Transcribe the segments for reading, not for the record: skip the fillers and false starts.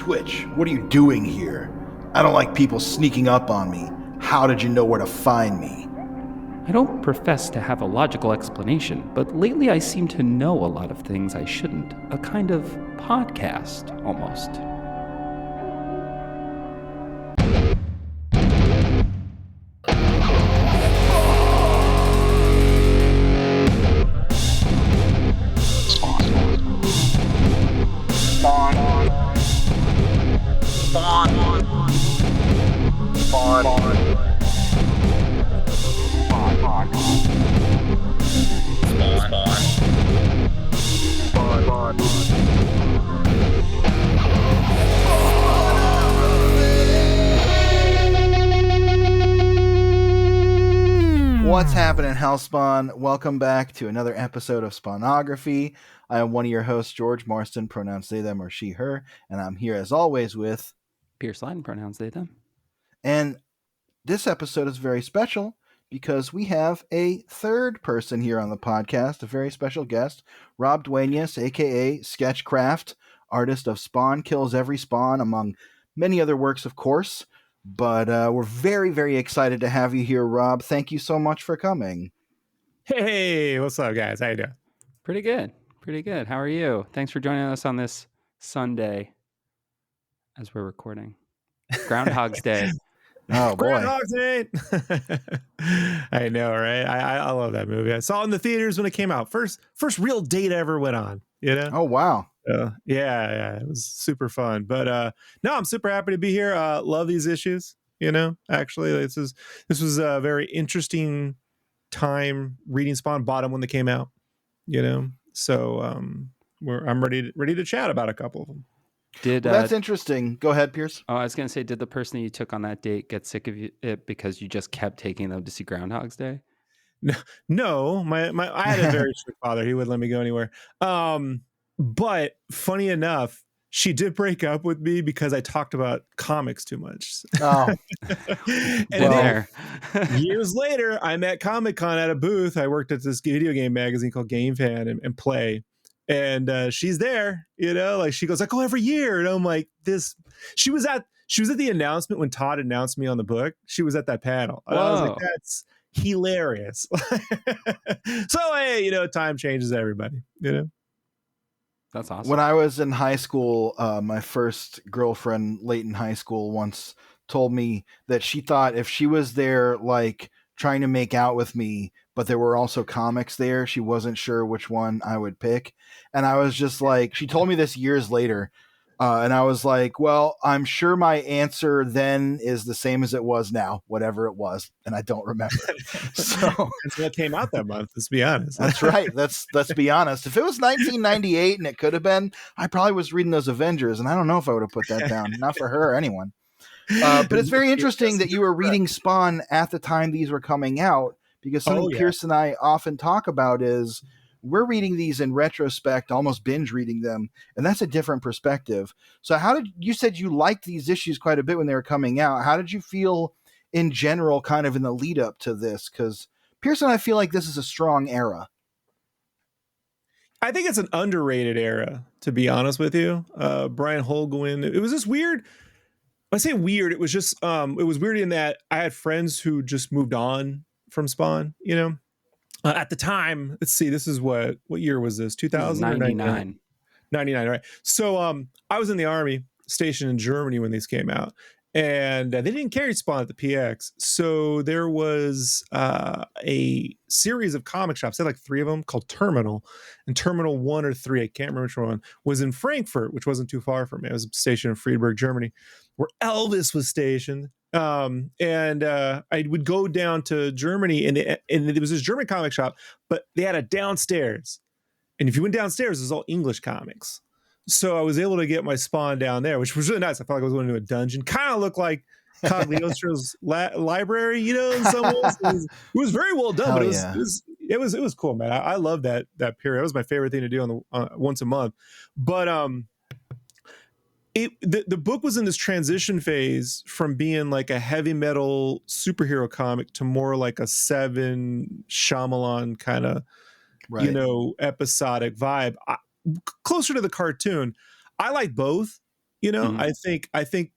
Twitch, what are you doing here? I don't like people sneaking up on me. How did you know where to find me? I don't profess to have a logical explanation, but lately I seem to know a lot of things I shouldn't. A kind of podcast, almost. What's happening, Hellspawn? Welcome back to another episode of Spawnography. I am one of your hosts, George Marston, pronouns they, them, or she, her, and I'm here as always with... Pierce Lyden, pronouns they, them. And this episode is very special because we have a third person here on the podcast, a very special guest, Rob Duenas, a.k.a. Sketchcraft, artist of Spawn Kills Every Spawn, among many other works, of course. But we're very, very excited to have you here, Rob. Thank you so much for coming. Hey, what's up, guys? How you doing? Pretty good. Pretty good. How are you? Thanks for joining us on this Sunday as we're recording. Groundhog's Day. Oh, boy. Groundhog's Day! I know, right? I love that movie. I saw it in the theaters when it came out. First real date I ever went on, you know? Oh, wow. Yeah, it was super fun. But no, I'm super happy to be here. Love these issues, you know. Actually, this was a very interesting time reading Spawn. Bottom when they came out, you know. So I'm ready to chat about a couple of them. That's interesting. Go ahead, Pierce. Oh, I was going to say, did the person that you took on that date get sick of it because you just kept taking them to see Groundhog's Day? No, I had a very strict father. He wouldn't let me go anywhere. But funny enough, she did break up with me because I talked about comics too much. Oh. And then years later, I'm at Comic-Con at a booth. I worked at this video game magazine called Game Fan and Play. And she's there, you know, like she goes, I go every year. And I'm like, she was at the announcement when Todd announced me on the book. She was at that panel. And I was like, that's hilarious. So, hey, you know, time changes everybody, you know? That's awesome. When I was in high school, my first girlfriend late in high school once told me that she thought if she was there, like, trying to make out with me, but there were also comics there, she wasn't sure which one I would pick. And I was just like, she told me this years later, and I was like, well, I'm sure my answer then is the same as it was now, whatever it was, and I don't remember. So that's what came out that month, let's be honest. That's right. Let's be honest. If it was 1998 and it could have been, I probably was reading those Avengers, and I don't know if I would have put that down. Not for her or anyone. But it's very interesting that you were reading Spawn at the time these were coming out, because something Pierce and I often talk about is we're reading these in retrospect, almost binge reading them, and that's a different perspective. So you said you liked these issues quite a bit when they were coming out. How did you feel in general kind of in the lead up to this? Because Pierce and I feel like this is a strong era. I think it's an underrated era, to be honest with you. Brian Holguin, it was just weird. I say weird, it was just it was weird in that I had friends who just moved on from Spawn, you know. At the time, let's see, this is what year was this? 2099. 99, right? So I was in the Army, stationed in Germany when these came out, and they didn't carry Spawn at the PX. So there was a series of comic shops, they had like 3 of them, called Terminal, and Terminal 1 or 3, I can't remember which one, was in Frankfurt, which wasn't too far from me. I was stationed in Friedberg, Germany, where Elvis was stationed. I would go down to Germany, and there was this German comic shop, but they had a downstairs. And if you went downstairs, it was all English comics. So I was able to get my Spawn down there, which was really nice. I felt like I was going into a dungeon. Kind of looked like Cagliostro's library, you know, in some ways. It was very well done, but it was cool, man. I love that period. That was my favorite thing to do on the once a month. But the book was in this transition phase from being like a heavy metal superhero comic to more like a Seven Shyamalan kind of, you know, episodic vibe, closer to the cartoon. I like both. You know, Mhm. I think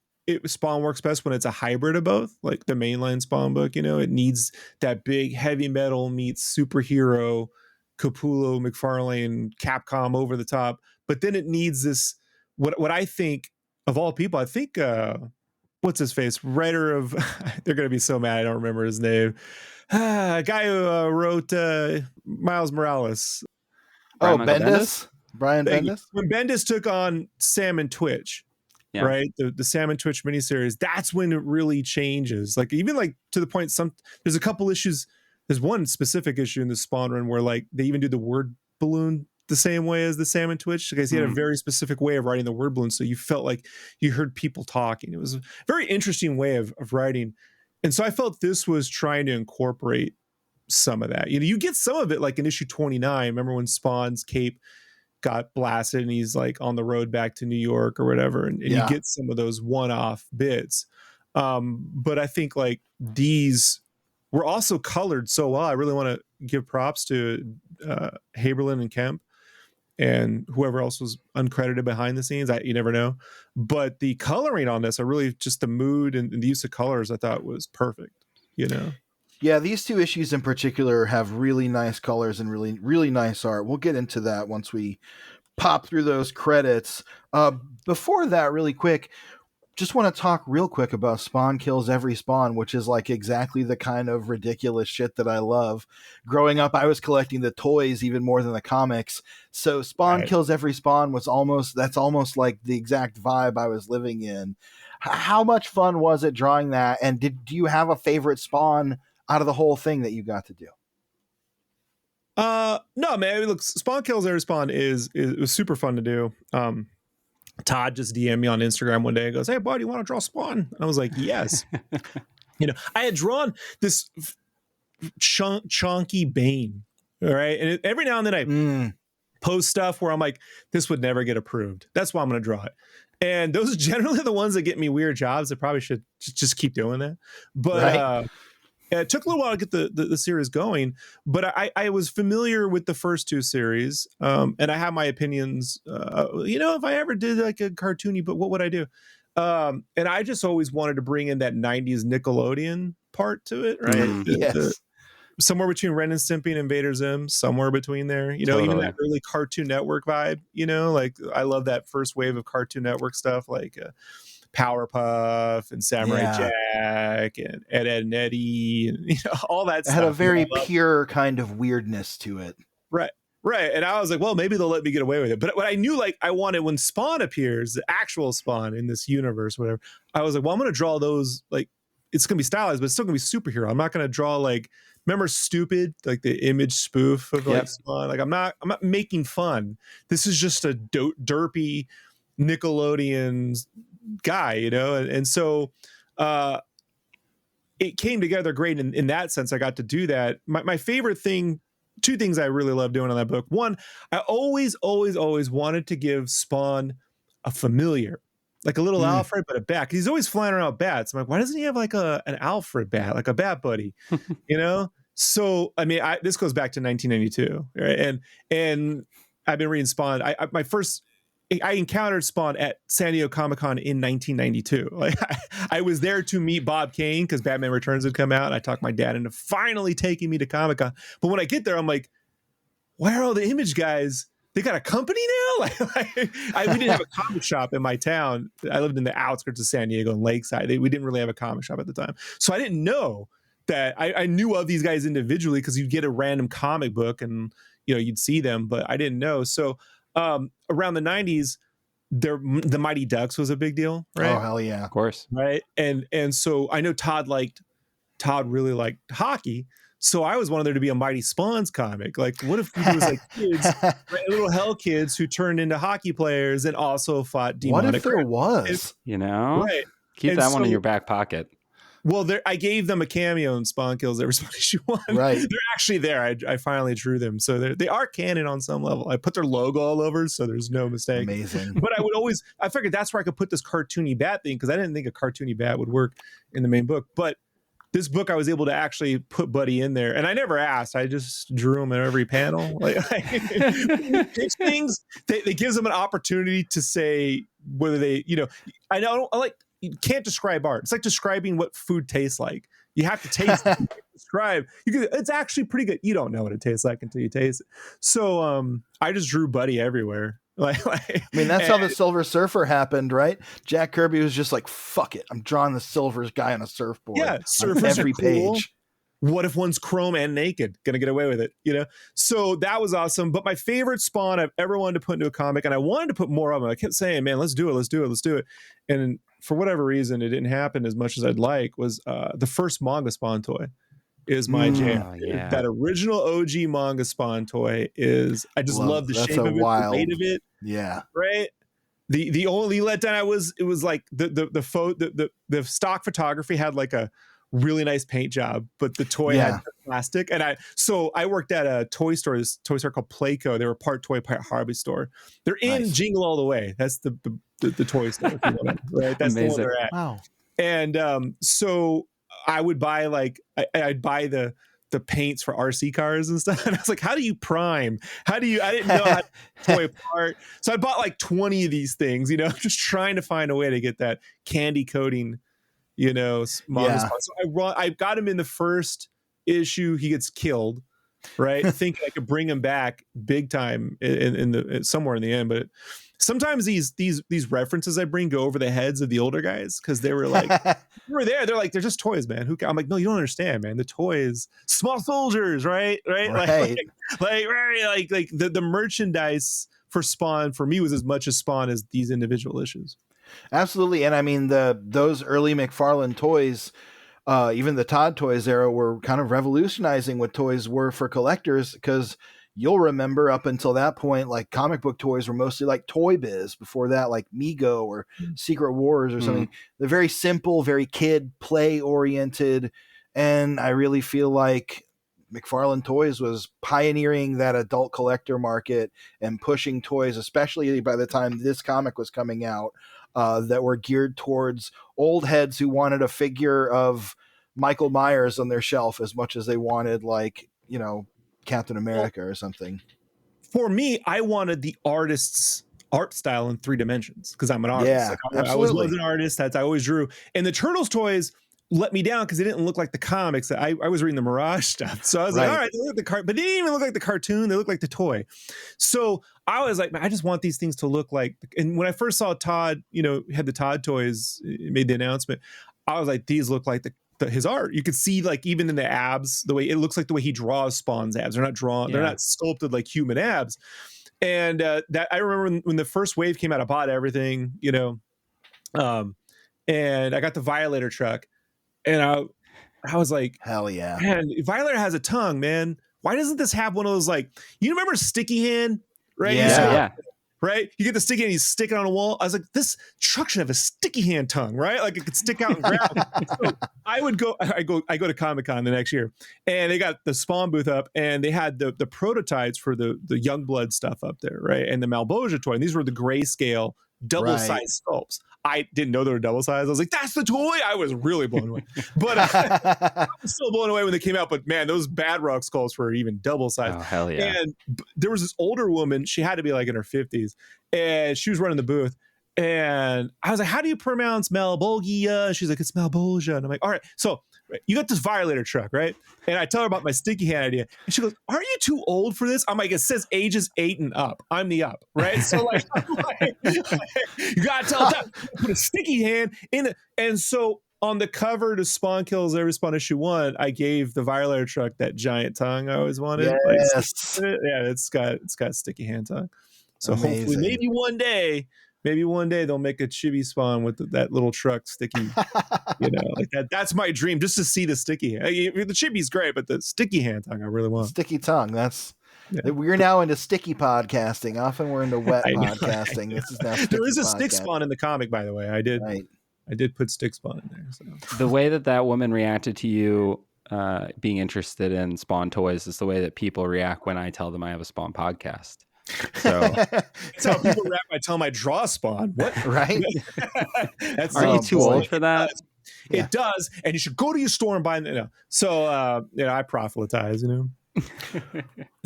Spawn works best when it's a hybrid of both, like the mainline Spawn book. You know, it needs that big heavy metal meets superhero, Capullo, McFarlane, Capcom over the top, but then it needs this. What I think of all people, I think what's his face, writer of they're gonna be so mad I don't remember his name. Guy who wrote Miles Morales. Oh, Brian Michael Bendis? Bendis, Brian Thank you. Bendis. When Bendis took on Sam and Twitch, Yeah. right? The Sam and Twitch miniseries, that's when it really changes. Like even like to the point there's a couple issues. There's one specific issue in the Spawn run where like they even do the word balloon the same way as the Sam and Twitch because he had a very specific way of writing the word balloon. So you felt like you heard people talking. It was a very interesting way of writing. And so I felt this was trying to incorporate some of that. You know, you get some of it like in issue 29. Remember when Spawn's cape got blasted and he's like on the road back to New York or whatever, and you get some of those one-off bits. But I think like these were also colored so well. I really want to give props to Haberlin and Kemp and whoever else was uncredited behind the scenes. You never know. But the coloring on this, I really just the mood and the use of colors I thought was perfect, you know? Yeah, these two issues in particular have really nice colors and really, really nice art. We'll get into that once we pop through those credits. Before that, really quick, just want to talk real quick about Spawn Kills Every Spawn, which is like exactly the kind of ridiculous shit that I love. Growing up, I was collecting the toys even more than the comics. So Spawn Kills Every Spawn was that's almost like the exact vibe I was living in. How much fun was it drawing that? And do you have a favorite Spawn out of the whole thing that you got to do? No, man. Look, Spawn Kills Every Spawn it was super fun to do. Todd just DM'd me on Instagram one day and goes, "Hey, buddy, you want to draw Spawn?" And I was like, "Yes." You know, I had drawn this chonky Bane, all right? And every now and then I post stuff where I'm like, this would never get approved. That's why I'm going to draw it. And those are generally the ones that get me weird jobs. I probably should just keep doing that. But it took a little while to get the series going, but I was familiar with the first two series, and I have my opinions. You know, if I ever did like a cartoony, but what would I do? And I just always wanted to bring in that 90s Nickelodeon part to it, right? Yes. Somewhere between Ren and Stimpy and Invader Zim, somewhere between there. You know, even that early Cartoon Network vibe, you know, like I love that first wave of Cartoon Network stuff, like Powerpuff and Samurai Jack and Ed, Ed and Eddie and all that stuff. It had a very pure kind of weirdness to it. Right. And I was like, well, maybe they'll let me get away with it. But what I knew, like, I wanted when Spawn appears, the actual Spawn in this universe, whatever, I was like, well, I'm going to draw those, like, it's going to be stylized, but it's still going to be superhero. I'm not going to draw, like, remember Stupid, like the Image spoof of like Spawn? Like, I'm not making fun. This is just a derpy Nickelodeon guy, you know? And so it came together great in that sense. I got to do that. My favorite thing, two things I really love doing on that book. One, I always wanted to give Spawn a familiar, like a little Alfred, but a bat. He's always flying around with bats. I'm like, why doesn't he have like an Alfred bat, like a bat buddy, you know? So, I mean, this goes back to 1992, right? And I've been reading Spawn. I encountered Spawn at San Diego Comic-Con in 1992. Like I was there to meet Bob Kane because Batman Returns had come out. And I talked my dad into finally taking me to Comic-Con. But when I get there, I'm like, where are all the Image guys? They got a company now? We didn't have a comic shop in my town. I lived in the outskirts of San Diego and Lakeside. We didn't really have a comic shop at the time. So I didn't know that I knew of these guys individually because you'd get a random comic book and you'd see them, but I didn't know. So around the 90s, the Mighty Ducks was a big deal, right? Oh, hell yeah. Of course. Right. And so I know Todd really liked hockey. So I always wanted there to be a Mighty Spawns comic. Like, what if there was like kids, right, little hell kids who turned into hockey players and also fought demonic? What if there was? Right. Keep that one in your back pocket. Well, I gave them a cameo in Spawn Kills Every Spawn issue 1. Right. They're actually there. I finally drew them. So they are canon on some level. I put their logo all over, so there's no mistake. Amazing. But I figured that's where I could put this cartoony bat thing because I didn't think a cartoony bat would work in the main book. But this book, I was able to actually put Buddy in there, and I never asked. I just drew him in every panel. Like pitch things, it gives them an opportunity to say whether they, I know, you can't describe art. It's like describing what food tastes like. You have to taste it. Describe. It's actually pretty good. You don't know what it tastes like until you taste it. So I just drew Buddy everywhere. I mean, that's how the Silver Surfer happened, right? Jack Kirby was just like, fuck it, I'm drawing the Silver guy on a surfboard. Yeah, surfers on every cool. page. What if one's chrome and naked? Gonna get away with it, So that was awesome. But my favorite Spawn I've ever wanted to put into a comic, and I wanted to put more of them. I kept saying, man, let's do it. And for whatever reason, it didn't happen as much as I'd like, was the first manga Spawn toy is my jam. Yeah. That original OG manga Spawn toy is, I just love the shape of it, the weight of it. Yeah. Right. The only letdown it was like the stock photography had like a really nice paint job, but the toy had plastic. And I worked at a toy store called Playco. They were part toy, part hobby store. They're in Jingle All the Way. That's the toy store, if you know, right? That's the one they're at. Wow. And so I would buy I'd buy the paints for RC cars and stuff. And I was like, how do you prime? I didn't know how to toy apart. So I bought like 20 of these things, just trying to find a way to get that candy coating, manga spot. So I got him in the first issue. He gets killed, right? Thinking I could bring him back big time in the somewhere in the end, but sometimes these references I bring go over the heads of the older guys, because they were like, you were there. They're like, they're just toys, man. I'm like, no, you don't understand, man. The toys, small soldiers, right? Like the merchandise for Spawn for me was as much as Spawn as these individual issues. Absolutely. And I mean, those early McFarlane toys, even the Todd Toys era, were kind of revolutionizing what toys were for collectors, because you'll remember up until that point, like comic book toys were mostly like Toy Biz. Before that, like Mego or Secret Wars or something. They're very simple, very kid play oriented. And I really feel like McFarlane Toys was pioneering that adult collector market and pushing toys, especially by the time this comic was coming out, that were geared towards old heads who wanted a figure of Michael Myers on their shelf as much as they wanted, like, Captain America or something. For me, I wanted the artist's art style in 3 dimensions, because I'm an artist. Yeah, I was an artist. I always drew. And the Turtles toys let me down because they didn't look like the comics. I was reading the Mirage stuff. So I was like, all right, they look like but they didn't even look like the cartoon. They look like the toy. So I was like, man, I just want these things to look like. And when I first saw Todd, had the Todd toys, made the announcement, I was like, these look like his art. You could see, like, even in the abs, the way it looks like the way he draws Spawn's abs. They're not drawn, they're not sculpted like human abs. And that I remember when the first wave came out, I bought everything, and I got the Violator truck, and I was like, hell yeah, man, Violator has a tongue, man. Why doesn't this have one of those, like, you remember Sticky Hand, right? Yeah. Right? You get the sticky hand, he's sticking on a wall. I was like, this truck should have a sticky hand tongue, right? Like, it could stick out and grab. So I go to Comic-Con the next year, and they got the Spawn booth up, and they had the prototypes for the Youngblood stuff up there, right? And the Malboja toy. And these were the grayscale double-sized sculpts. I didn't know they were double-sized. I was like, that's the toy? I was really blown away. But I was still blown away when they came out. But man, those Bad Rock skulls were even double-sized. Oh, hell yeah. And there was this older woman. She had to be like in her 50s. And she was running the booth. And I was like, how do you pronounce Malbolgia? She's like, it's Malbolgia. And I'm like, all right. So you got this Violator truck, right? And I tell her about my sticky hand idea. And she goes, aren't you too old for this? I'm like, it says ages 8 and up. I'm the up, right? So like you got to tell them, put a sticky hand in it. And so on the cover to Spawn Kills Every Spawn issue 1, I gave the Violator truck that giant tongue I always wanted. Yes. It's got sticky hand tongue. So amazing. Hopefully maybe one day they'll make a chibi Spawn with that little truck sticky, like that. That's my dream, just to see the sticky hand. The chibi's great, but the sticky hand tongue I really want. Sticky tongue. We're now into sticky podcasting. Often we're into wet podcasting. This is now there is a podcast. stick Spawn in the comic, by the way. I did put stick Spawn in there. So. The way that woman reacted to you being interested in Spawn toys is the way that people react when I tell them I have a Spawn podcast. So that's how people react. I tell them I draw Spawn. What? Right? Are you too old for that? Yeah. It does, and you should go to your store and buy them. You know. So I proselytize, you know.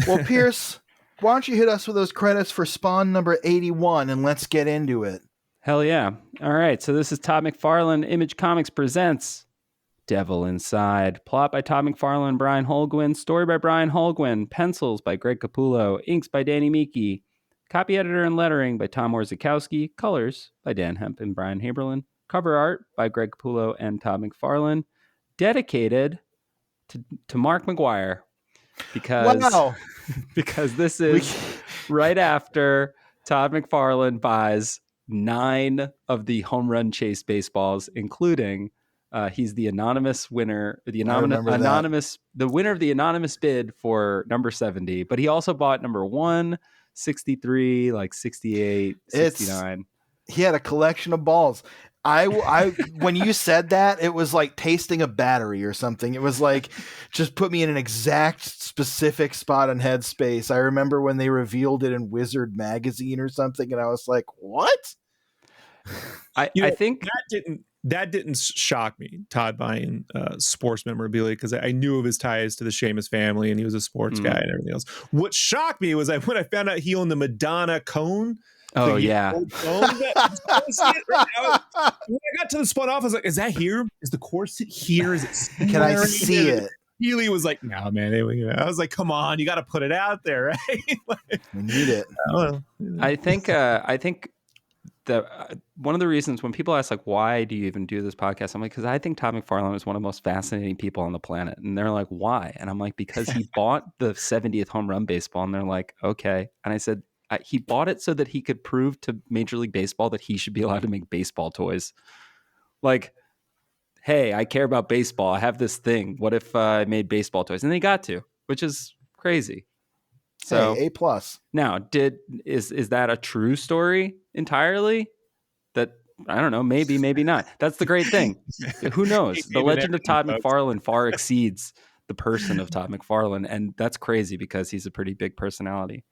Well, Pierce, why don't you hit us with those credits for Spawn number 81 and let's get into it. Hell yeah. All right, so this is Todd McFarlane. Image Comics presents Devil Inside. Plot by Todd McFarlane and Brian Holguin. Story by Brian Holguin. Pencils by Greg Capullo. Inks by Danny Miki. Copy editor and lettering by Tom Orzechowski. Colors by Dan Hemp and Brian Haberlin. Cover art by Greg Capullo and Todd McFarlane. Dedicated to Mark McGuire. Because this is right after Todd McFarlane buys 9 of the home run chase baseballs, including he's the anonymous winner, the winner of the anonymous bid for number 70. But he also bought number 1, 63, like 68, 69. He had a collection of balls. I when you said that, it was like tasting a battery or something. It was like, just put me in an exact specific spot in Headspace. I remember when they revealed it in Wizard magazine or something, and I was like, what? I think that didn't shock me, Todd buying sports memorabilia, because I knew of his ties to the Sheamus family and he was a sports guy and everything else. What shocked me was when I found out he owned the Madonna cone. Oh, yeah. When I got to the Spawn office, like, is that here? Is the corset here? Is it? Can I see it? Healy was like, no, man. I was like, come on, you got to put it out there, right? Like, we need it. I think that one of the reasons when people ask, like, why do you even do this podcast? I'm like, because I think Todd McFarlane is one of the most fascinating people on the planet. And they're like, why? And I'm like, because he bought the 70th home run baseball. And they're like, okay. And I said, he bought it so that he could prove to Major League Baseball that he should be allowed to make baseball toys. Like, hey, I care about baseball. I have this thing. What if I made baseball toys? And they got to, which is crazy. So hey, A+. Now, is that a true story entirely? That, I don't know, maybe not. That's the great thing. Who knows? The legend of Todd McFarlane far exceeds the person of Todd McFarlane, and that's crazy because he's a pretty big personality.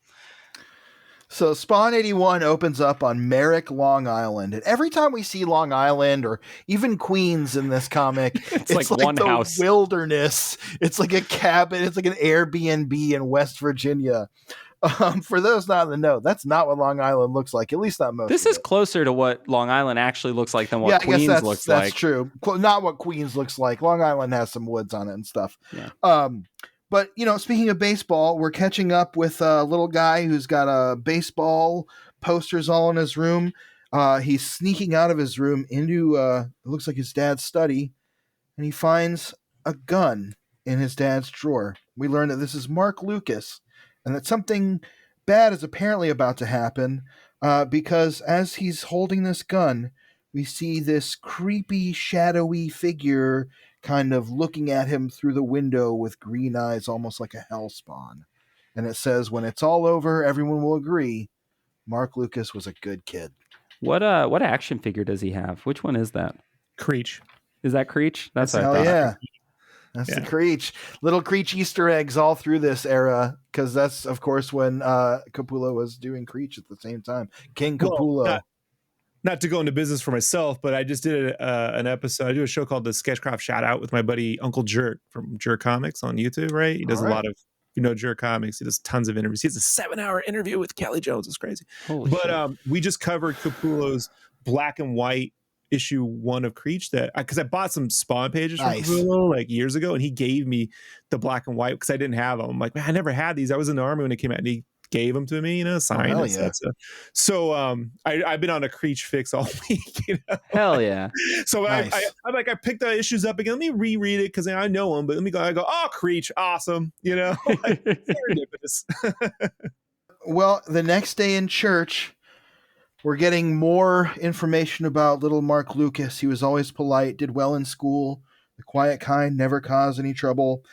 So Spawn 81 opens up on Merrick, Long Island. And every time we see Long Island or even Queens in this comic, it's like one the house. Wilderness. It's like a cabin. It's like an Airbnb in West Virginia. For those not in the know, that's not what Long Island looks like, at least not most. This is closer to what Long Island actually looks like than what Queens looks like. That's true. Not what Queens looks like. Long Island has some woods on it and stuff. Yeah. But, speaking of baseball, we're catching up with a little guy who's got a baseball posters all in his room. He's sneaking out of his room into, it looks like his dad's study, and he finds a gun in his dad's drawer. We learn that this is Mark Lucas, and that something bad is apparently about to happen, because as he's holding this gun, we see this creepy, shadowy figure kind of looking at him through the window with green eyes, almost like a hellspawn. And it says, when it's all over, everyone will agree Mark Lucas was a good kid. What action figure does he have? Which one is that? Creech. Is that Creech? That's what I hell thought. Yeah. That's the Creech. Little Creech Easter eggs all through this era, because that's, of course, when Capullo was doing Creech at the same time. King Capullo. Well, not to go into business for myself, but I just did an episode. I do a show called the Sketchcraft Shout Out with my buddy Uncle Jerk from Jerk Comics on YouTube, right? He does a lot of, Jerk Comics. He does tons of interviews. He has a 7-hour interview with Kelly Jones. It's crazy. But we just covered Capullo's black and white issue 1 of Creech, that because I bought some Spawn pages from Capullo like years ago, and he gave me the black and white because I didn't have them. I'm like, man, I never had these. I was in the Army when it came out, and he gave them to me, signed and stuff. So I've been on a Creech fix all week. Hell yeah. So nice. I picked the issues up again. Let me reread it because I know them, but I go, oh, Creech, awesome. Serendipitous. Well, the next day in church, we're getting more information about little Mark Lucas. He was always polite, did well in school, the quiet kind, never caused any trouble.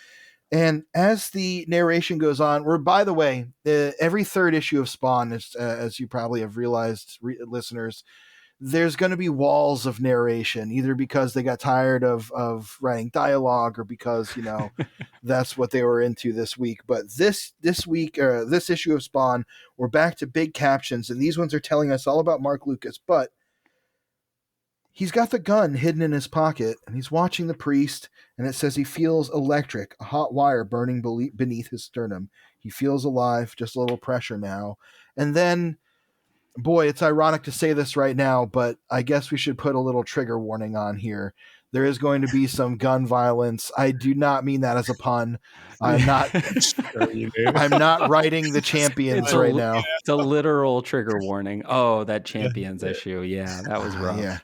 And as the narration goes on, by the way, every third issue of Spawn, as you probably have realized, listeners, there's going to be walls of narration, either because they got tired of writing dialogue or because, that's what they were into this week. But this week, this issue of Spawn, we're back to big captions, and these ones are telling us all about Mark Lucas. But He's got the gun hidden in his pocket, and he's watching the priest, and it says he feels electric, a hot wire burning beneath his sternum. He feels alive, just a little pressure now. And then, boy, it's ironic to say this right now, but I guess we should put a little trigger warning on here. There is going to be some gun violence. I do not mean that as a pun. I'm not writing the Champions right now. It's a literal trigger warning. Oh, that Champions issue. Yeah, that was rough. Yeah.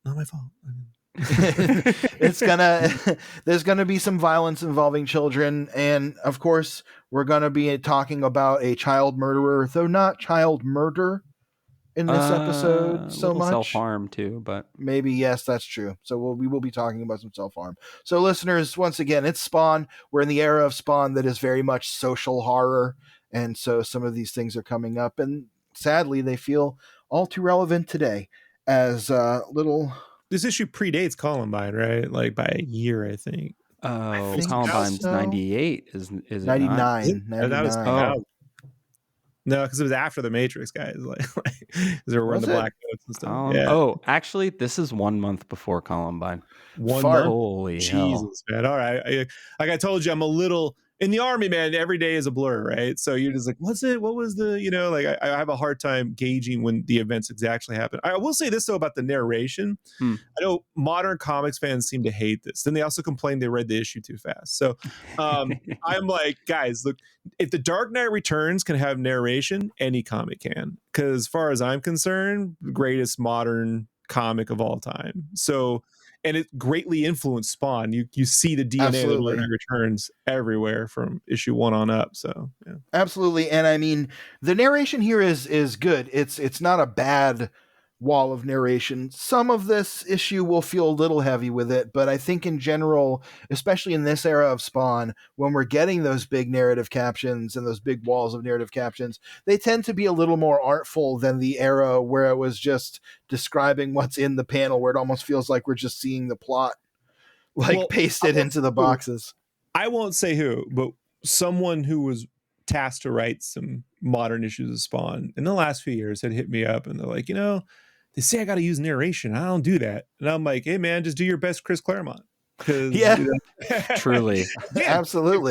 Not my fault. There's gonna be some violence involving children, and of course we're gonna be talking about a child murderer, though not child murder in this episode so much. Self-harm too, but maybe, yes, that's true. So we will be talking about some self-harm. So listeners, once again, it's Spawn. We're in the era of Spawn that is very much social horror, and so some of these things are coming up, and sadly they feel all too relevant today as little. This issue predates Columbine, right? Like by a year, I think. Oh, Columbine's 98, is it 99? 99. That was no, because it was after the Matrix, guys. Like they were wearing the black coats and stuff. Oh, actually, this is 1 month before Columbine. 1 month? Holy hell. Jesus, man. All right. Like I told you, I'm a little in the Army, man. Every day is a blur, right? So you're just like, what's it? What was the, like I have a hard time gauging when the events exactly happen. I will say this, though, about the narration. I know modern comics fans seem to hate this. Then they also complain they read the issue too fast. So I'm like, guys, look, if The Dark Knight Returns can have narration, any comic can. Because as far as I'm concerned, the greatest modern comic of all time. So, and it greatly influenced Spawn. You see the DNA Absolutely. of The Dark Knight Returns everywhere from issue 1 on up. So yeah. Absolutely. And I mean, the narration here is good. It's not a bad wall of narration. Some of this issue will feel a little heavy with it, but I think in general, especially in this era of Spawn, when we're getting those big narrative captions and those big walls of narrative captions, they tend to be a little more artful than the era where it was just describing what's in the panel, where it almost feels like we're just seeing the plot pasted into the boxes. I won't say who, but someone who was tasked to write some modern issues of Spawn in the last few years had hit me up, and they're like, they say I got to use narration. I don't do that. And I'm like, hey, man, just do your best Chris Claremont. Truly. Absolutely.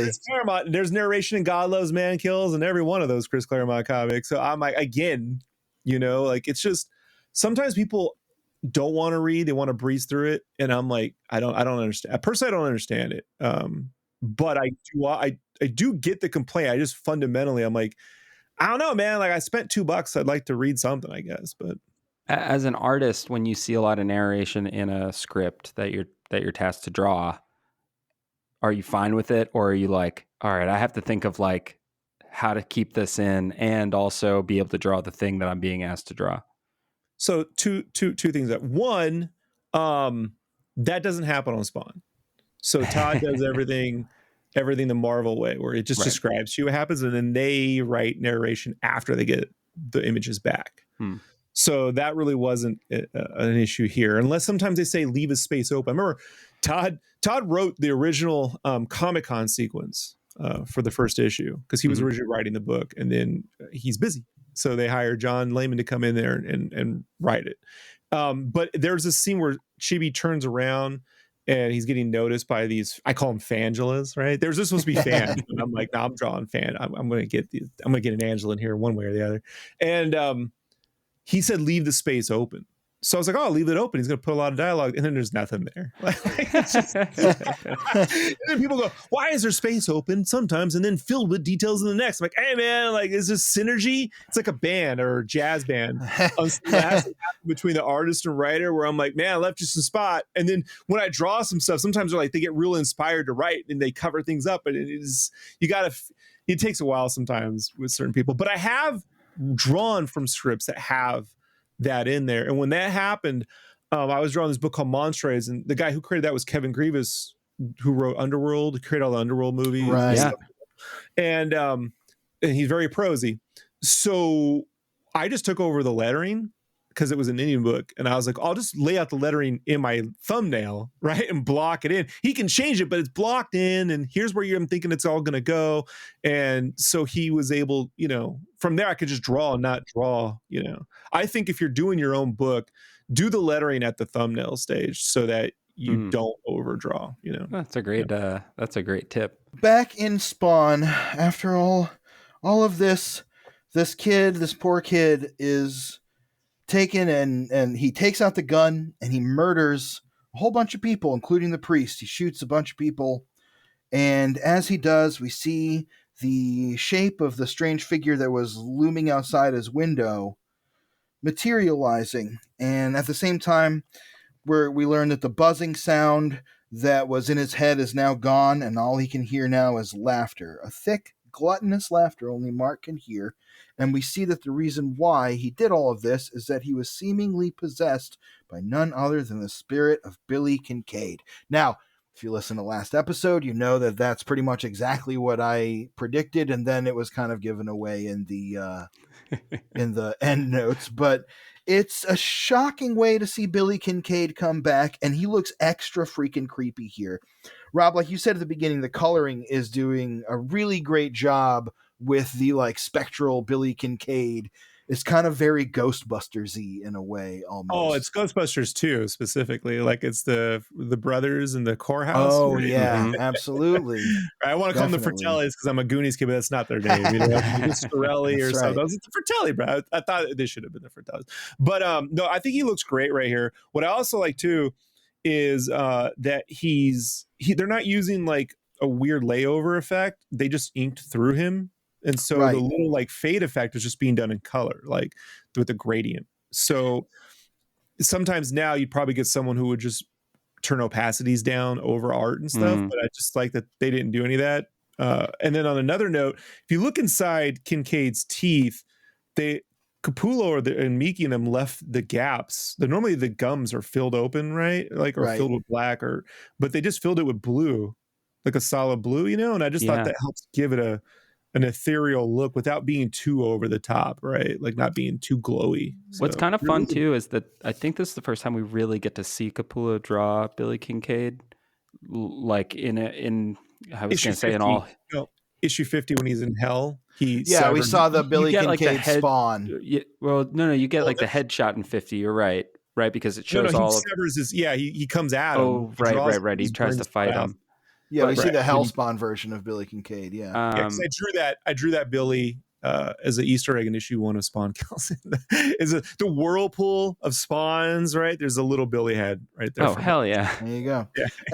Chris Claremont, there's narration in God Loves, Man Kills and every one of those Chris Claremont comics. So I'm like, again, it's just sometimes people don't want to read. They want to breeze through it. And I'm like, I don't understand. Personally, I don't understand it. But I do get the complaint. I just fundamentally, I'm like, I don't know, man. Like I spent $2. I'd like to read something, I guess. But as an artist, when you see a lot of narration in a script that you're tasked to draw, are you fine with it, or are you like, all right, I have to think of like how to keep this in and also be able to draw the thing that I'm being asked to draw? So two things. One, that doesn't happen on Spawn. So Todd does everything the Marvel way, where it just describes to you what happens, and then they write narration after they get the images back. So that really wasn't an issue here, unless sometimes they say leave a space open. I remember Todd wrote the original Comic-Con sequence for the first issue because he was originally writing the book, and then he's busy. So they hired John Layman to come in there and write it. But there's a scene where Chibi turns around and he's getting noticed by these, I call them fangelas, right? There's just supposed to be fans. And I'm like, no, I'm drawing fan. I'm going to get an Angela in here one way or the other. And he said, leave the space open. So I was like, oh, I'll leave it open. He's going to put a lot of dialogue. And then there's nothing there. And then people go, why is there space open sometimes and then filled with details in the next? I'm like, hey, man, like, is this synergy? It's like a band or a jazz band between the artist and writer, where I'm like, man, I left you some spot. And then when I draw some stuff, sometimes they're like, they get real inspired to write and they cover things up. And it takes a while sometimes with certain people. But I have drawn from scripts that have that in there. And when that happened, I was drawing this book called Monstres, and the guy who created that was Kevin Grievous, who wrote Underworld, created all the Underworld movies. Right. Yeah. And he's very prosy. So I just took over the lettering because it was an Indian book, and I was like, I'll just lay out the lettering in my thumbnail, right, and block it in. He can change it, but it's blocked in, and here's where I'm thinking it's all going to go. And so he was able, from there I could just draw and not draw. I think if you're doing your own book, do the lettering at the thumbnail stage so that you don't overdraw. That's a great tip. Back in Spawn, after all of this poor kid is taken, and he takes out the gun and he murders a whole bunch of people, including the priest. He shoots a bunch of people, and as he does, we see the shape of the strange figure that was looming outside his window materializing, and at the same time we learn that the buzzing sound that was in his head is now gone, and all he can hear now is laughter, a thick, gluttonous laughter only Mark can hear. And we see that the reason why he did all of this is that he was seemingly possessed by none other than the spirit of Billy Kincaid. Now, if you listen to last episode, you know that that's pretty much exactly what I predicted, and then it was kind of given away in the end notes. But it's a shocking way to see Billy Kincaid come back, and he looks extra freaking creepy here. Rob, like you said at the beginning, the coloring is doing a really great job with the spectral Billy Kincaid. It's kind of very Ghostbusters-y in a way, almost. Oh, it's Ghostbusters too, specifically. Like it's the brothers in the courthouse. Oh, right? Yeah, absolutely. I want to call them the Fratellis because I'm a Goonies kid, but that's not their name. It's Storelli or something. It's the Fratelli, bro. I thought they should have been the Fratellis. But no, I think he looks great right here. What I also like too is that they're not using like a weird layover effect. They just inked through him. And so the little fade effect is just being done in color, like with the gradient. So sometimes now you'd probably get someone who would just turn opacities down over art and stuff. But I just like that they didn't do any of that. And then on another note, if you look inside Kincaid's teeth, Capullo and Miki and them left the gaps. Normally the gums are filled open, right? Or filled with black, but they just filled it with blue, like a solid blue, and I just thought that helps give it an ethereal look without being too over the top, right? Like not being too glowy. So, what's kind of fun too is that I think this is the first time we really get to see Capullo draw Billy Kincaid, like in I was going to say in all issue 50 when he's in hell. We saw the Billy Kincaid spawn. You get the headshot in 50. You're right, because it shows all. He severs his. Yeah, he comes at him. Oh, right. He tries to fight him. Yeah, we see the Hellspawn version of Billy Kincaid. Yeah, because I drew that Billy as an Easter egg in issue 1 of Spawn Kills. Is the whirlpool of spawns, right? There's a little Billy head right there. Oh, hell yeah! There you go.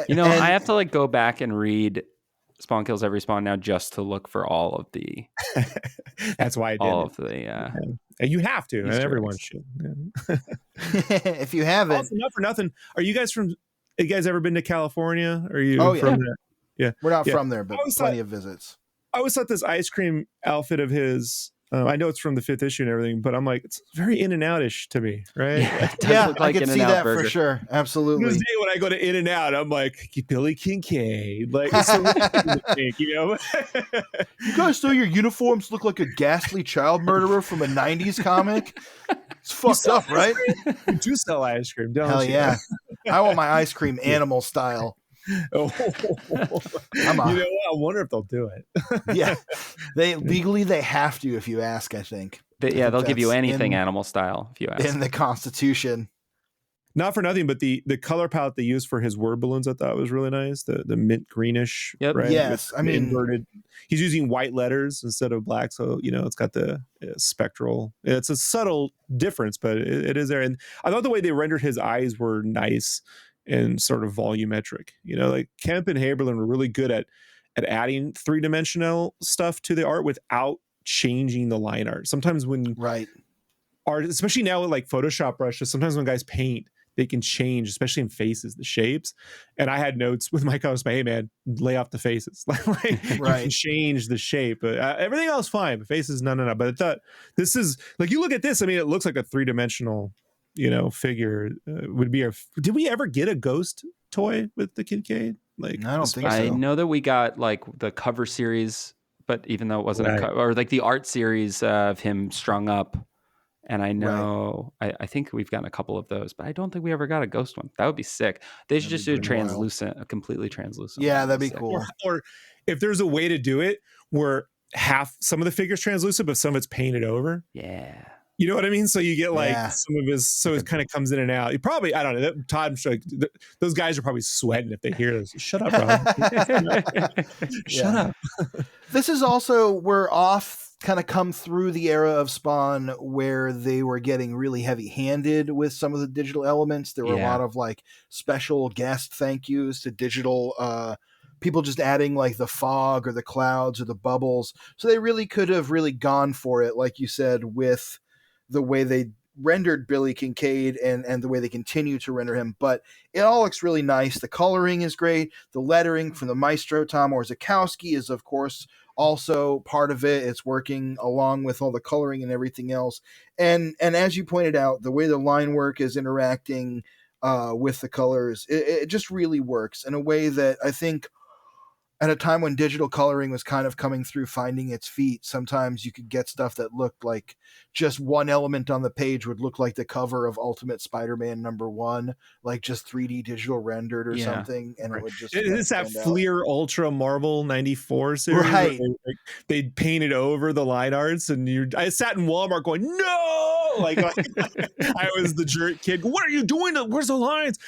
Yeah. I have to go back and read Spawn Kills Every Spawn now just to look for all of the. That's why I did all of the. You have to, and everyone should. Yeah. If you haven't, also, not for nothing. Are you guys ever been to California? Are you from there? Yeah. We're not from there, but plenty of visits. I always thought this ice cream outfit of his, I know it's from the 5th issue and everything, but I'm like, it's very In-N-Out-ish to me, right? Yeah, I can see that burger for sure. Absolutely. This day when I go to In-N-Out, I'm like, Billy Kincaid. Like, it's so pink, You guys know your uniforms look like a ghastly child murderer from a 90s comic? It's fucked up, right? You do sell ice cream, don't you? Hell yeah. I want my ice cream animal style. Oh, I wonder if they'll do it. Yeah, they have to if you ask. I think. They'll give you anything animal style if you ask. In the Constitution. Not for nothing, but the color palette they used for his word balloons I thought was really nice. The mint greenish. Yep. Right? Yes, inverted. He's using white letters instead of black, so it's got the spectral. It's a subtle difference, but it is there. And I thought the way they rendered his eyes were nice. And sort of volumetric, like Kemp and Haberlin were really good at adding 3-dimensional stuff to the art without changing the line art. Sometimes when art, especially now with Photoshop brushes, sometimes when guys paint, they can change, especially in faces, the shapes. And I had notes with my colors, hey man, lay off the faces. You can change the shape. Everything else fine, but faces, no. But I thought this is you look at this. I mean, it looks like a 3-dimensional. Figure would be did we ever get a ghost toy with the Kincaid? I don't think so. I know that we got the cover series, but even though it wasn't a cover, or the art series of him strung up And I know, I think we've gotten a couple of those, but I don't think we ever got a ghost one. That would be sick. They should That'd just be do a pretty wild. translucent, a completely translucent Yeah, one. that'd be sick. cool. Or if there's a way to do it where some of the figure's translucent, but some of it's painted over. Yeah. You know what I mean? So you get like Yeah. some of his, so it kind of comes in and out. You probably, I don't know. Todd, those guys are probably sweating if they hear this. Shut up, Rob. Shut up. This is also, we're off, kind of come through the era of Spawn where they were getting really heavy handed with some of the digital elements. There were a lot of like special guest thank yous to digital people just adding like the fog or the clouds or the bubbles. So they really could have really gone for it, like you said, with the way they rendered Billy Kincaid and the way they continue to render him. But it all looks really nice. The coloring is great. The lettering from the maestro Tom Orzechowski is, of course, also part of it. It's working along with all the coloring and everything else. And as you pointed out, the way the line work is interacting with the colors, it just really works in a way that I think at a time when digital coloring was kind of coming through, finding its feet, sometimes you could get stuff that looked like just one element on the page would look like the cover of Ultimate Spider-Man #1, like just 3D digital rendered or something, and it would just it's that Fleer Ultra Marvel 94 series, right? They painted over the line arts, and I sat in Walmart going, no, like I was the jerk kid. What are you doing? Where's the lines?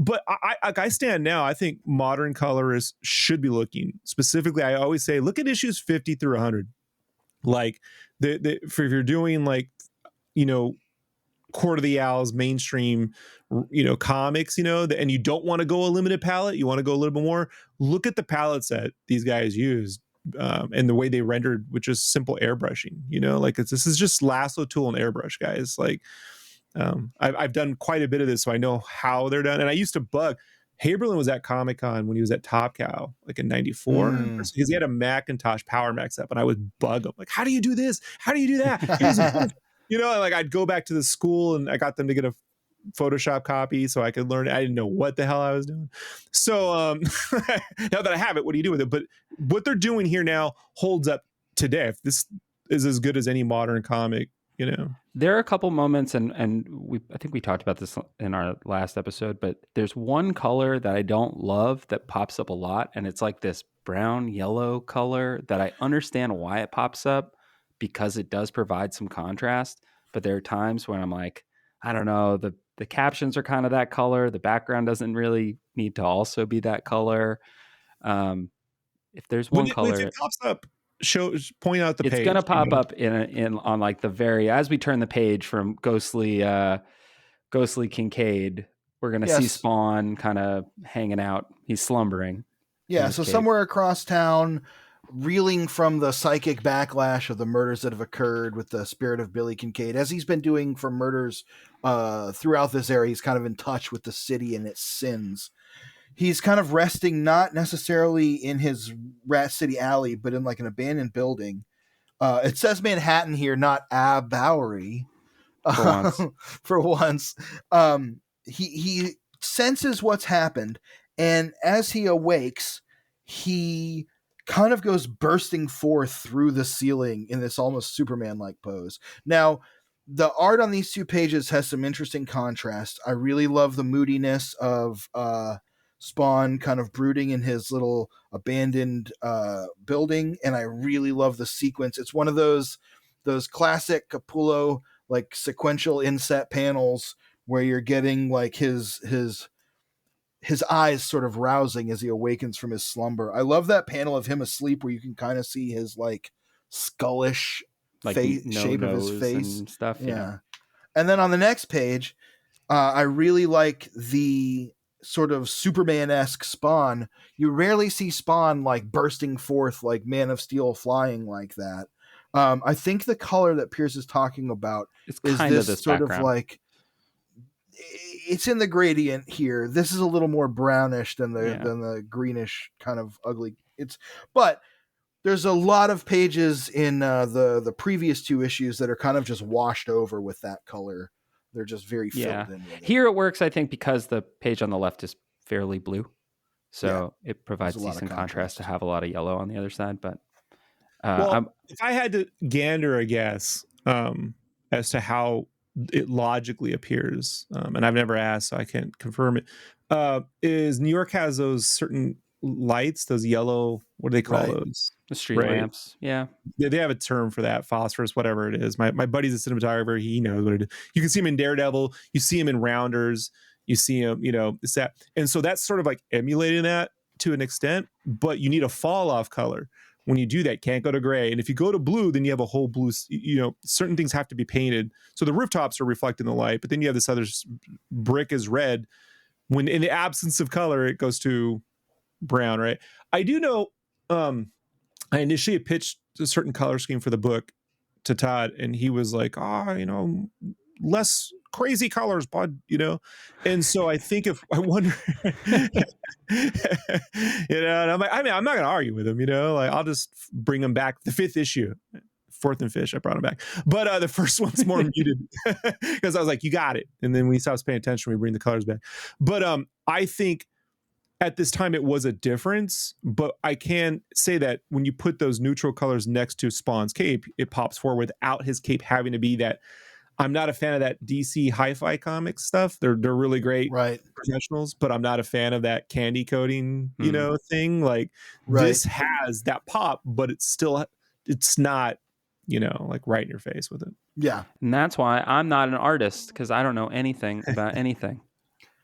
But I stand now. I think modern colorists should be looking specifically. I always say, look at issues 50 through 100. Like if you're doing like, Court of the Owls mainstream, comics, and you don't want to go a limited palette, you want to go a little bit more. Look at the palettes that these guys used. And the way they rendered, which is simple airbrushing, like this is just lasso tool and airbrush, guys. Like, I've done quite a bit of this, so I know how they're done. And I used to bug. Haberlin was at Comic-Con when he was at Top Cow, like in '94, because he had a Macintosh Power Mac set, but I would bug him, like, how do you do this? How do you do that? Like I'd go back to the school and I got them to get a Photoshop copy so I could learn. I didn't know what the hell I was doing. So now that I have it, what do you do with it? But what they're doing here now holds up today. If this is as good as any modern comic, There are a couple moments, and I think we talked about this in our last episode, but there's one color that I don't love that pops up a lot, and it's like this brown yellow color that I understand why it pops up because it does provide some contrast. But there are times when I'm like, I don't know, the captions are kind of that color, the background doesn't really need to also be that color. If there's one color, if it pops up, point out the page. It's gonna pop up in on like the very, as we turn the page from ghostly Kincaid, we're gonna see Spawn kind of hanging out. He's slumbering. Yeah, so somewhere across town, reeling from the psychic backlash of the murders that have occurred with the spirit of Billy Kincaid, as he's been doing for murders throughout this area, he's kind of in touch with the city and its sins. He's kind of resting not necessarily in his Rat City alley, but in like an abandoned building. It says Manhattan here, not Bowery. For once. He senses what's happened, and as he awakes, he kind of goes bursting forth through the ceiling in this almost Superman-like pose. Now, the art on these two pages has some interesting contrast. I really love the moodiness of Spawn kind of brooding in his little abandoned building, and I really love the sequence. It's one of those classic Capullo like sequential inset panels where you're getting like his eyes sort of rousing as he awakens from his slumber. I love that panel of him asleep where you can kind of see his like skullish like shape of his face and stuff. Yeah. And then on the next page, I really like the sort of Superman-esque Spawn. You rarely see Spawn like bursting forth like Man of Steel flying like that. I think the color that Pierce is talking about is this sort background. Of like, it's in the gradient here. This is a little more brownish than the greenish kind of ugly. But there's a lot of pages in the previous two issues that are kind of just washed over with that color. They're just very filled in with it. Here it works, I think, because the page on the left is fairly blue. So it provides decent contrast to have a lot of yellow on the other side. But if I had to gander a guess, as to how it logically appears. And I've never asked, so I can't confirm it. Is New York has those certain lights, those yellow, what do they call Right. those? The street Right. lamps. Yeah. They have a term for that, phosphorus, whatever it is. My buddy's a cinematographer. He knows what it is. You can see him in Daredevil. You see him in Rounders. You see him, it's that. And so that's sort of like emulating that to an extent, but you need a fall off color. When you do that, can't go to gray. And if you go to blue, then you have a whole blue, certain things have to be painted. So the rooftops are reflecting the light, but then you have this other brick is red. When in the absence of color, it goes to brown, right? I do know, I initially pitched a certain color scheme for the book to Todd, and he was like, less crazy colors, bud, And so I think I wonder, and I'm like, I'm not going to argue with him, like I'll just bring him back. The 5th issue, Fourth and Fish, I brought him back. But the first one's more muted because I was like, you got it. And then when he stops paying attention, we bring the colors back. But I think at this time it was a difference, but I can say that when you put those neutral colors next to Spawn's cape, it pops forward without his cape having to be that. I'm not a fan of that DC hi-fi comics stuff. They're really great professionals, but I'm not a fan of that candy coating, thing. Like this has that pop, but it's not, like right in your face with it. Yeah. And that's why I'm not an artist, because I don't know anything about anything.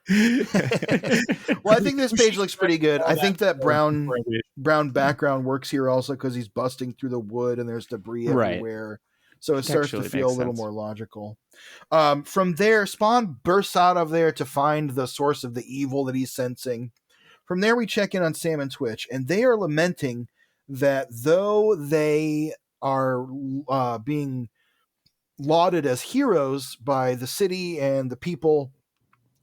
Well, I think this page looks pretty good. I think that brown background works here also because he's busting through the wood and there's debris everywhere. So it starts to feel a little more logical. From there, Spawn bursts out of there to find the source of the evil that he's sensing. From there, we check in on Sam and Twitch, and they are lamenting that though they are being lauded as heroes by the city and the people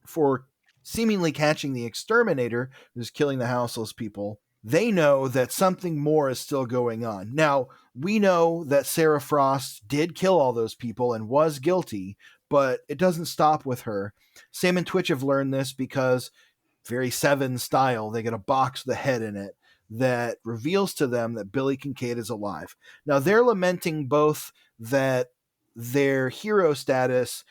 for seemingly catching the exterminator who's killing the houseless people, they know that something more is still going on. Now, we know that Sarah Frost did kill all those people and was guilty, but it doesn't stop with her. Sam and Twitch have learned this because, very Seven style, they get a box with a head in it that reveals to them that Billy Kincaid is alive. Now, they're lamenting both that their hero status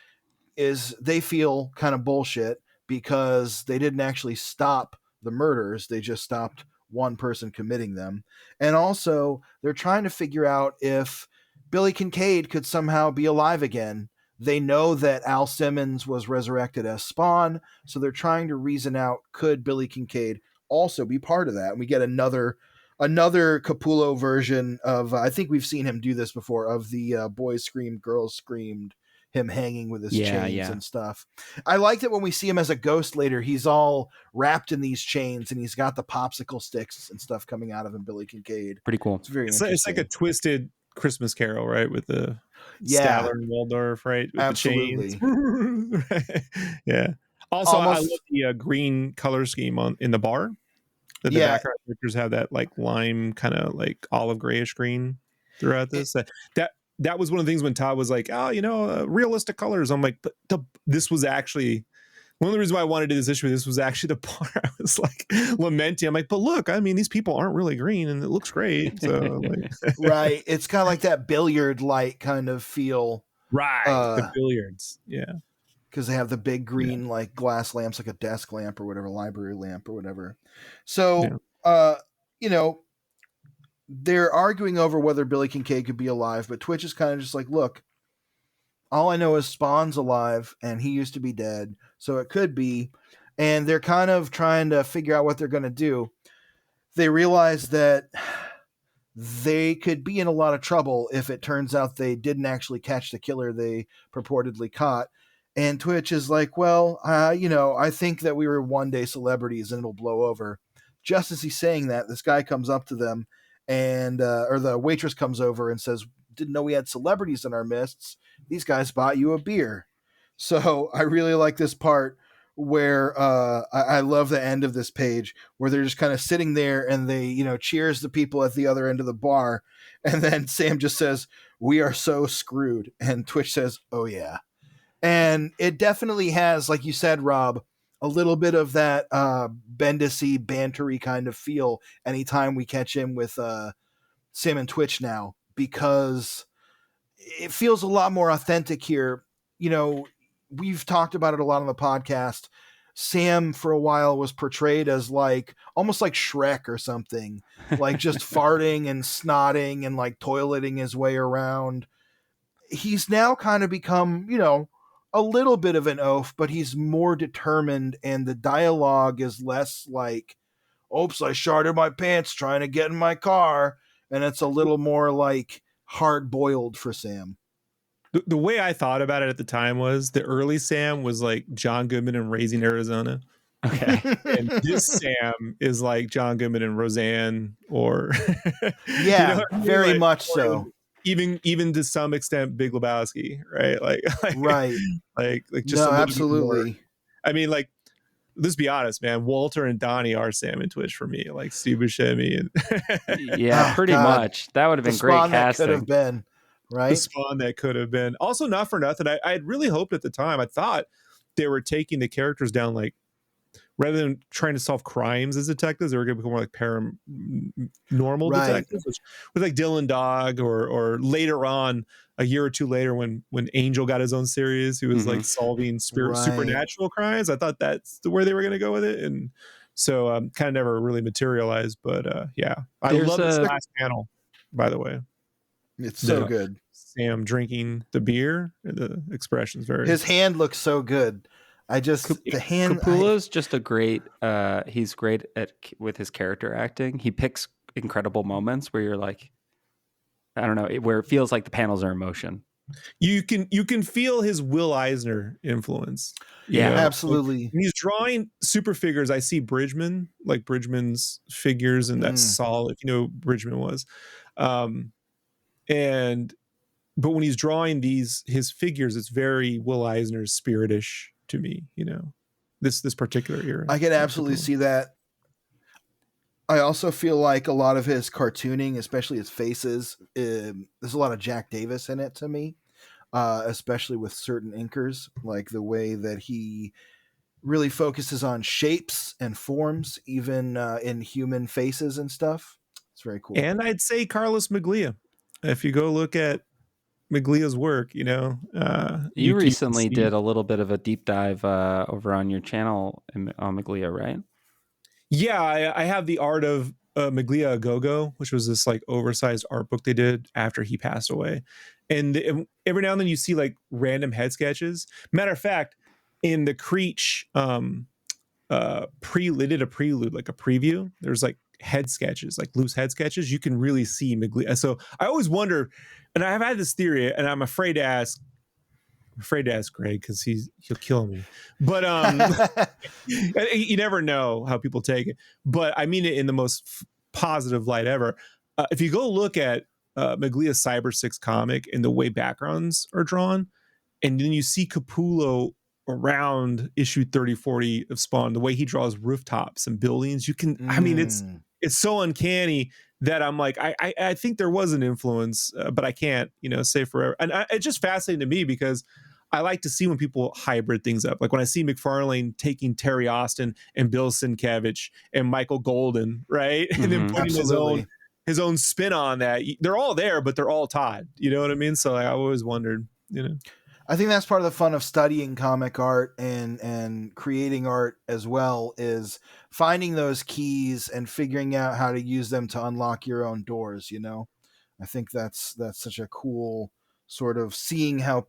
is, they feel, kind of bullshit because they didn't actually stop the murders. They just stopped one person committing them. And also, they're trying to figure out if Billy Kincaid could somehow be alive again. They know that Al Simmons was resurrected as Spawn, so they're trying to reason out, could Billy Kincaid also be part of that? And we get another Capullo version of, I think we've seen him do this before, of the boys screamed, girls screamed, him hanging with his chains and stuff. I like that when we see him as a ghost later, he's all wrapped in these chains and he's got the popsicle sticks and stuff coming out of him, Billy Kincaid. Pretty cool. It's very interesting. It's like a twisted Christmas Carol, right? With the Statler and Waldorf, right? With absolutely. The chains. Yeah. Also, I love the green color scheme in the bar. The background pictures have that like lime kind of like olive grayish green throughout this. That was one of the things when Todd was like, realistic colors. I'm like, but this was actually one of the reasons why I wanted to do this issue. This was actually the part I was like lamenting. I'm like, but look, I mean, these people aren't really green and it looks great. So right. It's kind of like that billiard light kind of feel. Right. The billiards. Yeah. Because they have the big green like glass lamps, like a desk lamp or whatever, library lamp or whatever. So, they're arguing over whether Billy Kincaid could be alive, but Twitch is kind of just like, look, all I know is Spawn's alive and he used to be dead, so it could be. And they're kind of trying to figure out what they're going to do. They realize that they could be in a lot of trouble if it turns out they didn't actually catch the killer they purportedly caught. And Twitch is like, well, I think that we were one day celebrities and it'll blow over. Just as he's saying that, this guy comes up to them and or the waitress comes over and says, didn't know we had celebrities in our midst. These guys bought you a beer. So I really like this part where I love the end of this page where they're just kind of sitting there and they, cheers the people at the other end of the bar. And then Sam just says, we are so screwed. And Twitch says, oh yeah. And it definitely has, like you said, Rob, a little bit of that Bendis-y, bantery kind of feel anytime we catch him with Sam and Twitch now, because it feels a lot more authentic here. You know, we've talked about it a lot on the podcast. Sam for a while was portrayed as like almost like Shrek or something, like just farting and snotting and like toileting his way around. He's now kind of become, you know, a little bit of an oaf, but he's more determined, and the dialogue is less like, oops, I sharted my pants trying to get in my car. And it's a little more like hard boiled for Sam. The way I thought about it at the time was the early Sam was like John Goodman in Raising Arizona. Okay. And this Sam is like John Goodman and Roseanne, or yeah, you know very like, much so. Even to some extent, Big Lebowski, right? Like right, like just no, a absolutely. I mean, like, let's be honest, man. Walter and Donnie are Sam and Twitch for me, like Steve Buscemi and yeah, pretty much. That would have been great casting. That could have been. Right? The spawn that could have been. Also, not for nothing, I had really hoped at the time, I thought they were taking the characters down, like, rather than trying to solve crimes as detectives, they were going to become more like paranormal detectives, which with like Dylan Dog, or later on, a year or two later, when Angel got his own series, he was like solving supernatural crimes. I thought that's where they were going to go with it, and so kind of never really materialized. But yeah, I love this last panel, by the way. It's so good. Sam drinking the beer, the expression's very. His hand looks so good. The hand. Capullo's just a great. He's great with his character acting. He picks incredible moments where you're like, I don't know, where it feels like the panels are in motion. You can feel his Will Eisner influence. Yeah, you know? Absolutely. When he's drawing super figures, I see Bridgman, like Bridgman's figures, and that's solid. If you know who Bridgman was, but when he's drawing his figures, it's very Will Eisner's spiritish to me, you know, this particular era. I can absolutely see that. I also feel like a lot of his cartooning, especially his faces, there's a lot of Jack Davis in it to me, especially with certain inkers, like the way that he really focuses on shapes and forms, even in human faces and stuff. It's very cool. And I'd say Carlos Maglia. If you go look at Maglia's work, you know, you recently did a little bit of a deep dive over on your channel on Maglia, right? Yeah, I have the art of Maglia a Go-Go, which was this like oversized art book they did after he passed away, and every now and then you see like random head sketches. Matter of fact, in the Creech they did a prelude, like a preview. There's like head sketches, like loose head sketches. You can really see Maglia. So I always wonder, and I've had this theory, and I'm afraid to ask Greg because he'll kill me. But you never know how people take it. But I mean it in the most positive light ever. If you go look at Maglia's Cyber 6 comic and the way backgrounds are drawn, and then you see Capullo around issue 30-40 of Spawn, the way he draws rooftops and buildings, you can. I mean, it's so uncanny that I'm like, I think there was an influence, but I can't, say forever. And it's just fascinating to me because I like to see when people hybrid things up. Like when I see McFarlane taking Terry Austin and Bill Sienkiewicz and Michael Golden, right? And then putting his own spin on that. They're all there, but they're all Todd. You know what I mean? So I always wondered, I think that's part of the fun of studying comic art and creating art as well, is finding those keys and figuring out how to use them to unlock your own doors. I think that's such a cool sort of seeing how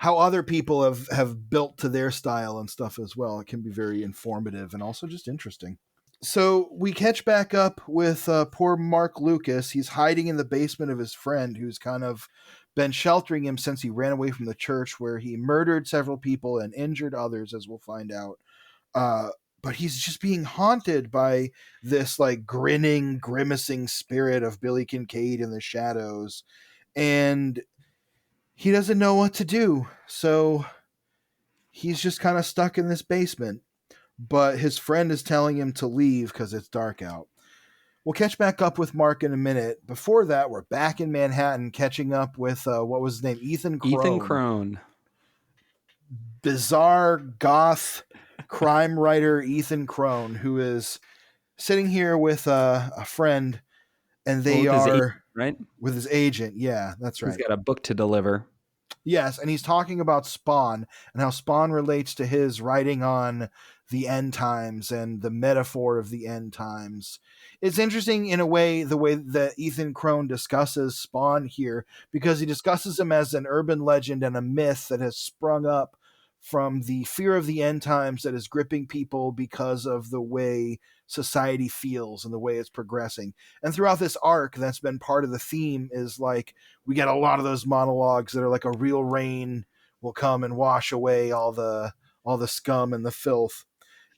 other people have built to their style and stuff as well. It can be very informative and also just interesting. So we catch back up with poor Mark Lucas. He's hiding in the basement of his friend who's kind of been sheltering him since he ran away from the church, where he murdered several people and injured others, as we'll find out. But he's just being haunted by this like grinning, grimacing spirit of Billy Kincaid in the shadows. And he doesn't know what to do. So he's just kind of stuck in this basement. But his friend is telling him to leave because it's dark out. We'll catch back up with Mark in a minute. Before that, we're back in Manhattan catching up with, what was his name? Ethan Crone. Ethan Crone. Bizarre goth crime writer Ethan Crone, who is sitting here with a friend, and they are... right? With his agent. Yeah, that's right. He's got a book to deliver. Yes, and he's talking about Spawn and how Spawn relates to his writing on the end times and the metaphor of the end times. It's interesting in a way, the way that Ethan Crone discusses Spawn here, because he discusses him as an urban legend and a myth that has sprung up from the fear of the end times that is gripping people because of the way society feels and the way it's progressing. And throughout this arc, that's been part of the theme, is like, we get a lot of those monologues that are like a real rain will come and wash away all the scum and the filth.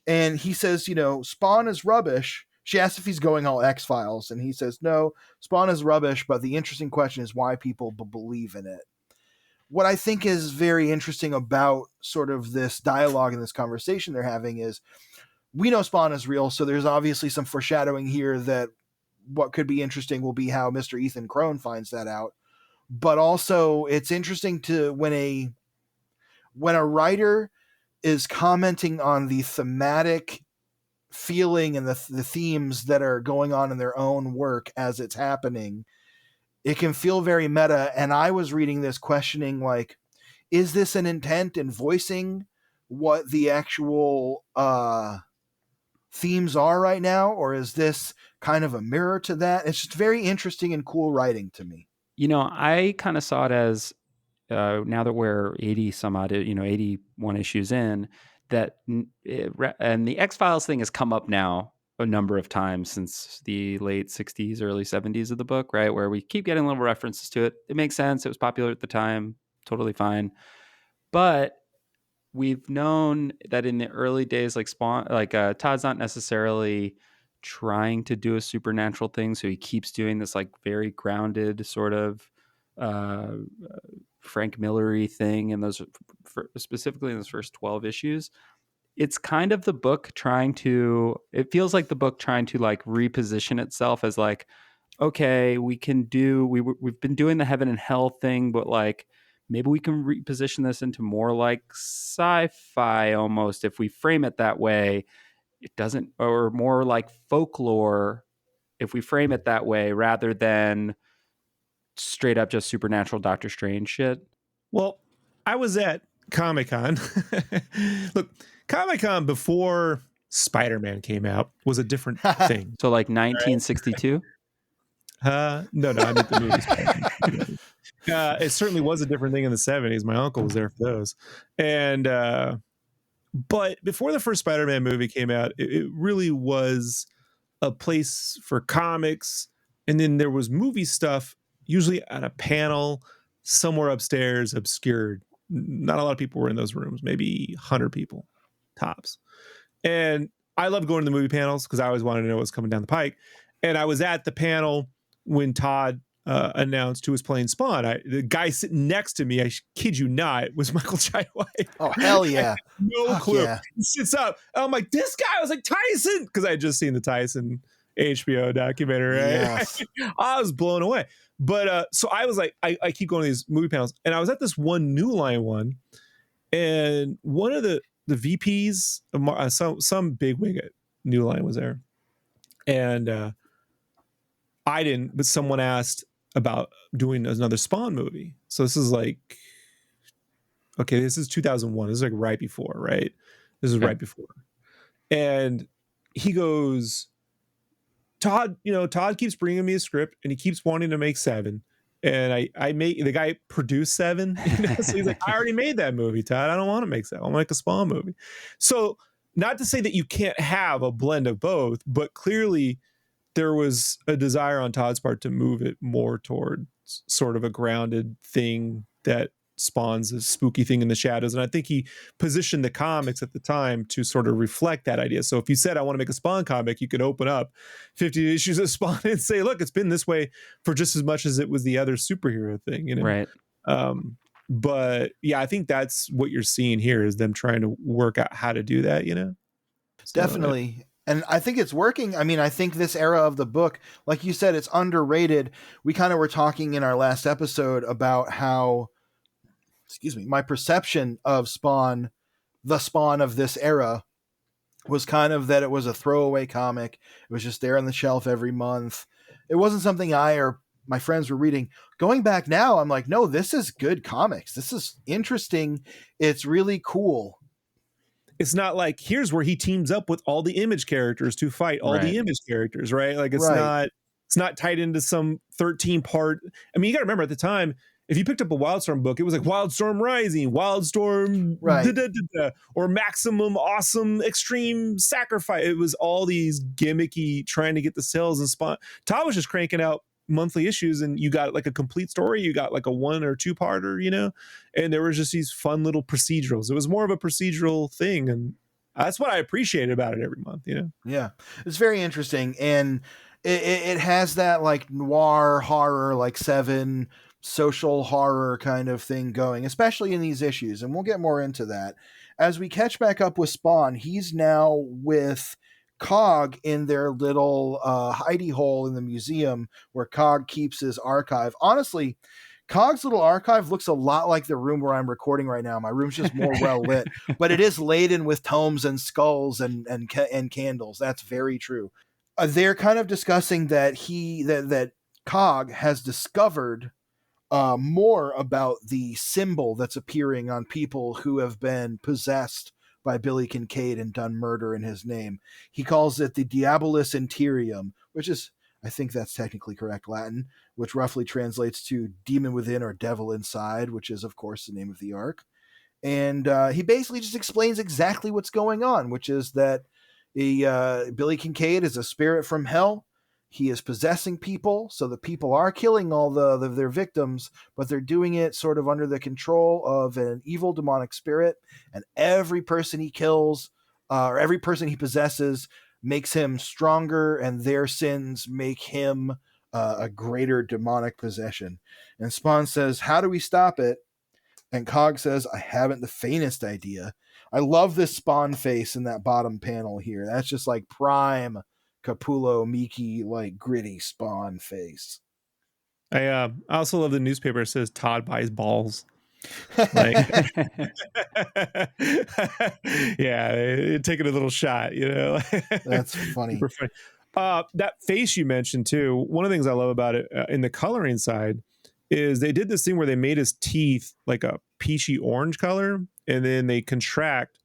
And he says, Spawn is rubbish. She asks if he's going all X-Files, and he says, no, Spawn is rubbish, but the interesting question is why people believe in it. What I think is very interesting about sort of this dialogue and this conversation they're having is, we know Spawn is real, so there's obviously some foreshadowing here that what could be interesting will be how Mr. Ethan Crone finds that out. But also, it's interesting to when a writer is commenting on the thematic feeling and the themes that are going on in their own work as it's happening, it can feel very meta. And I was reading this questioning, like, is this an intent in voicing what the actual themes are right now, or is this kind of a mirror to that? It's just very interesting and cool writing to me. I kind of saw it as, now that we're 80 some odd, 81 issues in, that and the X-Files thing has come up now a number of times since the late 60s, early 70s of the book, right? Where we keep getting little references to it. It makes sense. It was popular at the time. Totally fine. But we've known that in the early days, like Spawn, Todd's not necessarily trying to do a supernatural thing. So he keeps doing this like very grounded sort of uh, Frank Miller-y thing. And those, specifically in those first 12 issues, it's kind of the book it feels like the book trying to like reposition itself as like, okay, we've been doing the heaven and hell thing, but like, maybe we can reposition this into more like sci-fi almost if we frame it that way. It doesn't, or more like folklore if we frame it that way, rather than straight up just supernatural Doctor Strange shit. Well, I was at Comic-Con. Look, Comic-Con before Spider-Man came out was a different thing. So like 1962? No, I meant the movies. It certainly was a different thing in the 70s. My uncle was there for those. And but before the first Spider-Man movie came out, it really was a place for comics. And then there was movie stuff, usually at a panel somewhere upstairs, obscured. Not a lot of people were in those rooms, maybe 100 people tops. And I love going to the movie panels because I always wanted to know what's coming down the pike. And I was at the panel when Todd announced who was playing Spawn. The guy sitting next to me, I kid you not, was Michael Jai White. Oh, hell yeah. No Fuck clue. yeah. He sits up. I'm like, this guy, I was like, Tyson, because I had just seen the Tyson HBO documentary. Right? Yes. I was blown away. But so I was like, I keep going to these movie panels, and I was at this one New Line one, and one of the VPs, some bigwig at New Line was there, and I didn't, but someone asked about doing another Spawn movie. So this is like, okay, this is 2001. This is like right before, right? This is right before, and he goes, Todd keeps bringing me a script and he keeps wanting to make 7. And I make the guy produced 7. So he's like, I already made that movie, Todd. I don't want to make 7. I want to make a Spawn movie. So not to say that you can't have a blend of both, but clearly there was a desire on Todd's part to move it more toward sort of a grounded thing that spawns a spooky thing in the shadows. And I think he positioned the comics at the time to sort of reflect that idea. So if you said, I want to make a Spawn comic, you could open up 50 issues of Spawn and say, look, it's been this way for just as much as it was the other superhero thing, Right. But yeah, I think that's what you're seeing here is them trying to work out how to do that, So, Definitely. And I think it's working. I mean, I think this era of the book, like you said, it's underrated. We kind of were talking in our last episode about how, my perception of Spawn, the Spawn of this era, was kind of that it was a throwaway comic. It was just there on the shelf every month. It wasn't something I or my friends were reading. Going back now, I'm like, no, this is good comics. This is interesting. It's really cool. It's not like here's where he teams up with all the Image characters to fight all the Image characters, right? Like it's not tied into some 13 part. I mean, you got to remember at the time, if you picked up a Wildstorm book, it was like Wildstorm Rising, Wildstorm, or Maximum Awesome Extreme Sacrifice. It was all these gimmicky trying to get the sales and spawn. Todd was just cranking out monthly issues, and you got like a complete story. You got like a 1 or 2 parter, you know, and there was just these fun little procedurals. It was more of a procedural thing, and that's what I appreciated about it every month, you know. Yeah, it's very interesting, and it has that like noir horror, like Seven social horror kind of thing going, especially in these issues, and we'll get more into that as we catch back up with Spawn. He's now with Cog in their little hidey hole in the museum where Cog keeps his archive. Honestly, Cog's little archive looks a lot like the room where I'm recording right now. My room's just more well lit, but it is laden with tomes and skulls and candles. That's very true. They're kind of discussing that that Cog has discovered more about the symbol that's appearing on people who have been possessed by Billy Kincaid and done murder in his name. He calls it the Diabolus Interium, which is, I think that's technically correct Latin, which roughly translates to demon within or devil inside, which is, of course, the name of the arc. And he basically just explains exactly what's going on, which is that Billy Kincaid is a spirit from hell. He is possessing people, so the people are killing all their victims, but they're doing it sort of under the control of an evil demonic spirit, and every person he kills, or every person he possesses, makes him stronger, and their sins make him a greater demonic possession. And Spawn says, how do we stop it? And Cog says, I haven't the faintest idea. I love this Spawn face in that bottom panel here. That's just like prime Capullo, Miki, like gritty Spawn face. I also love the newspaper that says Todd buys balls. Like, yeah, taking a little shot, you know. That's funny. Super funny. That face you mentioned too. One of the things I love about it in the coloring side is they did this thing where they made his teeth like a peachy orange color, and then they contract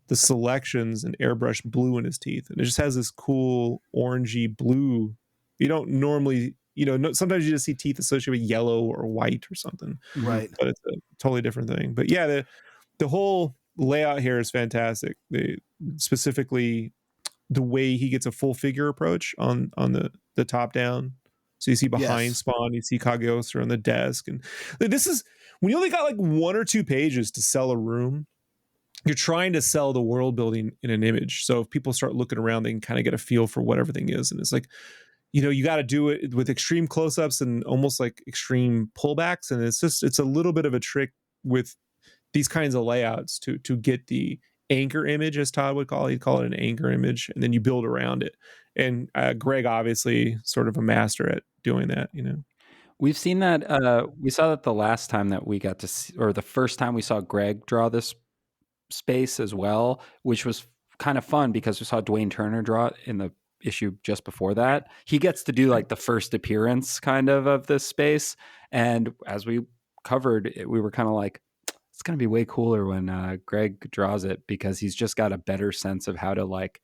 the selections and airbrush blue in his teeth, and it just has this cool orangey blue. You don't normally, you know, sometimes you just see teeth associated with yellow or white or something, right? But it's a totally different thing. But yeah, the whole layout here is fantastic. Specifically the way he gets a full figure approach on the top down. So you see behind Spawn, you see Cagliostro on the desk, and this is when you only got like 1 or 2 pages to sell a room. You're trying to sell the world building in an image. So if people start looking around, they can kind of get a feel for what everything is. And it's like, you know, you got to do it with extreme close-ups and almost like extreme pullbacks. And it's a little bit of a trick with these kinds of layouts to get the anchor image, as Todd would call it. He'd call it an anchor image, and then you build around it. And Greg, obviously sort of a master at doing that, you know. We've seen that. We saw that the last time that we got to see, or the first time we saw Greg draw this space as well, which was kind of fun because we saw Dwayne Turner draw it in the issue just before that. He gets to do like the first appearance kind of this space. And as we covered, we were kind of like, it's going to be way cooler when Greg draws it, because he's just got a better sense of how to like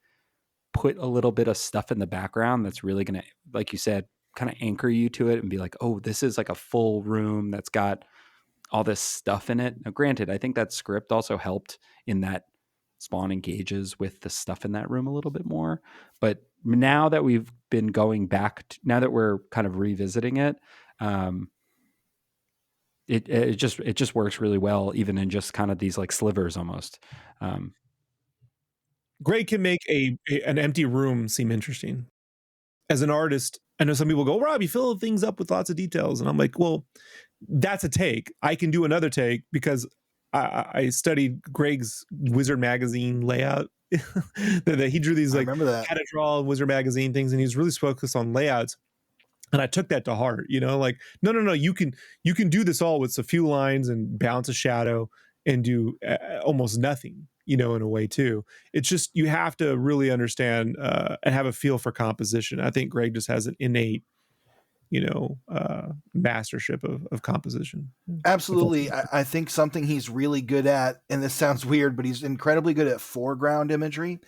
put a little bit of stuff in the background that's really going to, like you said, kind of anchor you to it and be like, oh, this is like a full room that's got all this stuff in it. Now, granted, I think that script also helped in that Spawn engages with the stuff in that room a little bit more. But now that we've been going back, now that we're kind of revisiting it, it just works really well, even in just kind of these like slivers almost. Greg can make an empty room seem interesting. As an artist, I know some people go, Rob, you fill things up with lots of details. And I'm like, well, that's a take. I can do another take because I studied Greg's Wizard magazine layout. that he drew these like how to draw Wizard magazine things, and he's really focused on layouts. And I took that to heart, you know, like, no, you can do this all with a few lines and bounce a shadow and do almost nothing, you know, in a way too. It's just, you have to really understand and have a feel for composition. I think Greg just has an innate mastership of composition. Absolutely. I think something he's really good at, and this sounds weird, but he's incredibly good at foreground imagery.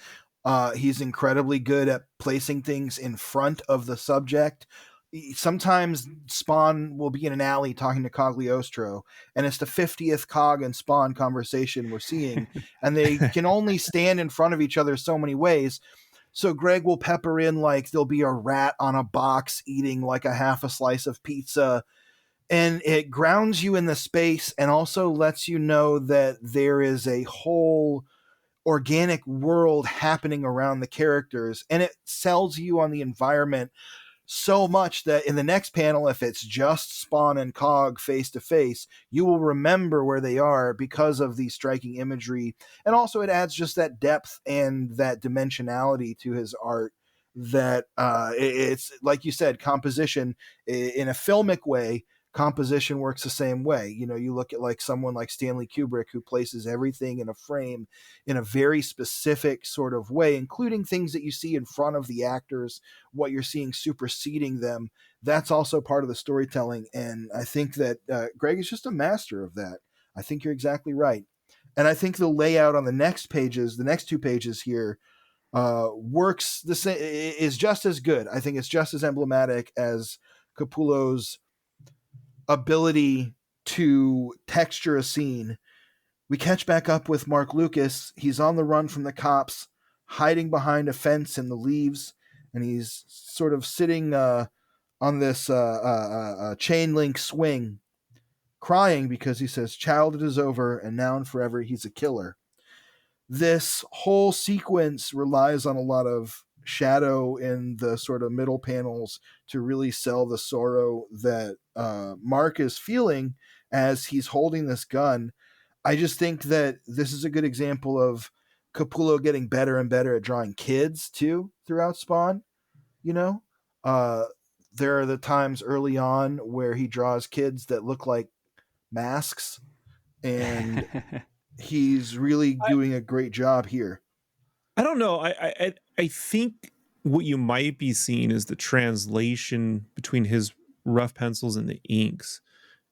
He's incredibly good at placing things in front of the subject. Sometimes Spawn will be in an alley talking to Cagliostro, and it's the 50th Cog and Spawn conversation we're seeing, and they can only stand in front of each other so many ways. So Greg will pepper in, like, there'll be a rat on a box eating like a half a slice of pizza, and it grounds you in the space and also lets you know that there is a whole organic world happening around the characters, and it sells you on the environment so much that in the next panel, if it's just Spawn and Cog face to face, you will remember where they are because of the striking imagery. And also it adds just that depth and that dimensionality to his art that it's, like you said, composition in a filmic way. Composition works the same way. You look at like someone like Stanley Kubrick, who places everything in a frame in a very specific sort of way, including things that you see in front of the actors, what you're seeing superseding them. That's also part of the storytelling. And I think that Greg is just a master of that. I think you're exactly right. And I think the layout on the next pages, the next two pages here, works the same, is just as good. I think it's just as emblematic as Capullo's ability to texture a scene. We catch back up with Mark Lucas. He's on the run from the cops, hiding behind a fence in the leaves, and he's sort of sitting on this chain link swing, crying because he says, "Child, it is over, and now and forever he's a killer." This whole sequence relies on a lot of shadow in the sort of middle panels to really sell the sorrow that Mark is feeling as he's holding this gun. I just think that this is a good example of Capullo getting better and better at drawing kids too throughout Spawn. Uh, there are the times early on where he draws kids that look like masks, and he's really doing a great job here. I don't know. I think what you might be seeing is the translation between his rough pencils and the inks.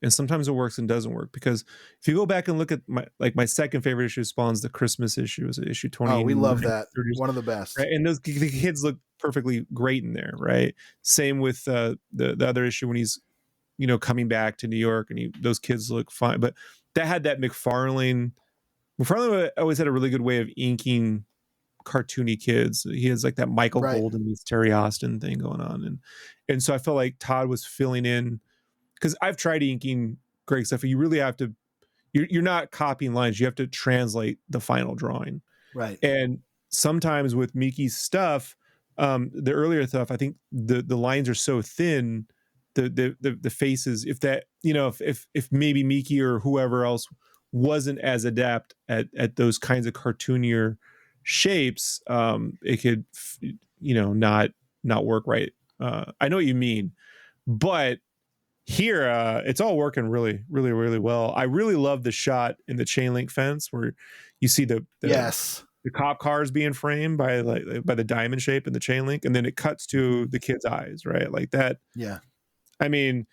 And sometimes it works and doesn't work, because if you go back and look at my second favorite issue of Spawn's the Christmas issue, is issue 20. Oh, we love that. One of the best. Right? And the kids look perfectly great in there, right? Same with the other issue when he's coming back to New York, and those kids look fine. But that had that McFarlane always had a really good way of inking cartoony kids. He has like that Michael Golden meets Terry Austin thing going on, and so I felt like Todd was filling in, because I've tried inking Greg stuff. You really have to. You're not copying lines. You have to translate the final drawing. Right. And sometimes with Miki's stuff, the earlier stuff, I think the lines are so thin, the faces. If that if maybe Miki or whoever else wasn't as adept at those kinds of cartoonier shapes, it could not work right. I know what you mean, but here it's all working really, really, really well. I really love the shot in the chain link fence where you see the cop cars being framed by the diamond shape in the chain link, and then it cuts to the kid's eyes, right? Like that. Yeah. I mean,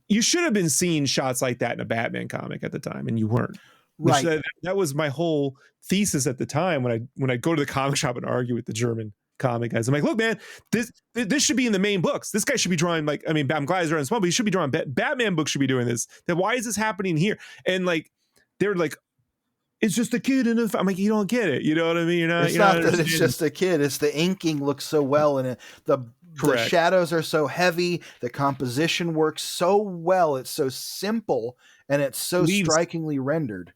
you should have been seeing shots like that in a Batman comic at the time, and you weren't. Right. That was my whole thesis at the time when I go to the comic shop and argue with the German comic guys. I'm like, look, man, this should be in the main books. This guy should be drawing, like, I mean, I'm glad he's drawing small, but he should be drawing Batman books should be doing this. Then why is this happening here? And like, they're like, it's just a kid in a. I'm like, you don't get it. You know what I mean? It's not that it's just a kid. It's the inking looks so well in it. The shadows are so heavy. The composition works so well. It's so simple, and it's so strikingly rendered.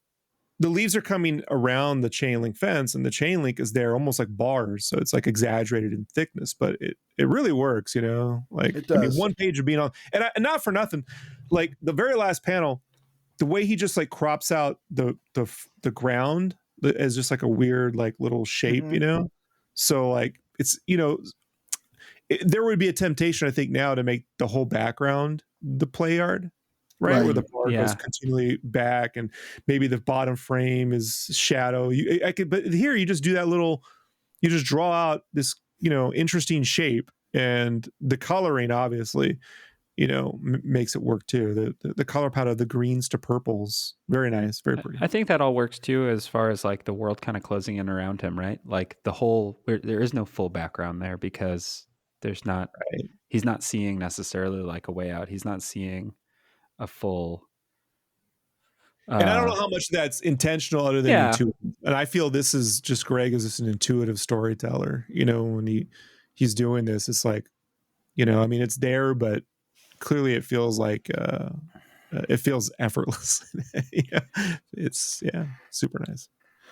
The leaves are coming around the chain link fence, and the chain link is there almost like bars. So it's like exaggerated in thickness, but it really works, like it does. I mean, one page of being on, and not for nothing, like the very last panel, the way he just like crops out the ground as just like a weird, like little shape, So like, it's, there would be a temptation, I think, now to make the whole background the play yard. Right, where the bar goes continually back, and maybe the bottom frame is shadow. But here you just do that you just draw out this, interesting shape, and the coloring obviously, makes it work too. The color palette of the greens to purples, very nice, very pretty. I think that all works too, as far as like the world kind of closing in around him, right? Like there is no full background there because there's not, Right. he's not seeing necessarily like a way out. He's not seeing a full. And I don't know how much that's intentional other than intuitive. And I feel this is just Greg is just an intuitive storyteller. When he's doing this, it's like, I mean, it's there, but clearly it feels like it feels effortless. It's super nice.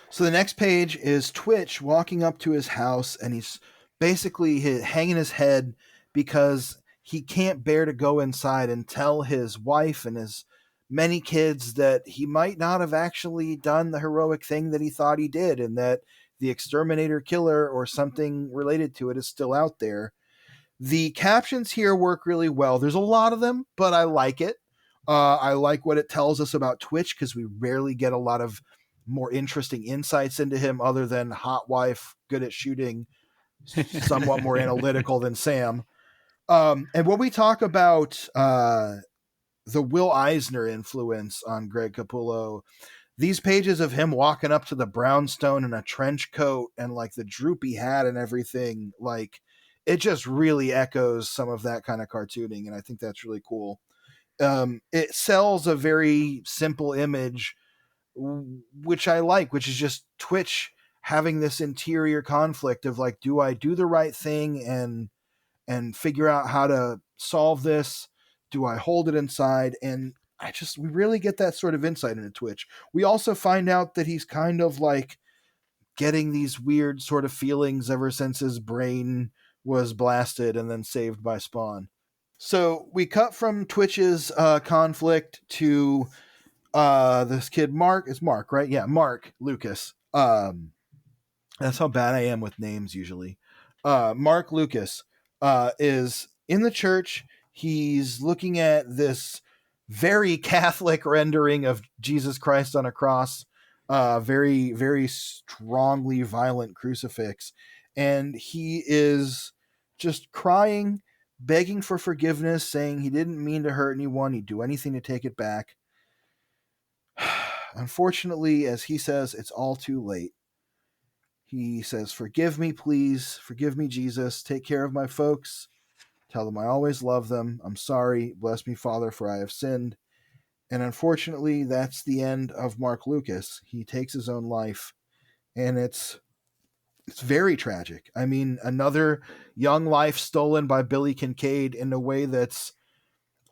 So the next page is Twitch walking up to his house, and he's basically hanging his head because he can't bear to go inside and tell his wife and his many kids that he might not have actually done the heroic thing that he thought he did, and that the exterminator killer or something related to it is still out there. The captions here work really well. There's a lot of them, but I like it. I like what it tells us about Twitch because we rarely get a lot of more interesting insights into him other than hot wife, good at shooting, somewhat more analytical than Sam. And when we talk about the Will Eisner influence on Greg Capullo, these pages of him walking up to the brownstone in a trench coat and like the droopy hat and everything, like it just really echoes some of that kind of cartooning. And I think that's really cool. It sells a very simple image, which I like, which is just Twitch having this interior conflict of like, do I do the right thing and figure out how to solve this? Do I hold it inside? And we really get that sort of insight into Twitch. We also find out that he's kind of like getting these weird sort of feelings ever since his brain was blasted and then saved by Spawn. So we cut from Twitch's conflict to this kid Mark. It's Mark, right? Yeah, Mark Lucas. That's how bad I am with names usually. Mark Lucas is in the church. He's looking at this very Catholic rendering of Jesus Christ on a cross, very, very strongly violent crucifix. And he is just crying, begging for forgiveness, saying he didn't mean to hurt anyone. He'd do anything to take it back. Unfortunately, as he says, it's all too late. He says, "Forgive me, please. Forgive me, Jesus. Take care of my folks. Tell them I always love them. I'm sorry. Bless me, Father, for I have sinned." And unfortunately, that's the end of Mark Lucas. He takes his own life, and it's very tragic. I mean, another young life stolen by Billy Kincaid in a way that's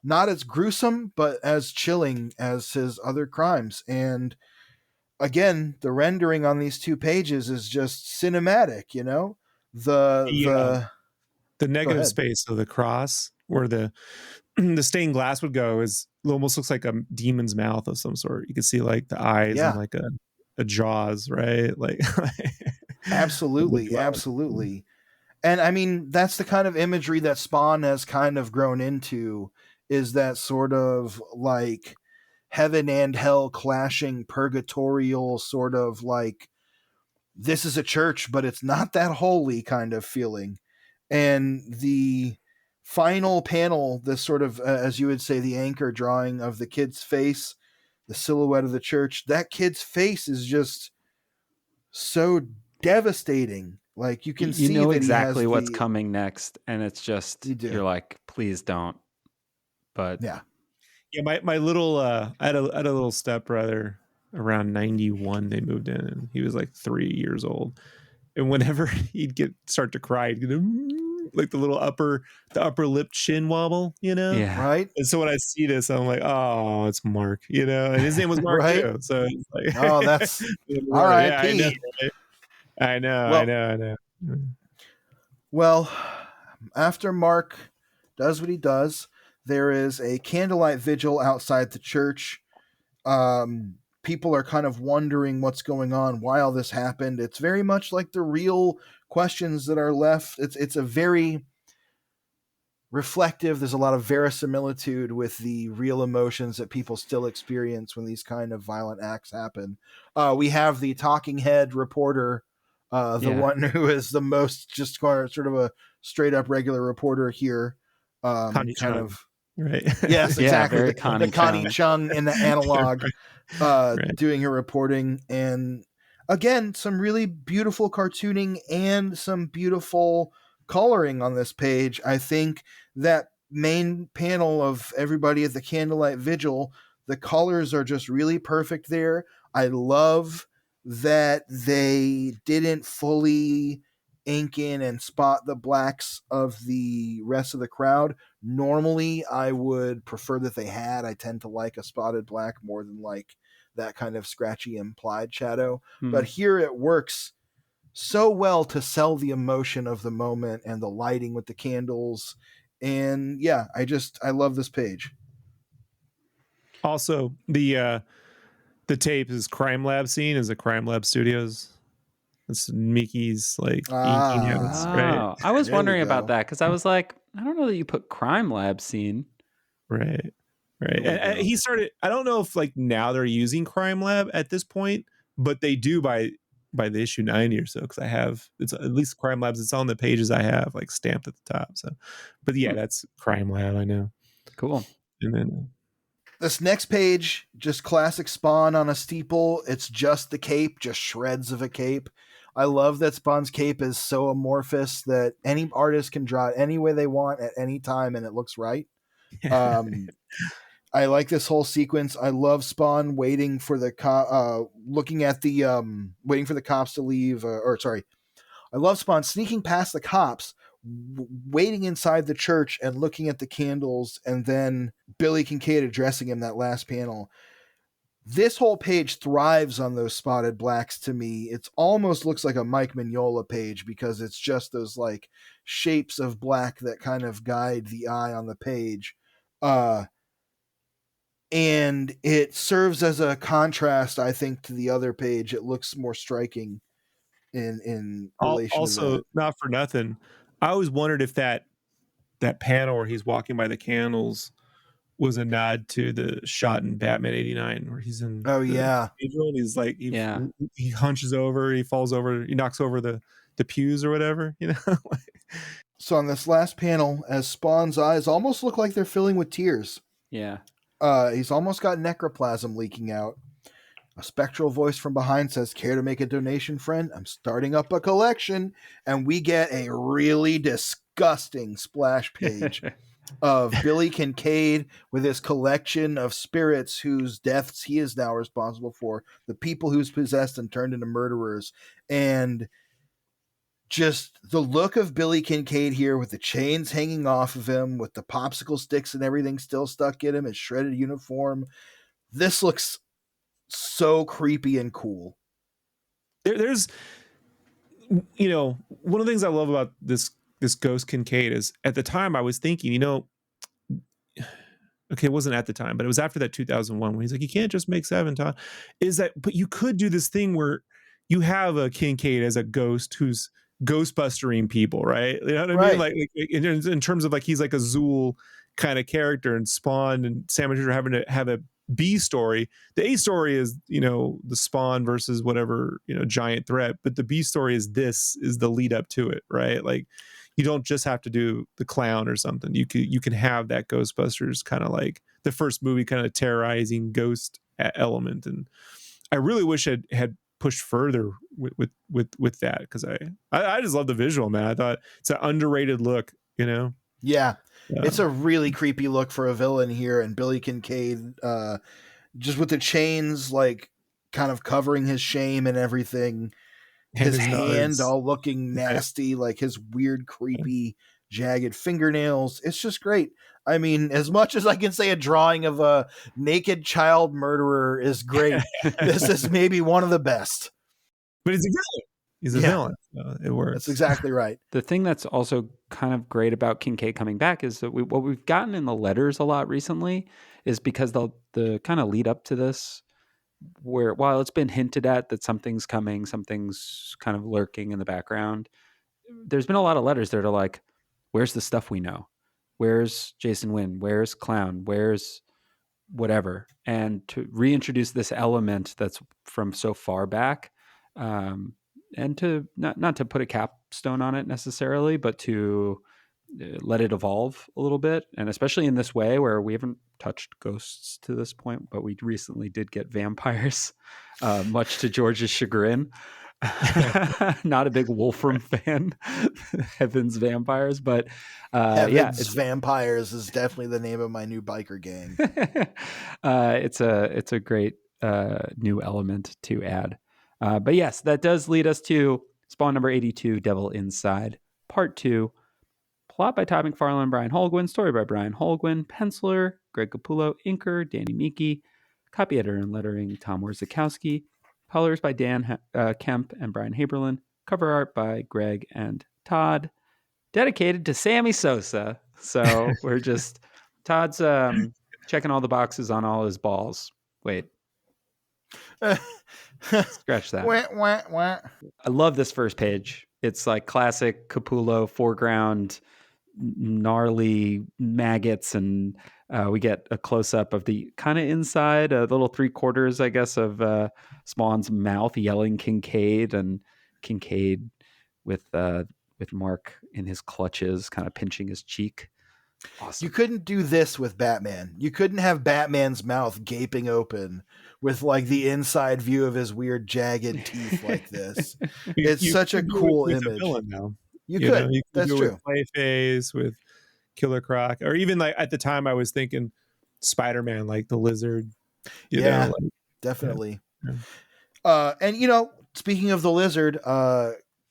not as gruesome, but as chilling as his other crimes. And again, the rendering on these two pages is just cinematic, the negative space of the cross where the the stained glass would go is almost looks like a demon's mouth of some sort. You can see like the eyes and like a jaws, right? Like absolutely. And I mean, that's the kind of imagery that Spawn has kind of grown into, is that sort of like heaven and hell clashing, purgatorial sort of like, this is a church, but it's not that holy kind of feeling. And the final panel, this sort of, as you would say, the anchor drawing of the kid's face, the silhouette of the church, that kid's face is just so devastating. Like you can see that exactly he has what's coming next, and it's just you're like, please don't. But yeah, my little I had a little stepbrother around 91. They moved in, and he was like 3 years old. And whenever he'd start to cry, he'd get like the upper lip chin wobble, Yeah. Right. And so when I see this, I'm like, oh, it's Mark, and his name was Mark right? too. So it's like, oh, that's all right. Yeah, I know. Well, after Mark does what he does, there is a candlelight vigil outside the church. People are kind of wondering what's going on, why all this happened. It's very much like the real questions that are left. It's a very reflective. There's a lot of verisimilitude with the real emotions that people still experience when these kind of violent acts happen. We have the talking head reporter, one who is the most just sort of a straight up regular reporter here. Connie Kind Chung, of. right? Yes, Yeah, exactly. very The Connie Connie Chung. Chung in the analog, Right. doing her reporting. And again, some really beautiful cartooning and some beautiful coloring on this page. I think that main panel of everybody at the candlelight vigil, the colors are just really perfect there. I love that they didn't fully ink in and spot the blacks of the rest of the crowd. Normally, I would prefer that they had. I tend to like a spotted black more than like that kind of scratchy implied shadow. But here it works so well to sell the emotion of the moment and the lighting with the candles. And yeah, I love this page. Also, the tape is Crime Lab scene is a Crime Lab Studios. It's Mickey's like inking house, right? Oh, I was There we wondering go. about that because I was like, I don't know that you put Crime Lab scene. Right. There we And go. he started. I don't know if like now they're using Crime Lab at this point, but they do by the issue 90 or so, because I have it's at least Crime Labs. It's on the pages I have like stamped at the top. So, but yeah, that's Crime Lab. I know. Cool. And then This next page, just classic Spawn on a steeple. It's just the cape, just shreds of a cape. I love that Spawn's cape is so amorphous that any artist can draw it any way they want at any time and it looks right. I like this whole sequence. I love Spawn waiting for the looking at the waiting for the cops to leave. I love Spawn sneaking past the cops, waiting inside the church and looking at the candles, and then Billy Kincaid addressing him that last panel. This whole page thrives on those spotted blacks to me. It almost looks like a Mike Mignola page because it's just those like shapes of black that kind of guide the eye on the page. And it serves as a contrast, I think, to the other page. It looks more striking in relation to also that. not for nothing, I always wondered if that panel where he's walking by the candles was a nod to the shot in Batman 89 where he's in Oh the yeah. cathedral and he's like Yeah. he hunches over, he falls over, he knocks over the pews or whatever, you know. So on this last panel, as Spawn's eyes almost look like they're filling with tears. Yeah. He's almost got necroplasm leaking out. A spectral voice from behind says, "Care to make a donation, friend? I'm starting up a collection." And we get a really disgusting splash page of Billy Kincaid with his collection of spirits whose deaths he is now responsible for, the people who's possessed and turned into murderers. And just the look of Billy Kincaid here with the chains hanging off of him, with the popsicle sticks and everything still stuck in him, his shredded uniform. This looks so creepy and cool. There's, you know, one of the things I love about this Ghost Kincaid is at the time I was thinking, you know, okay, it wasn't at the time, but it was after that 2001 when he's like, you can't just make 7, Todd. Is that, but you could do this thing where you have a Kincaid as a ghost who's ghostbustering people, right? You know what I mean? Like in terms of like, he's like a Zool kind of character, and Spawn and Sam and Trisha are having to have a B story. The A story is, you know, the Spawn versus whatever, you know, giant threat, but the B story is the lead up to it, right? Like, you don't just have to do the clown or something. You can have that Ghostbusters kind of like the first movie kind of terrorizing ghost element. And I really wish I had pushed further with that, because I just love the visual, man. I thought it's an underrated look, you know. Yeah. It's a really creepy look for a villain here, and Billy Kincaid, just with the chains like kind of covering his shame and everything. His hand all looking nasty, like his weird, creepy, jagged fingernails. It's just great. I mean, as much as I can say a drawing of a naked child murderer is great, this is maybe one of the best. But he's a villain. He's a villain. So it works. That's exactly right. The thing that's also kind of great about Kincaid coming back is that what we've gotten in the letters a lot recently is because the kind of lead up to this, where while it's been hinted at that something's coming, something's kind of lurking in the background, there's been a lot of letters that are like, where's the stuff we know? Where's Jason Wynn? Where's Clown? Where's whatever? And to reintroduce this element that's from so far back, to not to put a capstone on it necessarily, but to let it evolve a little bit, and especially in this way where we haven't touched ghosts to this point, but we recently did get vampires, much to George's chagrin. Not a big Wolfram fan. Heaven's Vampires, but Heaven's Vampires is definitely the name of my new biker gang. It's a great new element to add. But yes, that does lead us to Spawn number 82, Devil Inside, Part 2. Plot by Todd McFarlane, Brian Holguin. Story by Brian Holguin. Penciler, Greg Capullo. Inker, Danny Miki. Copy editor and lettering, Tom Warzakowski. Colors by Dan Kemp and Brian Haberlin. Cover art by Greg and Todd. Dedicated to Sammy Sosa. So we're just, Todd's checking all the boxes on all his balls. Wait. Scratch that. Wah, wah, wah. I love this first page. It's like classic Capullo foreground, gnarly maggots, and we get a close-up of the kind of inside, a little 3/4, I guess, of Spawn's mouth yelling Kincaid, and Kincaid with Mark in his clutches, kind of pinching his cheek. Awesome. You couldn't do this with Batman. You couldn't have Batman's mouth gaping open with like the inside view of his weird jagged teeth like this. It's such a cool image. You could. That's true. With Clayface, with Killer Croc, or even like at the time I was thinking Spider-Man, like the Lizard. Yeah, definitely. Yeah. And speaking of the Lizard,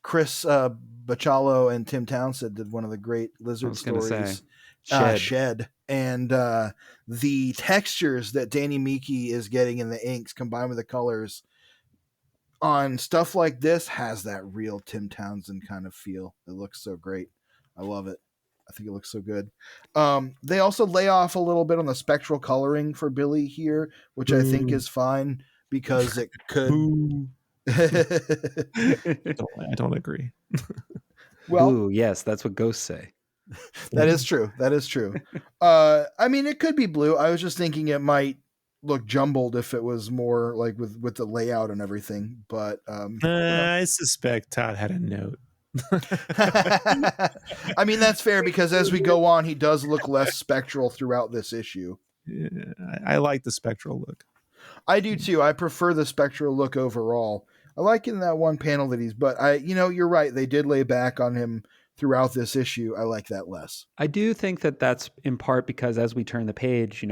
Chris Bachalo and Tim Townsend did one of the great Lizard stories. Shed. And the textures that Danny Miki is getting in the inks combined with the colors on stuff like this has that real Tim Townsend kind of feel. It looks so great. I love it. I think it looks so good. They also lay off a little bit on the spectral coloring for Billy here, which I think is fine because it could. I don't agree. Well, ooh, yes, that's what ghosts say. That is true. I mean, it could be blue. I was just thinking it might look jumbled if it was more like with the layout and everything. But I suspect Todd had a note. I mean, that's fair because as we go on, he does look less spectral throughout this issue. Yeah, I like the spectral look. I do too. I prefer the spectral look overall. I like in that one panel that but you're right. They did lay back on him throughout this issue. I like that less. I do think that that's in part because as we turn the page,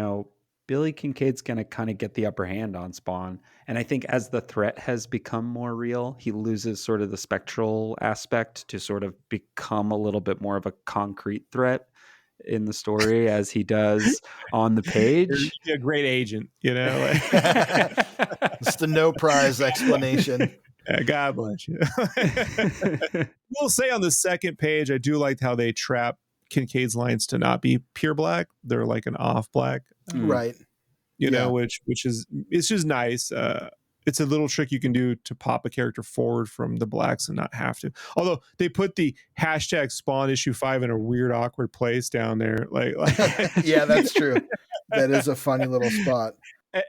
Billy Kincaid's going to kind of get the upper hand on Spawn. And I think as the threat has become more real, he loses sort of the spectral aspect to sort of become a little bit more of a concrete threat in the story as he does on the page. You're a great agent, It's the no prize explanation. God bless you. We'll say on the second page, I do like how they trap Kincaid's lines to not be pure black. They're like an off black. Right. Which is, it's just nice. It's a little trick you can do to pop a character forward from the blacks and not have to. Although they put the hashtag Spawn issue 5 in a weird, awkward place down there. Like yeah, that's true. That is a funny little spot.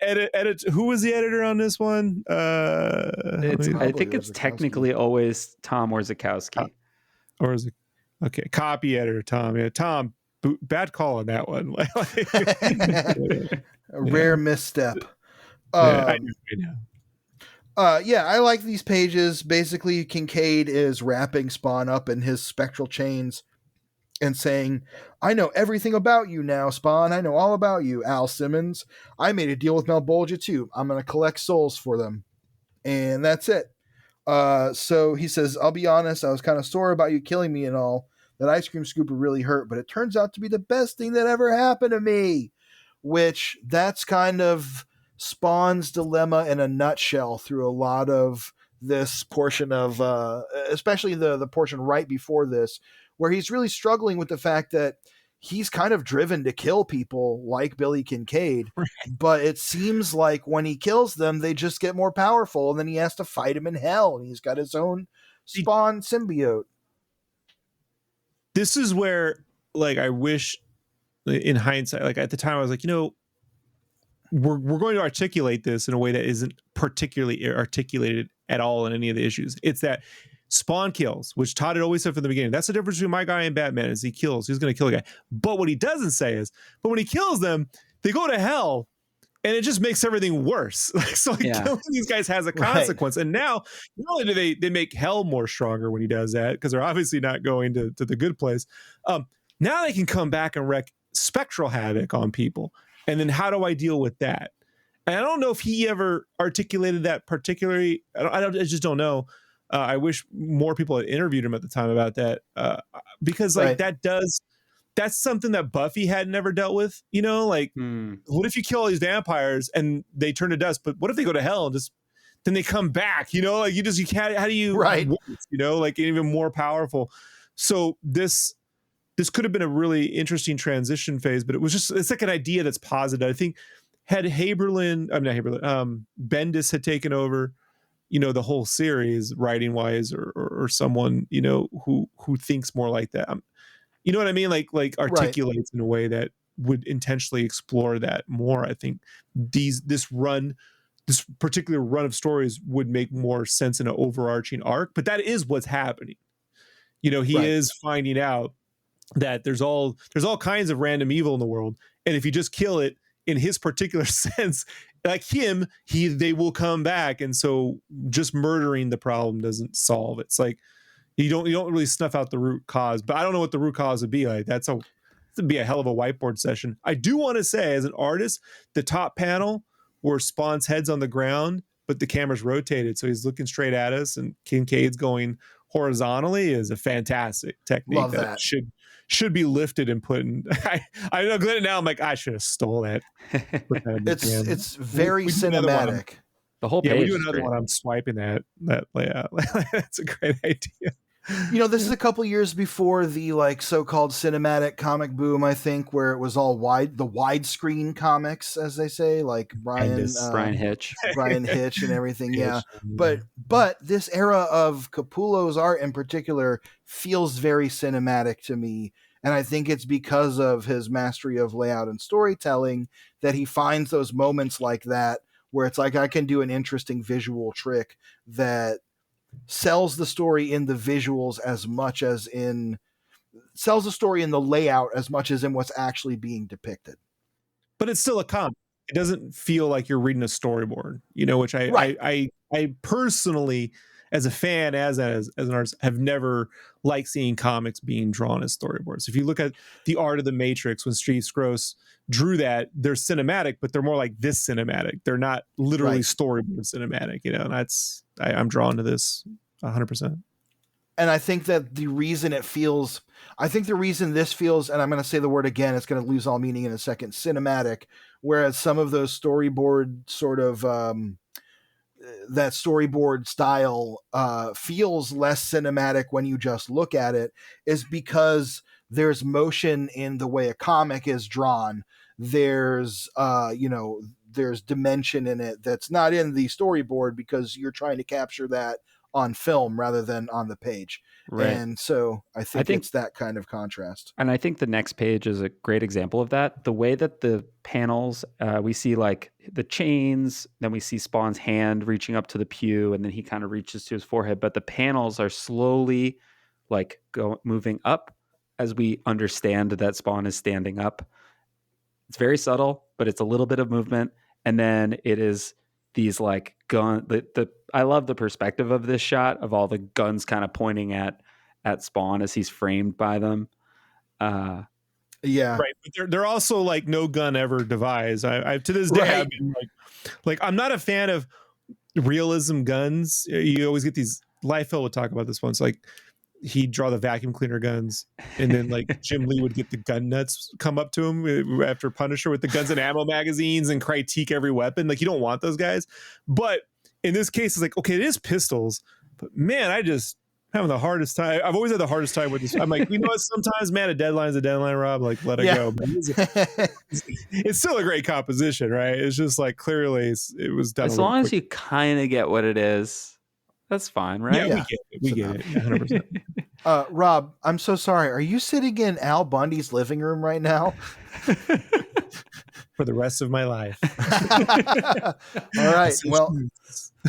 Edit. Who was the editor on this one? I think it's technically always Tom Warzakowski. Or is it? Okay, copy editor Tom. Yeah, Tom. Bad call on that one. A rare misstep. I know. I like these pages. Basically, Kincaid is wrapping Spawn up in his spectral chains and saying, I know everything about you now, Spawn. I know all about you, Al Simmons. I made a deal with Malbolgia too. I'm going to collect souls for them. And that's it. So he says, I'll be honest, I was kind of sore about you killing me and all. That ice cream scooper really hurt, but it turns out to be the best thing that ever happened to me. Which, that's kind of Spawn's dilemma in a nutshell through a lot of this portion of, especially the portion right before this, where he's really struggling with the fact that he's kind of driven to kill people like Billy Kincaid, right. But it seems like when he kills them, they just get more powerful, and then he has to fight him in hell, and he's got his own Spawn symbiote. This is where, like, I wish, in hindsight, like at the time, I was like, we're going to articulate this in a way that isn't particularly articulated at all in any of the issues. It's that Spawn kills, which Todd had always said from the beginning. That's the difference between my guy and Batman is he kills. He's going to kill a guy. But what he doesn't say is, but when he kills them, they go to hell. And it just makes everything worse. Killing these guys has a consequence. Right. And now, not only do they make hell more stronger when he does that, because they're obviously not going to the good place. Now they can come back and wreak spectral havoc on people. And then how do I deal with that? And I don't know if he ever articulated that particularly. I just don't know. I wish more people had interviewed him at the time about that, because like that's something that Buffy had never dealt with, you know, like what if you kill all these vampires and they turn to dust, but what if they go to hell and just then they come back, you know, like you can't, how do you, you know, like even more powerful. So this could have been a really interesting transition phase, but it's like an idea that's positive. I think had Bendis had taken over, you know, the whole series writing wise or someone, you know, who thinks more like that. You know what I mean? Like articulates in a way that would intentionally explore that more. I think this particular run of stories would make more sense in an overarching arc, but that is what's happening. You know, he is finding out that there's all kinds of random evil in the world. And if you just kill it in his particular sense, like him, they will come back. And so just murdering the problem doesn't solve it. It's like, you don't really snuff out the root cause, but I don't know what the root cause would be like. That'd be a hell of a whiteboard session. I do want to say, as an artist, the top panel where Spawn's head's on the ground, but the camera's rotated, so he's looking straight at us, and Kincaid's going horizontally is a fantastic technique. Love that. Should be lifted and put in. I know now. I'm like, I should have stole that. It's very cinematic. The whole page. We do another one. I'm swiping that layout. That's a great idea. You know, this is a couple years before the like so-called cinematic comic boom, I think, where it was all the widescreen comics, as they say, like Brian Hitch and everything. Yeah. But this era of Capullo's art in particular feels very cinematic to me. And I think it's because of his mastery of layout and storytelling that he finds those moments like that, where it's like, I can do an interesting visual trick that sells the story in the visuals as much as sells the story in the layout as much as in what's actually being depicted. But it's still a comic. It doesn't feel like you're reading a storyboard, you know, which I personally, as a fan, as an artist, have never liked seeing comics being drawn as storyboards. If you look at the art of the Matrix, when Steve Gross drew that, they're cinematic, but they're more like this cinematic. They're not literally storyboard cinematic, you know, and I'm drawn to this 100%. And I think that the reason this feels, and I'm going to say the word again, it's going to lose all meaning in a second, cinematic, whereas some of those storyboard sort of, that storyboard style feels less cinematic when you just look at it, is because there's motion in the way a comic is drawn. There's, there's dimension in it that's not in the storyboard because you're trying to capture that on film rather than on the page. Right. And so I think it's that kind of contrast. And I think the next page is a great example of that. The way that the panels, we see like the chains, then we see Spawn's hand reaching up to the pew, and then he kind of reaches to his forehead. But the panels are slowly like moving up as we understand that Spawn is standing up. It's very subtle, but it's a little bit of movement. And then it is these like I love the perspective of this shot of all the guns kind of pointing at Spawn as he's framed by them. Right. But they're also like no gun ever devised. I to this day, I've been like I'm not a fan of realism guns. You always get these. Liefeld would talk about this once, like he'd draw the vacuum cleaner guns, and then like Jim Lee would get the gun nuts come up to him after Punisher with the guns and ammo magazines and critique every weapon. Like you don't want those guys. But in this case, it's like, okay, it is pistols, but man, I just having the hardest time. I've always had the hardest time with this. I'm like, you know what? Sometimes, man, a deadline's a deadline, Rob. Like, let it go. But it's still a great composition, right? It's just like clearly it was done. As long as you kind of get what it is. That's fine, right? Yeah, we get it. 100%. Rob, I'm so sorry. Are you sitting in Al Bundy's living room right now? For the rest of my life. All right. Well,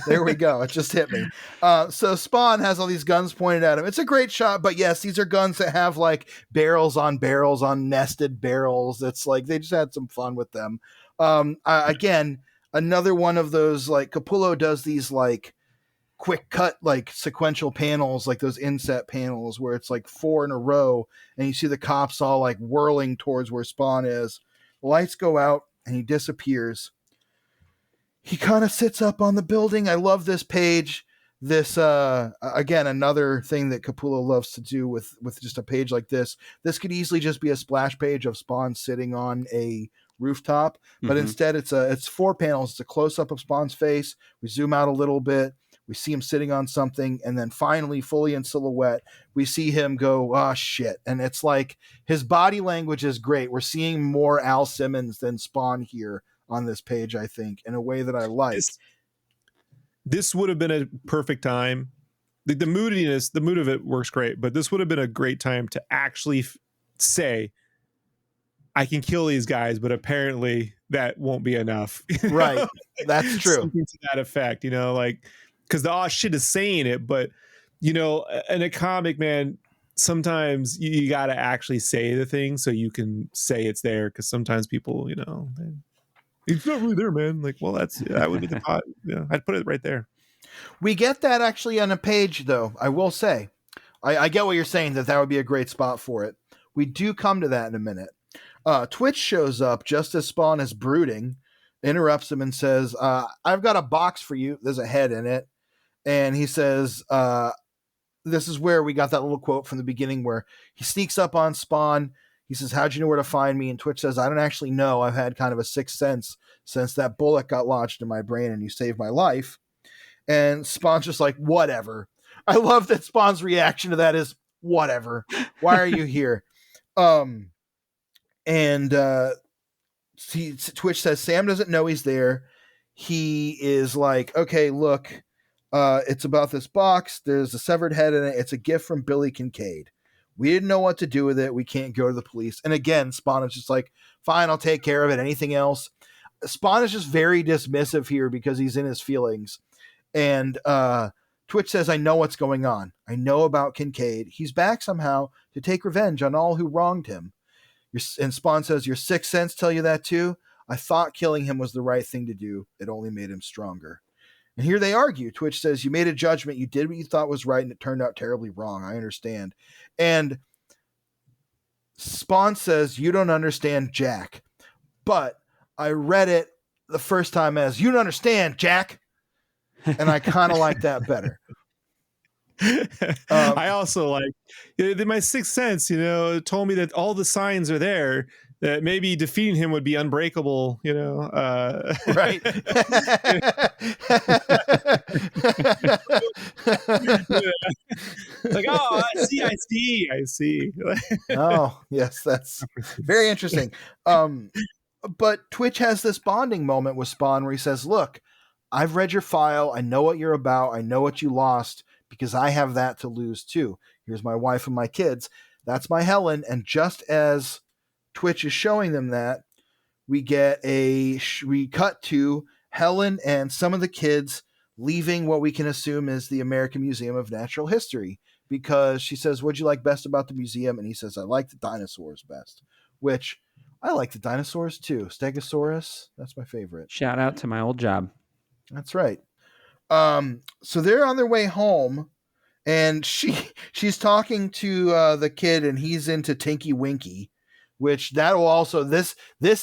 There we go. It just hit me. So Spawn has all these guns pointed at him. It's a great shot, but yes, these are guns that have like barrels on nested barrels. It's like they just had some fun with them. Again, another one of those, like Capullo does these like quick cut, like sequential panels, like those inset panels where it's like 4 in a row and you see the cops all like whirling towards where Spawn is. The lights go out and he disappears. He kind of sits up on the building. I love this page. This, again, another thing that Capullo loves to do with just a page like this. This could easily just be a splash page of Spawn sitting on a rooftop, but instead it's 4 panels. It's a close up of Spawn's face. We zoom out a little bit. We see him sitting on something, and then finally, fully in silhouette, we see him go, "Ah, shit!" And it's like his body language is great. We're seeing more Al Simmons than Spawn here on this page, I think, in a way that I like. This would have been a perfect time. The moodiness, the mood of it works great, but this would have been a great time to actually say, I can kill these guys, but apparently that won't be enough. Right. That's true. Something to that effect, like, because the "oh shit" is saying it, but in a comic, man, sometimes you got to actually say the thing so you can say it's there, because sometimes people, it's not really there, man. Like, well, I would be the pot. I'd put it right there. We get that actually on a page, though. I will say, I get what you're saying, that would be a great spot for it. We do come to that in a minute. Twitch shows up just as Spawn is brooding, interrupts him and says, "I've got a box for you. There's a head in it." And he says, this is where we got that little quote from the beginning where he sneaks up on Spawn. He says, "How'd you know where to find me?" And Twitch says, "I don't actually know. I've had kind of a sixth sense since that bullet got lodged in my brain and you saved my life." And Spawn's just like, "Whatever." I love that Spawn's reaction to that is, "Whatever. Why are you here?" Twitch says Sam doesn't know he's there. He is like, "Okay, look, it's about this box. There's a severed head in it. It's a gift from Billy Kincaid. We didn't know what to do with it. We can't go to the police." And again, Spawn is just like, "Fine, I'll take care of it. Anything else?" Spawn is just very dismissive here because he's in his feelings. And Twitch says, "I know what's going on. I know about Kincaid. He's back somehow to take revenge on all who wronged him." And Spawn says, "Your sixth sense tell you that too? I thought killing him was the right thing to do. It only made him stronger." And here they argue. Twitch says, "You made a judgment. You did what you thought was right, and it turned out terribly wrong. I understand." And Spawn says, "You don't understand, Jack." But I read it the first time as, "You don't understand, Jack." And I kind of like that better. I also like my sixth sense, told me that all the signs are there, that maybe defeating him would be unbreakable, Right. Like, oh, I see. Oh, yes, that's very interesting. But Twitch has this bonding moment with Spawn where he says, "Look, I've read your file. I know what you're about. I know what you lost, because I have that to lose too. Here's my wife and my kids. That's my Helen." And just as Twitch is showing them that, we cut to Helen and some of the kids leaving what we can assume is the American Museum of Natural History, because she says, "What'd you like best about the museum?" And he says, "I like the dinosaurs best," which I like the dinosaurs too. Stegosaurus, that's my favorite. Shout out to my old job. That's right. So they're on their way home, and she's talking to the kid, and he's into Tinky Winky, which that will also this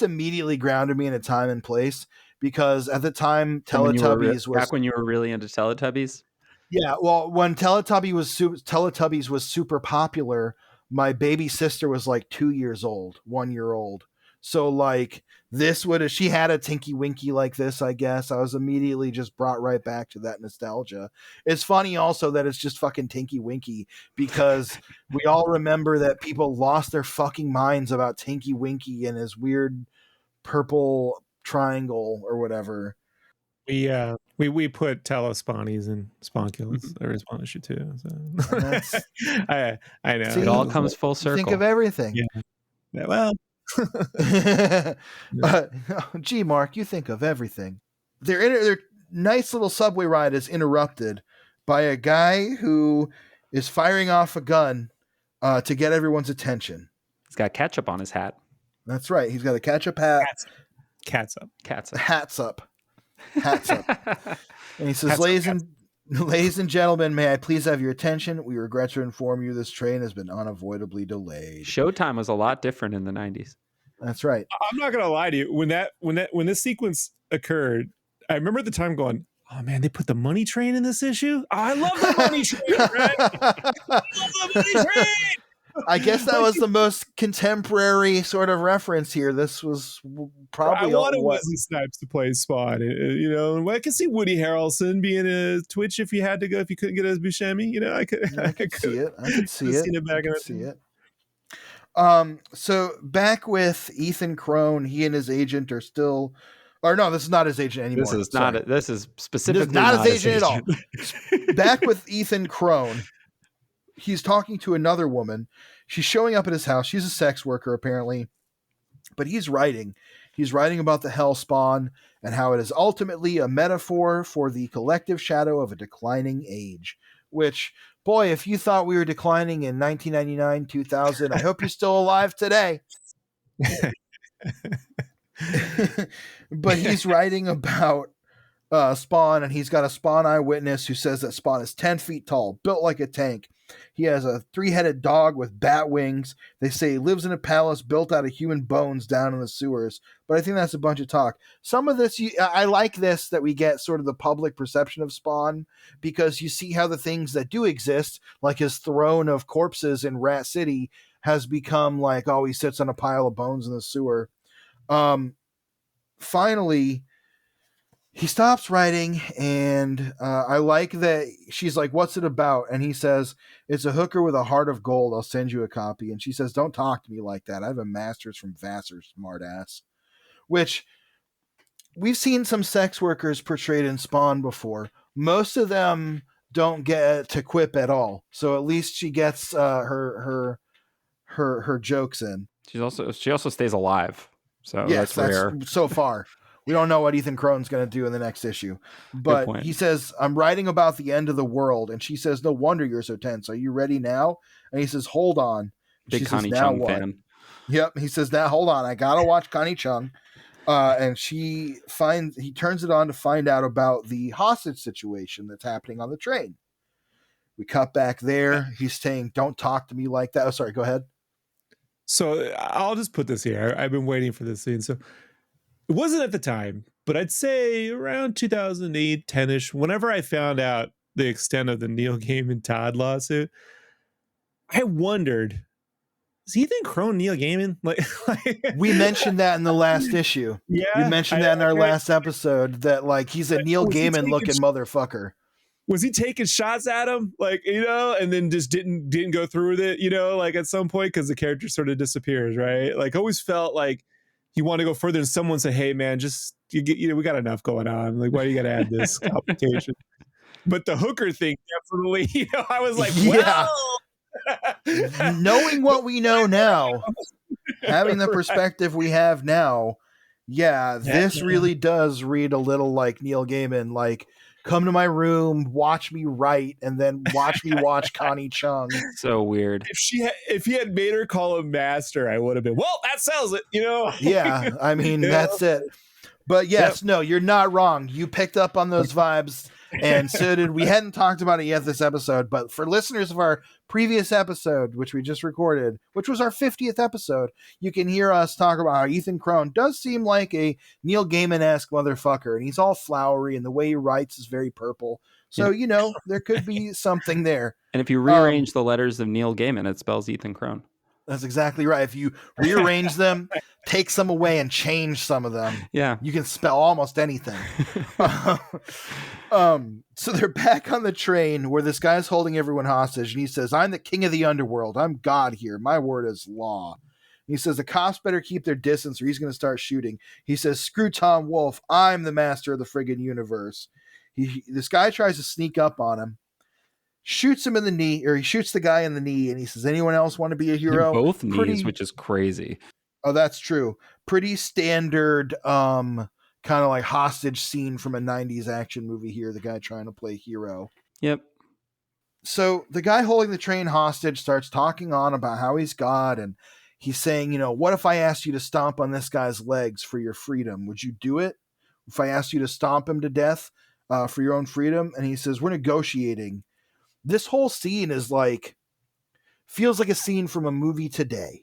immediately grounded me in a time and place, because at the time Teletubbies was back when you were really into Teletubbies. Yeah, well, when Teletubbies was super popular, my baby sister was like 2 years old, 1 year old. So like she had a Tinky Winky like this, I guess. I was immediately just brought right back to that nostalgia. It's funny also that it's just fucking Tinky Winky, because we all remember that people lost their fucking minds about Tinky Winky and his weird purple triangle or whatever. We put Telespawnies and Sponkulus. There is one issue too. So. I know. See, it all comes full circle. Think of everything. Yeah, well. Gee, Mark, you think of everything. They're nice little subway ride is interrupted by a guy who is firing off a gun to get everyone's attention. He's got ketchup on his hat. That's right. He's got a ketchup hat. Cat's up. Hats up. And he says, ladies and gentlemen, may I please have your attention? We regret to inform you this train has been unavoidably delayed. Showtime was a lot different in the 90s. That's right. I'm not gonna lie to you. When this sequence occurred, I remember at the time going, "Oh man, they put the money train in this issue. Oh, I love the money train, right? I love the money train." I guess that was the most contemporary sort of reference here. This was probably I wanted Wesley Snipes to play Spawn. You know, I could see Woody Harrelson being a Twitch if you had to go, if you couldn't get as Buscemi. You know, I could see it. I could see it. Seen it back in see it. So back with Ethan Crone, he and his agent are still, or no, this is not his agent anymore. This is specifically not his agent at all. Back with Ethan Crone, he's talking to another woman. She's showing up at his house. She's a sex worker apparently, but he's writing about the Hellspawn and how it is ultimately a metaphor for the collective shadow of a declining age, which, boy, if you thought we were declining in 1999, 2000, I hope you're still alive today. But he's writing about Spawn, and he's got a Spawn eyewitness who says that Spawn is 10 feet tall, built like a tank. He has a 3-headed dog with bat wings. They say he lives in a palace built out of human bones down in the sewers. But I think that's a bunch of talk. Some of this, I like this, that we get sort of the public perception of Spawn, because you see how the things that do exist, like his throne of corpses in Rat City, has become like, oh, he sits on a pile of bones in the sewer. Finally, he stops writing, and I like that she's like, what's it about? And he says, it's a hooker with a heart of gold. I'll send you a copy. And she says, don't talk to me like that. I have a master's from Vassar, smartass. Which, we've seen some sex workers portrayed in Spawn before. Most of them don't get to quip at all. So at least she gets her jokes in. She also stays alive. So yes, that's rare. So far. We don't know what Ethan Crone's going to do in the next issue. But he says, I'm writing about the end of the world. And she says, no wonder you're so tense. Are you ready now? And he says, hold on. Big Connie Chung fan. Yep. He says, now hold on. I got to watch Connie Chung. And he turns it on to find out about the hostage situation that's happening on the train. We cut back there. He's saying, don't talk to me like that. Oh, sorry. Go ahead. So I'll just put this here. I've been waiting for this scene. So it wasn't at the time, but I'd say around 2008, 10-ish, whenever I found out the extent of the Neil Gaiman Todd lawsuit, I wondered, is Ethan Crone Neil Gaiman? Like we mentioned that in the last issue. Yeah. We mentioned that in our last episode, that like he's a Neil Gaiman looking motherfucker. Was he taking shots at him? Like, you know, and then just didn't go through with it, you know, like at some point, because the character sort of disappears, right? Like, always felt like he wanted to go further, and someone say, hey man, just we got enough going on. Like, why do you got to add this complication? But the hooker thing, definitely, you know, I was like, well, knowing what we know now, having the perspective we have now, this really does read a little like Neil Gaiman, like, come to my room, watch me write, and then watch me watch Connie Chung. So weird. If he had made her call him master, I would have been, well, that sells it, you know? Yeah, I mean, that's it. But yes, no, you're not wrong. You picked up on those vibes, and so did we. Hadn't talked about it yet this episode, but for listeners of our previous episode, which we just recorded, which was our 50th episode, you can hear us talk about how Ethan Crone does seem like a Neil Gaiman-esque motherfucker, and he's all flowery, and the way he writes is very purple. So, you know, there could be something there. And if you rearrange the letters of Neil Gaiman, it spells Ethan Crone. That's exactly right. If you rearrange them, take some away, and change some of them, you can spell almost anything. So they're back on the train where this guy's holding everyone hostage, and he says, I'm the king of the underworld. I'm God here. My word is law. He says the cops better keep their distance or he's going to start shooting. He says, screw Tom Wolfe. I'm the master of the friggin' universe. This guy tries to sneak up on him, shoots him in the knee, or he shoots the guy in the knee, and he says, anyone else want to be a hero? Both knees, which is crazy. Oh, that's true. Pretty standard kind of like hostage scene from a 90s action movie here, the guy trying to play hero. Yep. So the guy holding the train hostage starts talking on about how he's God, and he's saying, what if I asked you to stomp on this guy's legs for your freedom? Would you do it? If I asked you to stomp him to death for your own freedom? And he says, we're negotiating. This whole scene is feels like a scene from a movie today.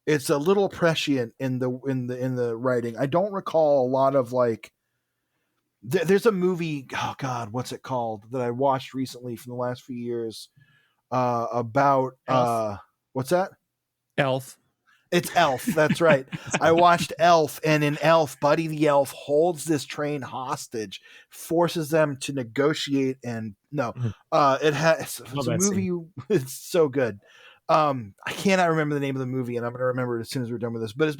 It's a little prescient in the writing. I don't recall a lot of there's a movie, oh God, what's it called, that I watched recently from the last few years about what's that? Elf. It's Elf. That's right. I watched Elf, and in Elf, Buddy the Elf holds this train hostage, forces them to negotiate, and it's a movie. It's so good. I cannot remember the name of the movie, and I'm going to remember it as soon as we're done with this. But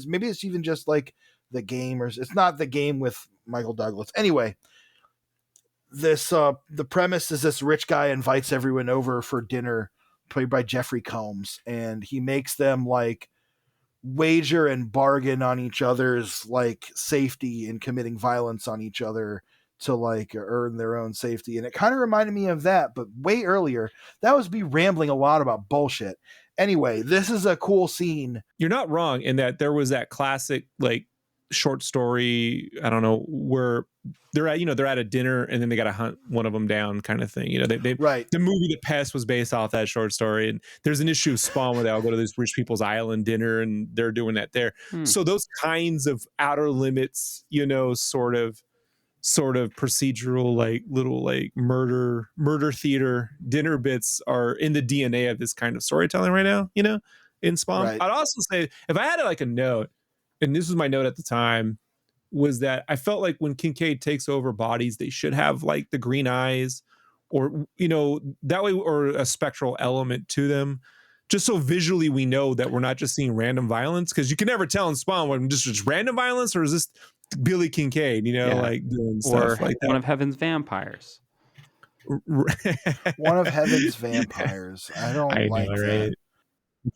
maybe it's even just like The Game, or it's not The Game with Michael Douglas. Anyway, this the premise is this rich guy invites everyone over for dinner, played by Jeffrey Combs, and he makes them wager and bargain on each other's safety and committing violence on each other to earn their own safety. And it kind of reminded me of that, but way earlier. That was me rambling a lot about bullshit. Anyway, this is a cool scene. You're not wrong in that there was that classic short story, I don't know, where they're at a dinner and then they got to hunt one of them down kind of thing. Right. The movie The Pest was based off that short story, and there's an issue of Spawn where they all go to this rich people's island dinner and they're doing that there. So those kinds of outer limits, sort of procedural, little murder theater dinner bits are in the DNA of this kind of storytelling right now, in Spawn. Right. I'd also say, if I had a note, and this was my note at the time, was that I felt like when Kincaid takes over bodies, they should have the green eyes, or that way, or a spectral element to them, just so visually we know that we're not just seeing random violence, because you can never tell in Spawn when just random violence, or is this Billy Kincaid, doing stuff like that. One of Heaven's vampires. One of Heaven's vampires. I don't like that. Right?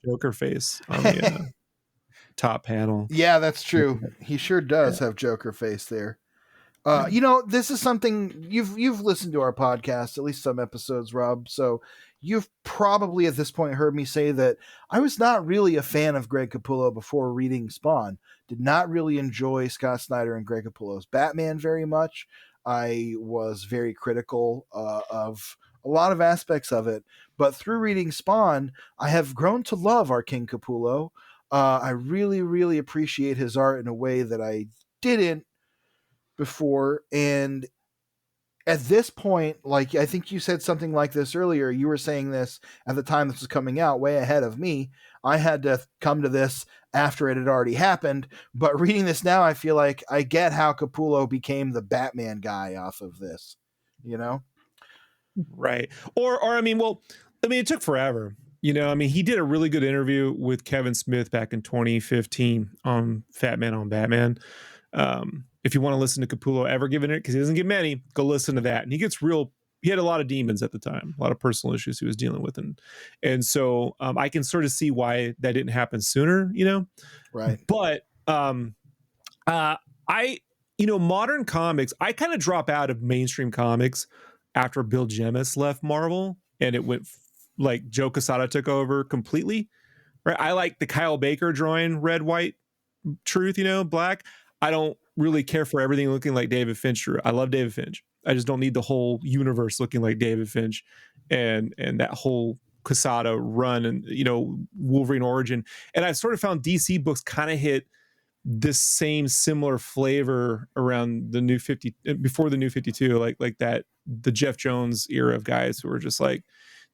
Joker face on the top panel. Yeah, that's true. He sure does have Joker face there. This is something you've listened to our podcast, at least some episodes, Rob. So you've probably at this point heard me say that I was not really a fan of Greg Capullo before reading Spawn. Did not really enjoy Scott Snyder and Greg Capullo's Batman very much. I was very critical of a lot of aspects of it. But through reading Spawn, I have grown to love our King Capullo. I really, really appreciate his art in a way that I didn't before. And at this point, I think you said something like this earlier. You were saying this at the time this was coming out, way ahead of me. I had to come to this after it had already happened. But reading this now, I feel like I get how Capullo became the Batman guy off of this, Right. Or it took forever. He did a really good interview with Kevin Smith back in 2015 on Fat Man on Batman. If you want to listen to Capullo ever given it, because he doesn't get many, go listen to that. And he had a lot of demons at the time, a lot of personal issues he was dealing with. And so I can sort of see why that didn't happen sooner, Right. But modern comics, I kind of drop out of mainstream comics after Bill Jemas left Marvel, and it went Joe Quesada took over completely, right? I like the Kyle Baker drawing Red, White, Truth, Black. I don't really care for everything looking like David Finch. I love David Finch. I just don't need the whole universe looking like David Finch and that whole Quesada run and, Wolverine origin. And I've sort of found DC books kind of hit this same similar flavor around the new 50, before the new 52, like that, the Jeff Jones era of guys who were just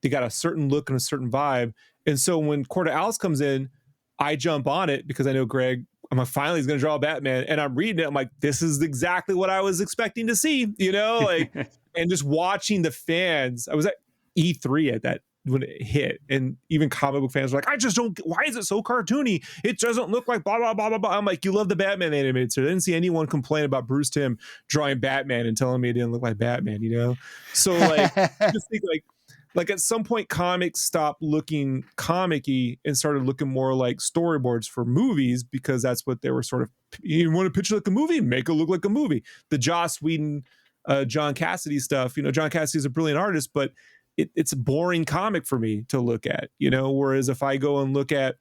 they got a certain look and a certain vibe. And so when Court of Owls comes in, I jump on it because I know Greg, I'm like, finally he's going to draw Batman. And I'm reading it. I'm like, this is exactly what I was expecting to see, and just watching the fans. I was at E3 at that when it hit, and even comic book fans were like, I just don't, why is it so cartoony? It doesn't look like blah, blah, blah, blah, blah. I'm like, you love the Batman animated series. I didn't see anyone complain about Bruce Timm drawing Batman and telling me it didn't look like Batman, So just think like at some point comics stopped looking comic-y and started looking more like storyboards for movies, because that's what they were sort of, you want to picture like a movie, make it look like a movie. The Joss Whedon, John Cassidy stuff, John Cassidy's a brilliant artist, but it's a boring comic for me to look at, whereas if I go and look at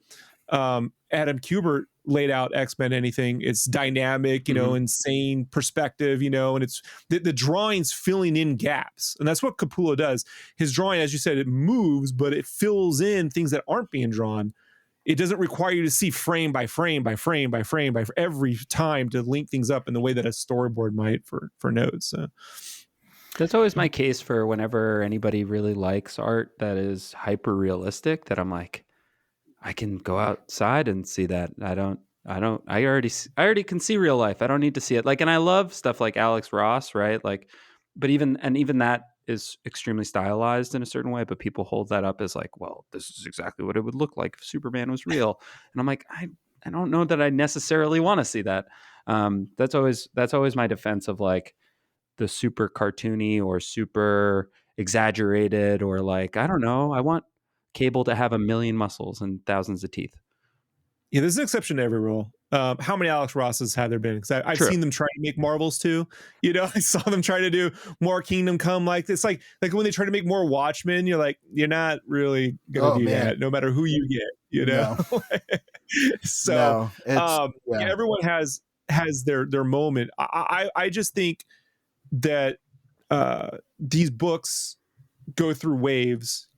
Adam Kubert laid out X-Men anything, it's dynamic, insane perspective, and it's the drawings filling in gaps, and that's what Capullo does. His drawing, as you said, it moves, but it fills in things that aren't being drawn. It doesn't require you to see frame by frame by frame by frame by every time to link things up in the way that a storyboard might for notes. So. That's always my case for whenever anybody really likes art that is hyper realistic, that I'm like, I can go outside and see that. I already can see real life. I don't need to see it. Like, and I love stuff like Alex Ross, right? Like, but even that is extremely stylized in a certain way, but people hold that up as like, well, this is exactly what it would look like if Superman was real. And I'm like, I don't know that I necessarily want to see that. That's always my defense of like the super cartoony or super exaggerated, or like, I don't know, I want Cable to have 1 million muscles and thousands of teeth. Yeah, there's an exception to every rule. How many Alex Rosses have there been? Because I've seen them try to make Marvels too. I saw them try to do more Kingdom Come. Like it's like when they try to make more Watchmen, you're like, you're not really gonna do that, no matter who you get. No. So no, everyone has their moment. I just think that these books go through waves,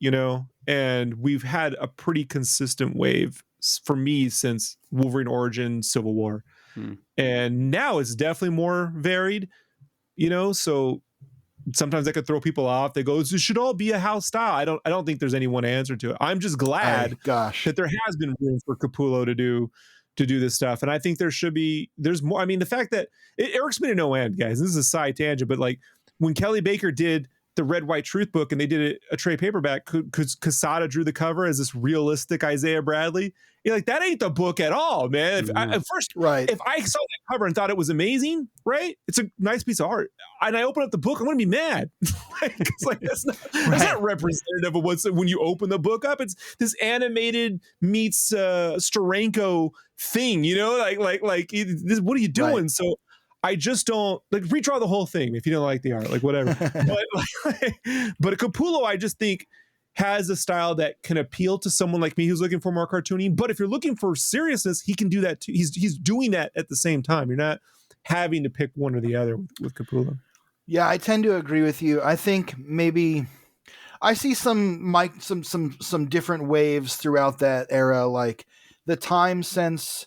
and we've had a pretty consistent wave for me since Wolverine Origin, Civil War. And now it's definitely more varied, so sometimes that could throw people off. They go, this should all be a house style. I don't think there's any one answer to it. I'm just glad that there has been room for Capullo to do this stuff. And I think there's more. I mean, the fact that it irks me to no end, guys, this is a side tangent, but like when Kelly Baker did the Red White Truth book and they did a trade paperback, because Quesada drew the cover as this realistic Isaiah Bradley, you're like, that ain't the book at all, man. If I saw that cover and thought it was amazing, right? It's a nice piece of art, and I open up the book, I'm gonna be mad. That's not representative of what's when you open the book up. It's this animated meets Steranko thing, what are you doing? Right. So I just don't redraw the whole thing if you don't like the art, whatever. But Capullo, I just think, has a style that can appeal to someone like me who's looking for more cartoony. But if you're looking for seriousness, he can do that too. He's doing that at the same time. You're not having to pick one or the other with Capullo. Yeah, I tend to agree with you. I think maybe I see some different waves throughout that era, like the time since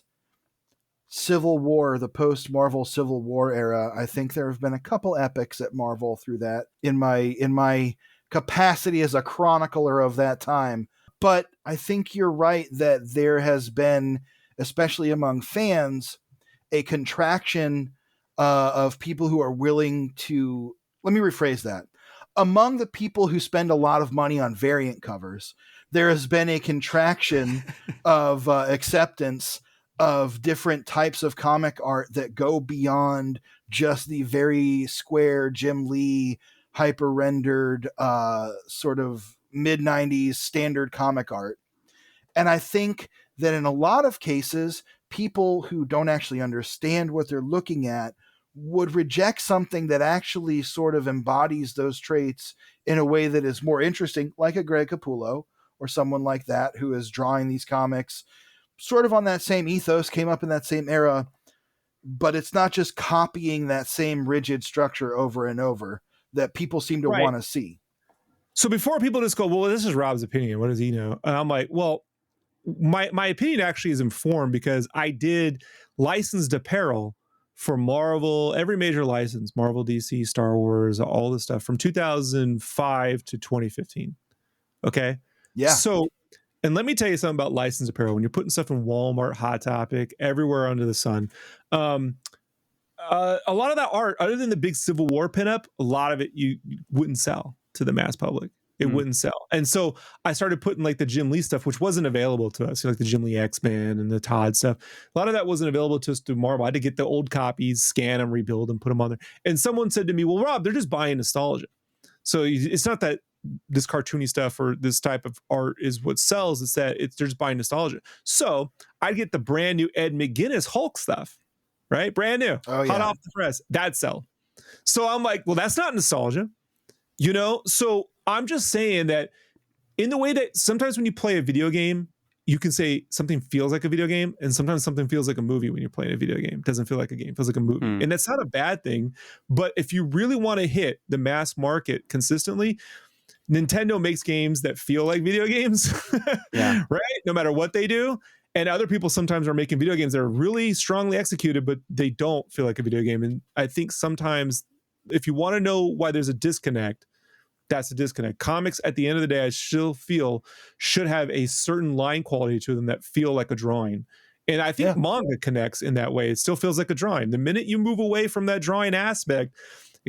Civil War, the post-Marvel Civil War era. I think there have been a couple epics at Marvel through that in my capacity as a chronicler of that time. But I think you're right that there has been, especially among fans, a contraction of people who are willing to, let me rephrase that. Among the people who spend a lot of money on variant covers, there has been a contraction of acceptance of different types of comic art that go beyond just the very square Jim Lee hyper rendered sort of mid 90s standard comic art. And I think that in a lot of cases, people who don't actually understand what they're looking at would reject something that actually sort of embodies those traits in a way that is more interesting, like a Greg Capullo or someone like that who is drawing these comics sort of on that same ethos, came up in that same era, but it's not just copying that same rigid structure over and over that people seem to want to see. So before people just go, well, this is Rob's opinion, what does he know? And I'm like, well, my opinion actually is informed because I did licensed apparel for Marvel, every major license, Marvel, DC, Star Wars, all this stuff from 2005 to 2015. Okay. Yeah. So, and let me tell you something about licensed apparel. When you're putting stuff in Walmart, Hot Topic, everywhere under the sun, a lot of that art, other than the big Civil War pinup, a lot of it you wouldn't sell to the mass public. It wouldn't sell. And so I started putting like the Jim Lee stuff, which wasn't available to us, like the Jim Lee X-Men and the Todd stuff. A lot of that wasn't available to us through Marvel. I had to get the old copies, scan them, rebuild them, put them on there. And someone said to me, well, Rob, they're just buying nostalgia. So it's not that this cartoony stuff or this type of art is what sells. It's that they're just buying nostalgia. So I'd get the brand new Ed McGuinness Hulk stuff, right? Brand new, hot off the press. That'd sell. So I'm like, well, that's not nostalgia, you know? So I'm just saying that in the way that sometimes when you play a video game, you can say something feels like a video game, and sometimes something feels like a movie when you're playing a video game. It doesn't feel like a game, it feels like a movie. And that's not a bad thing. But if you really want to hit the mass market consistently, Nintendo makes games that feel like video games, right? No matter what they do. And other people sometimes are making video games that are really strongly executed, but they don't feel like a video game. And I think sometimes if you want to know why there's a disconnect, that's a disconnect. Comics, at the end of the day, I still feel should have a certain line quality to them that feel like a drawing. And I think manga connects in that way. It still feels like a drawing. The minute you move away from that drawing aspect,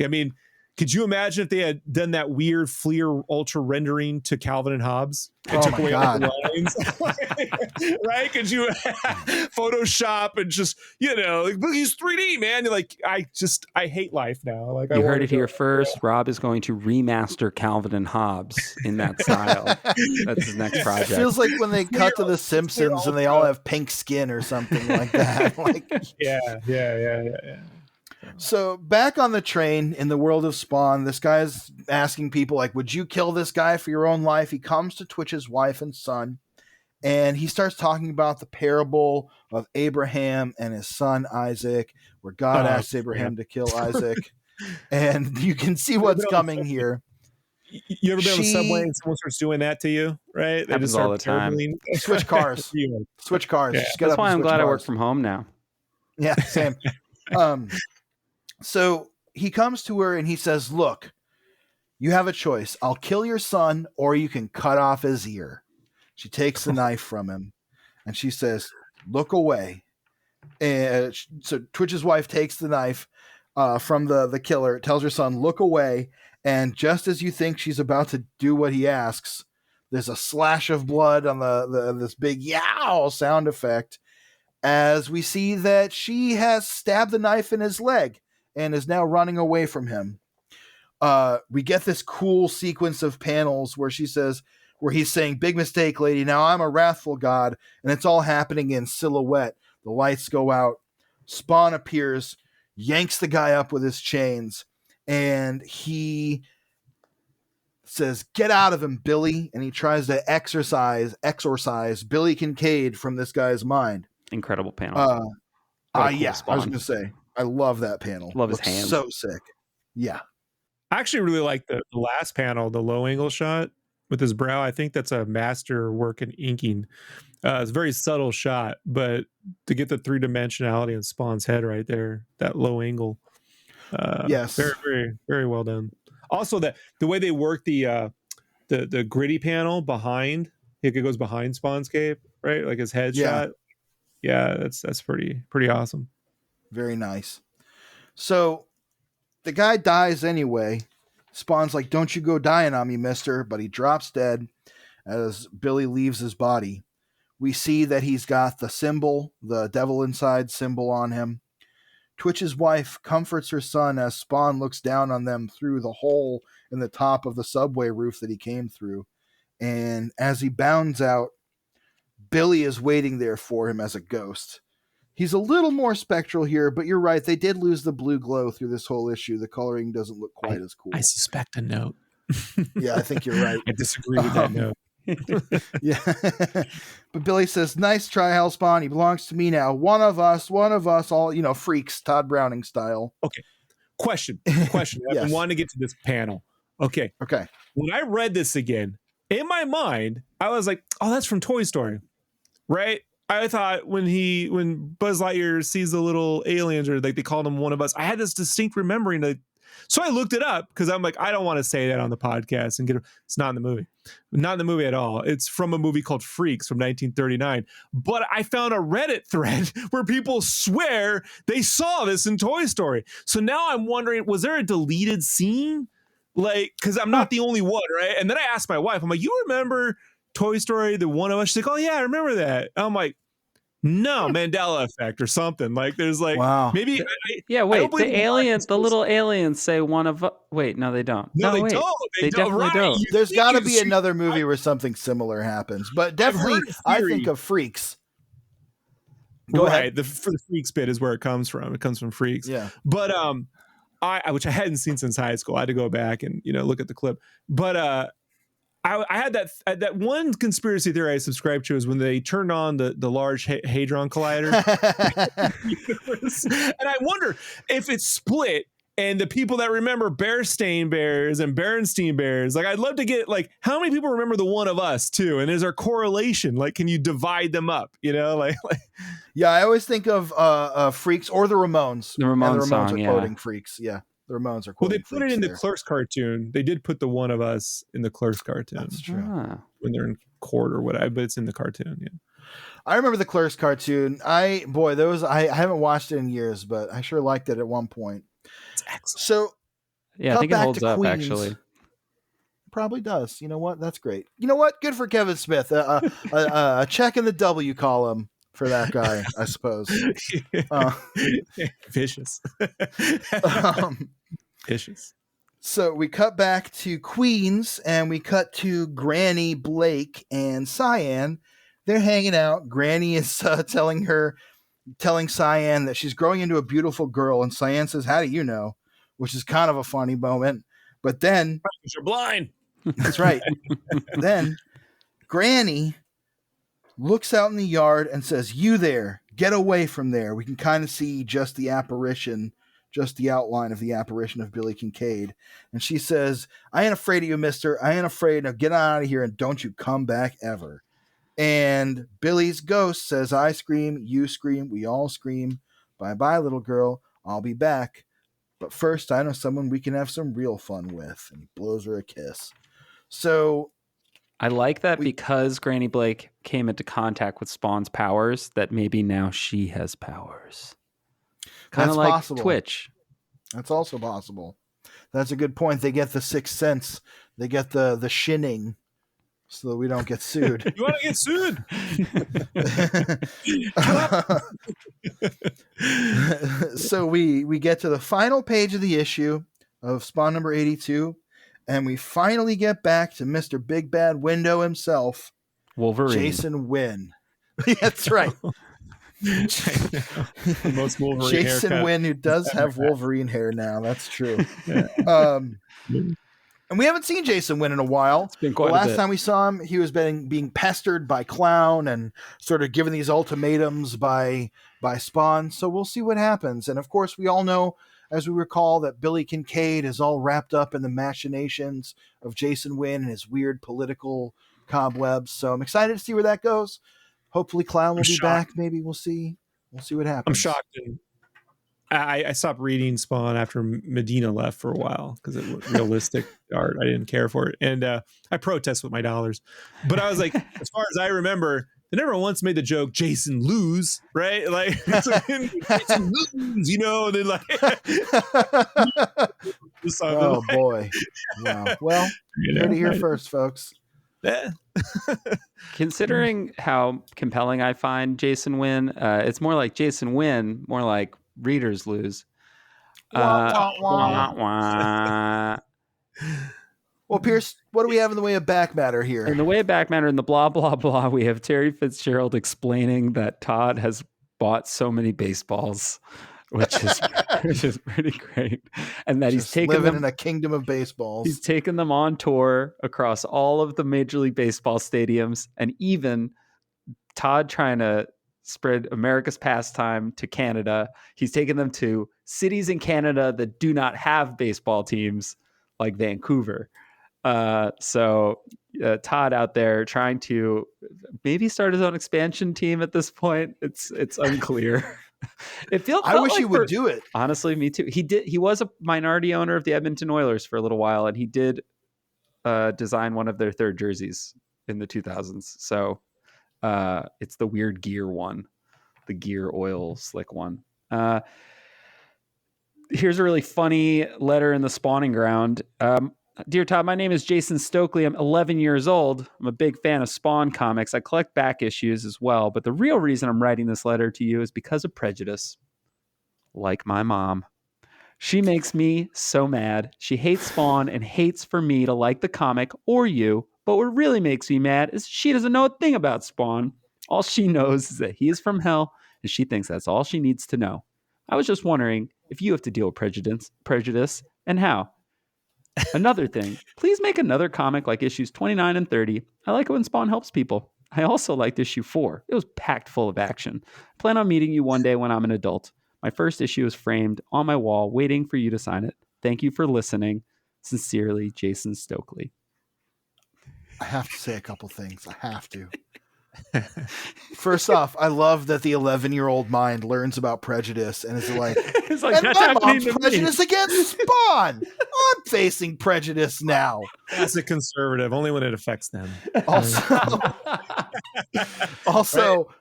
I mean, could you imagine if they had done that weird Fleer ultra rendering to Calvin and Hobbes and took away all the lines? Right? Could you Photoshop and just, you know, like, he's 3D, man. You're like, I hate life now. Like, you heard it here first. Rob is going to remaster Calvin and Hobbes in that style. That's his next project. It feels like when they cut to The Simpsons and they all have pink skin or something like that. Like, yeah. So back on the train in the world of Spawn, this guy's asking people like, would you kill this guy for your own life? He comes to Twitch's wife and son, and he starts talking about the parable of Abraham and his son Isaac, where God asked Abraham to kill Isaac. And you can see what's coming here. You ever been on the subway and someone starts doing that to you, right? They happens just all the time. Switch cars. Switch cars. Yeah. Just That's why I'm glad cars. I work from home now. Yeah, same. So he comes to her and he says, look, you have a choice. I'll kill your son or you can cut off his ear. She takes the knife from him and she says, look away. And so Twitch's wife takes the knife from the killer, tells her son, look away. And just as you think she's about to do what he asks, there's a slash of blood on this big yow sound effect as we see that she has stabbed the knife in his leg and is now running away from him. We get this cool sequence of panels where he's saying, big mistake, lady. Now I'm a wrathful God. And it's all happening in silhouette. The lights go out. Spawn appears, yanks the guy up with his chains. And he says, get out of him, Billy. And he tries to exorcise Billy Kincaid from this guy's mind. Incredible panel. Cool I was Spawn. going to say, I love that panel. Love his hands. So sick. Yeah. I actually really like the last panel, the low angle shot with his brow. I think that's a master work in inking. It's a very subtle shot, but to get the 3-dimensionality in Spawn's head right there, that low angle. Yes. Very, very, very well done. Also, the way they work the gritty panel behind, it goes behind Spawn's cape, right? Like his head shot. Yeah, that's pretty awesome. Very nice. So the guy dies anyway. Spawn's like, don't you go dying on me, mister. But he drops dead as Billy leaves his body. We see that he's got the symbol, the devil inside symbol on him. Twitch's wife comforts her son as Spawn looks down on them through the hole in the top of the subway roof that he came through. And as he bounds out, Billy is waiting there for him as a ghost. He's a little more spectral here, but you're right. They did lose the blue glow through this whole issue. The coloring doesn't look quite as cool. I suspect a note. Yeah, I think you're right. I disagree with that note. Yeah. But Billy says, nice try, Hellspawn. He belongs to me now. One of us, all, freaks, Todd Browning style. Okay. Question. I've been wanting to get to this panel. Okay. When I read this again, in my mind, I was like, oh, that's from Toy Story. Right? I thought when Buzz Lightyear sees the little aliens, or like they called him one of us, I had this distinct remembering. So I looked it up because I'm like, I don't want to say that on the podcast and it's not in the movie. Not in the movie at all. It's from a movie called Freaks from 1939. But I found a Reddit thread where people swear they saw this in Toy Story. So now I'm wondering, was there a deleted scene? Like, because I'm not the only one, right? And then I asked my wife, I'm like, you remember Toy Story, the one of us? She's like, oh yeah, I remember that. I'm like, No, Mandela effect or something. Like there's like Wow. maybe Yeah, I wait. don't believe The little aliens say one of. Wait, no, they don't. No, they wait. don't. They definitely right. don't. There's got to be another movie where something similar happens, but definitely I think of Freaks. Go ahead. For the Freaks bit is where it comes from. It comes from Freaks. Yeah. But I which I hadn't seen since high school. I had to go back and look at the clip. But I had that one conspiracy theory I subscribed to is when they turned on the Large Hadron Collider. And I wonder if it's split and the people that remember Bearstein Bears and Berenstein Bears, like I'd love to get like how many people remember the One of Us too? And is there correlation? Like, can you divide them up? Like yeah, I always think of Freaks or the Ramones. The Ramones song, are quoting Freaks. Yeah. The Ramones are quoting. Well, they put it in the Clerks cartoon. They did put the One of Us in the Clerks cartoon. That's true. When they're in court or whatever, but it's in the cartoon. Yeah. I remember the Clerks cartoon. I haven't watched it in years, but I sure liked it at one point. It's excellent. So yeah, I think it holds up actually. Probably does. You know what? That's great. You know what? Good for Kevin Smith. A check in the W column for that guy, I suppose. Vicious. Vicious. So we cut back to Queens and we cut to Granny, Blake, and Cyan. They're hanging out. Granny is telling Cyan that she's growing into a beautiful girl. And Cyan says, "How do you know?" Which is kind of a funny moment. But then... Because you're blind. That's right. Then Granny looks out in the yard and says, "You there, get away from there." We can kind of see just the apparition, just the outline of the apparition of Billy Kincaid. And she says, "I ain't afraid of you, mister. I ain't afraid. Now get out of here and don't you come back ever." And Billy's ghost says, "I scream, you scream, we all scream. Bye-bye, little girl. I'll be back. But first, I know someone we can have some real fun with." And he blows her a kiss. So I like that because Granny Blake came into contact with Spawn's powers, that maybe now she has powers. Kind of like possible. Twitch. That's also possible. That's a good point. They get the sixth sense. They get the shinning so that we don't get sued. You want to get sued? So we get to the final page of the issue of Spawn number 82, and we finally get back to Mr. Big Bad Window himself, Wolverine. Jason Wynn. That's right. Most Wolverine Jason Wynn, who does have Wolverine hair now. That's true. Yeah. And we haven't seen Jason Wynn in a while. It's been quite the last time we saw him, he was being pestered by Clown and sort of given these ultimatums by Spawn. So we'll see what happens. And of course, we all know, as we recall, that Billy Kincaid is all wrapped up in the machinations of Jason Wynn and his weird political cobwebs. So I'm excited to see where that goes. Hopefully Clown will be back. Maybe we'll see. We'll see what happens. I'm shocked. I stopped reading Spawn after Medina left for a while because it was realistic art. I didn't care for it. And I protest with my dollars. But I was like, as far as I remember, they never once made the joke, Jason lose, right? Like, Jason lose, and then like... Oh, boy. Wow. Well, you heard it here first, folks. Yeah. Considering how compelling I find Jason Wynn, it's more like Jason Wynn, more like readers lose. Wah, wah, wah. Well, Pierce, what do we have in the way of back matter here? In the way of back matter, in the blah, blah, blah, we have Terry Fitzgerald explaining that Todd has bought so many baseballs, which is pretty great. And that he's taken living in a kingdom of baseballs. He's taken them on tour across all of the Major League Baseball stadiums, and even Todd trying to spread America's pastime to Canada. He's taken them to cities in Canada that do not have baseball teams, like Vancouver. So Todd out there trying to maybe start his own expansion team at this point. It's unclear. I wish he would do it. Honestly, me too. He was a minority owner of the Edmonton Oilers for a little while, and he did design one of their third jerseys in the 2000s. So it's the weird gear one, the gear oil slick one. Here's a really funny letter in the spawning ground. Dear Todd, my name is Jason Stokely. I'm 11 years old. I'm a big fan of Spawn comics. I collect back issues as well, but the real reason I'm writing this letter to you is because of prejudice. Like my mom. She makes me so mad. She hates Spawn and hates for me to like the comic or you, but what really makes me mad is she doesn't know a thing about Spawn. All she knows is that he is from hell, and she thinks that's all she needs to know. I was just wondering if you have to deal with prejudice, and how. Another thing, please make another comic like issues 29 and 30. I like it when Spawn helps people. I also liked issue 4. It was packed full of action. I plan on meeting you one day when I'm an adult. My first issue is framed on my wall, waiting for you to sign it. Thank you for listening. Sincerely, Jason Stokely. I have to say a couple things. I have to. First off, I love that the 11-year-old mind learns about prejudice and is like, It's like, and that's my happening mom's to me. prejudice against Spawn. I'm facing prejudice now. As a conservative, only when it affects them. Also,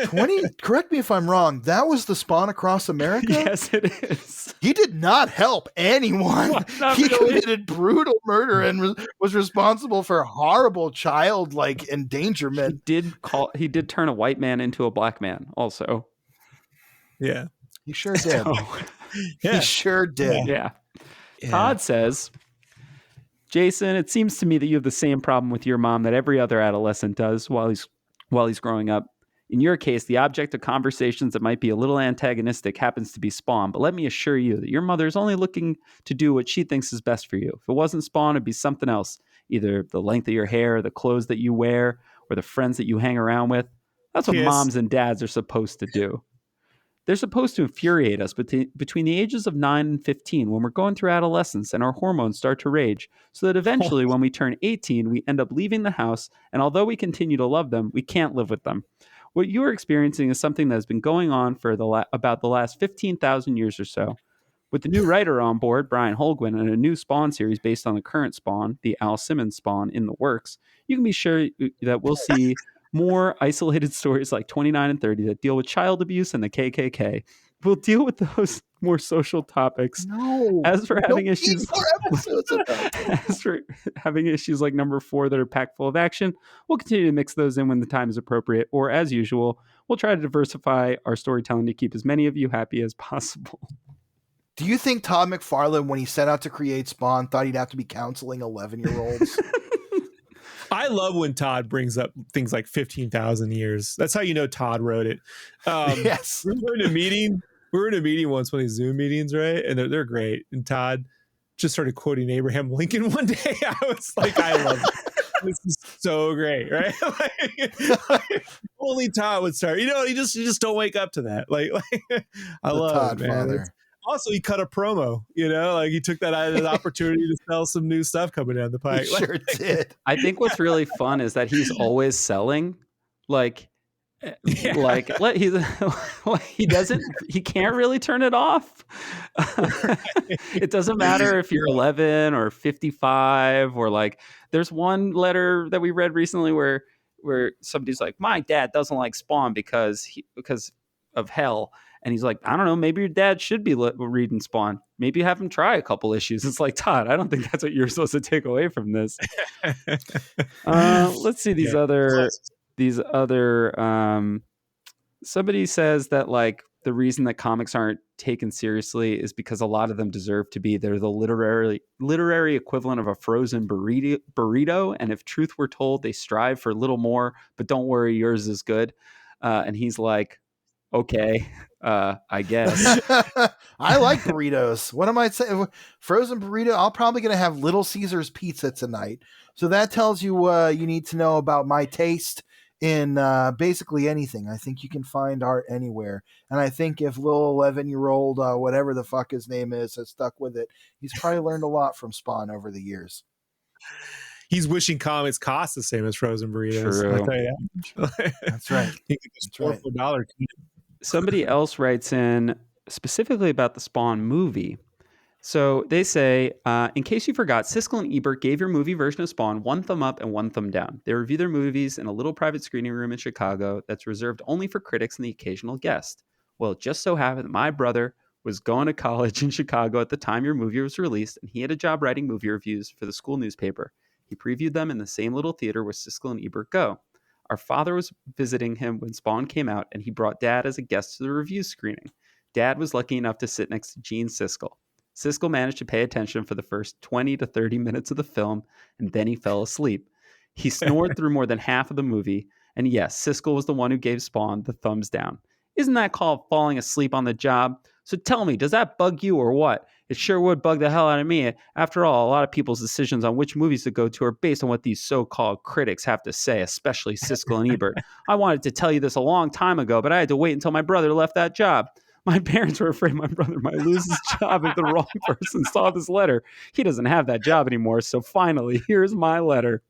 20. Correct me if I'm wrong. That was the Spawn Across America. Yes, it is. He did not help anyone. Not He really. committed brutal murder and was responsible for horrible child endangerment. He did turn a white man into a black man also. Yeah. He sure did. Yeah. He sure did. Yeah. Todd says, Jason, it seems to me that you have the same problem with your mom that every other adolescent does while he's growing up. In your case, the object of conversations that might be a little antagonistic happens to be Spawn, but let me assure you that your mother is only looking to do what she thinks is best for you. If it wasn't Spawn, it'd be something else, either the length of your hair, the clothes that you wear, or the friends that you hang around with. That's what moms and dads are supposed to do. They're supposed to infuriate us between the ages of 9 and 15 when we're going through adolescence and our hormones start to rage, so that eventually when we turn 18, we end up leaving the house, and although we continue to love them, we can't live with them. What you're experiencing is something that has been going on for about the last 15,000 years or so. With the new writer on board, Brian Holguin, and a new Spawn series based on the current Spawn, the Al Simmons Spawn, in the works, you can be sure that we'll see more isolated stories like 29 and 30 that deal with child abuse and the KKK. We'll deal with those more social topics. As for having issues like number 4 that are packed full of action, we'll continue to mix those in when the time is appropriate. Or as usual, we'll try to diversify our storytelling to keep as many of you happy as possible. Do you think Todd McFarlane, when he set out to create Spawn, thought he'd have to be counseling 11-year-olds? I love when Todd brings up things like 15,000 years. That's how you know Todd wrote it. Yes. We were in a meeting. Once, one of these Zoom meetings, right? And they're great. And Todd just started quoting Abraham Lincoln one day. I was like, I love it. This is so great, right? Only Todd would start. You just don't wake up to that. I love Todd it, man. father. Also, he cut a promo, he took that as an opportunity to sell some new stuff coming down the pike. He sure did. I think what's really fun is that he's always selling. He can't really turn it off. It doesn't matter if you're 11 or 55 or there's one letter that we read recently where somebody's like, my dad doesn't like Spawn because of hell. And he's like, I don't know, maybe your dad should be reading Spawn. Maybe have him try a couple issues. It's like, Todd, I don't think that's what you're supposed to take away from this. Let's see these other somebody says that the reason that comics aren't taken seriously is because a lot of them deserve to be. They're the literary equivalent of a frozen burrito. And if truth were told, they strive for a little more, but don't worry, yours is good. And he's like, okay, I guess. I like burritos. What am I saying? Frozen burrito. I'm probably going to have Little Caesars pizza tonight. So that tells you you need to know about my taste in basically anything. I think you can find art anywhere. And I think if little 11-year-old, whatever the fuck his name is, has stuck with it, he's probably learned a lot from Spawn over the years. He's wishing comics cost the same as frozen burritos. True. I'll tell you that. That's right. That's right. $4. Somebody else writes in specifically about the Spawn movie. So they say, in case you forgot, Siskel and Ebert gave your movie version of Spawn 1 thumb up and 1 thumb down. They review their movies in a little private screening room in Chicago that's reserved only for critics and the occasional guest. Well, it just so happened that my brother was going to college in Chicago at the time your movie was released, and he had a job writing movie reviews for the school newspaper. He previewed them in the same little theater where Siskel and Ebert go. Our father was visiting him when Spawn came out, and he brought Dad as a guest to the review screening. Dad was lucky enough to sit next to Gene Siskel. Siskel managed to pay attention for the first 20 to 30 minutes of the film, and then he fell asleep. He snored through more than half of the movie, and yes, Siskel was the one who gave Spawn the thumbs down. Isn't that called falling asleep on the job? So tell me, does that bug you or what? It sure would bug the hell out of me. After all, a lot of people's decisions on which movies to go to are based on what these so-called critics have to say, especially Siskel and Ebert. I wanted to tell you this a long time ago, but I had to wait until my brother left that job. My parents were afraid my brother might lose his job if the wrong person saw this letter. He doesn't have that job anymore, so finally, here's my letter.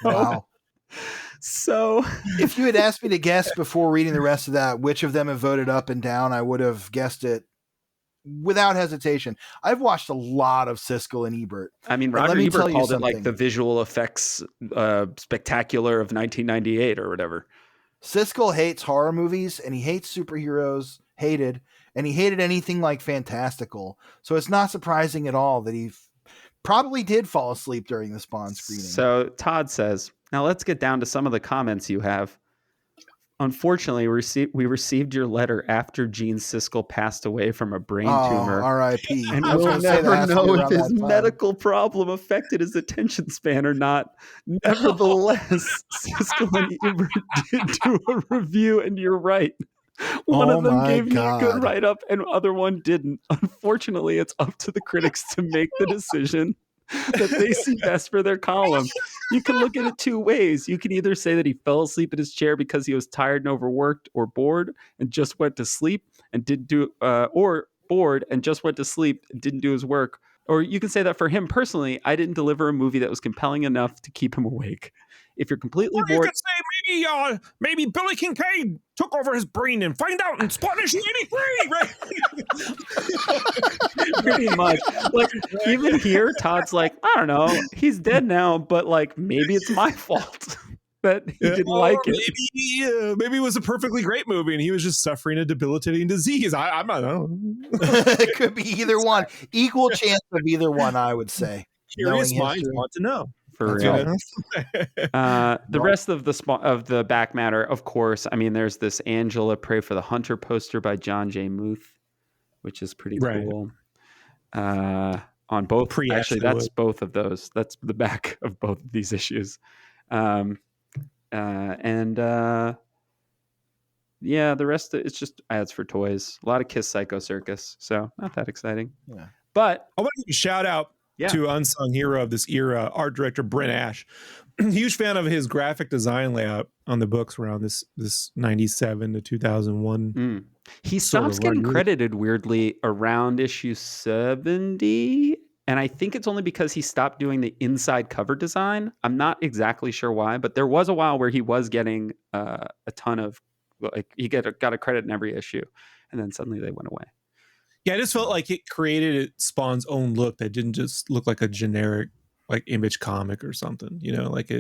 Wow. So if you had asked me to guess before reading the rest of that, which of them have voted up and down, I would have guessed it without hesitation. I've watched a lot of Siskel and Ebert. I mean, Roger Ebert called it like the visual effects spectacular of 1998 or whatever. Siskel hates horror movies and he hates superheroes, and he hated anything like fantastical. So it's not surprising at all that he probably did fall asleep during the Spawn screening. So Todd says, now let's get down to some of the comments you have. Unfortunately, we received your letter after Gene Siskel passed away from a brain tumor. R.I.P. And we'll never know if his medical problem affected his attention span or not. Nevertheless, Siskel and Ebert did do a review, and you're right. One of them gave me a good write-up, and the other one didn't. Unfortunately, it's up to the critics to make the decision that they see best for their column. You can look at it two ways. You can either say that he fell asleep in his chair because he was tired and overworked, or bored and just went to sleep and didn't do, or bored and just went to sleep and didn't do his work. Or you can say that for him personally, I didn't deliver a movie that was compelling enough to keep him awake. If you're completely bored, you could say maybe Billy Kincaid took over his brain and find out in Spawn issue 83, right? Pretty much. Like even here, Todd's like, I don't know, he's dead now, but like maybe it's my fault that he didn't like it. Maybe it was a perfectly great movie and he was just suffering a debilitating disease. I don't know. It could be either one. Equal chance of either one, I would say. Curious minds want to know. For real. The rest of the back matter, of course, I mean, there's this Angela Pray for the Hunter poster by John J. Muth, which is pretty cool. On both, actually, that's both of those. That's the back of both of these issues. Yeah, the rest, it's just ads for toys. A lot of Kiss Psycho Circus, so not that exciting. Yeah. But I want to give a shout out to unsung hero of this era, art director Brent Ash. Huge fan of his graphic design layout on the books around this 97 to 2001. He stops getting credited weirdly around issue 70, and I think it's only because he stopped doing the inside cover design. I'm not exactly sure why, but there was a while where he was getting a ton of, like, he got a credit in every issue, and then suddenly they went away. Yeah, I just felt like it created Spawn's own look that didn't just look like a generic like Image comic or something. You know, like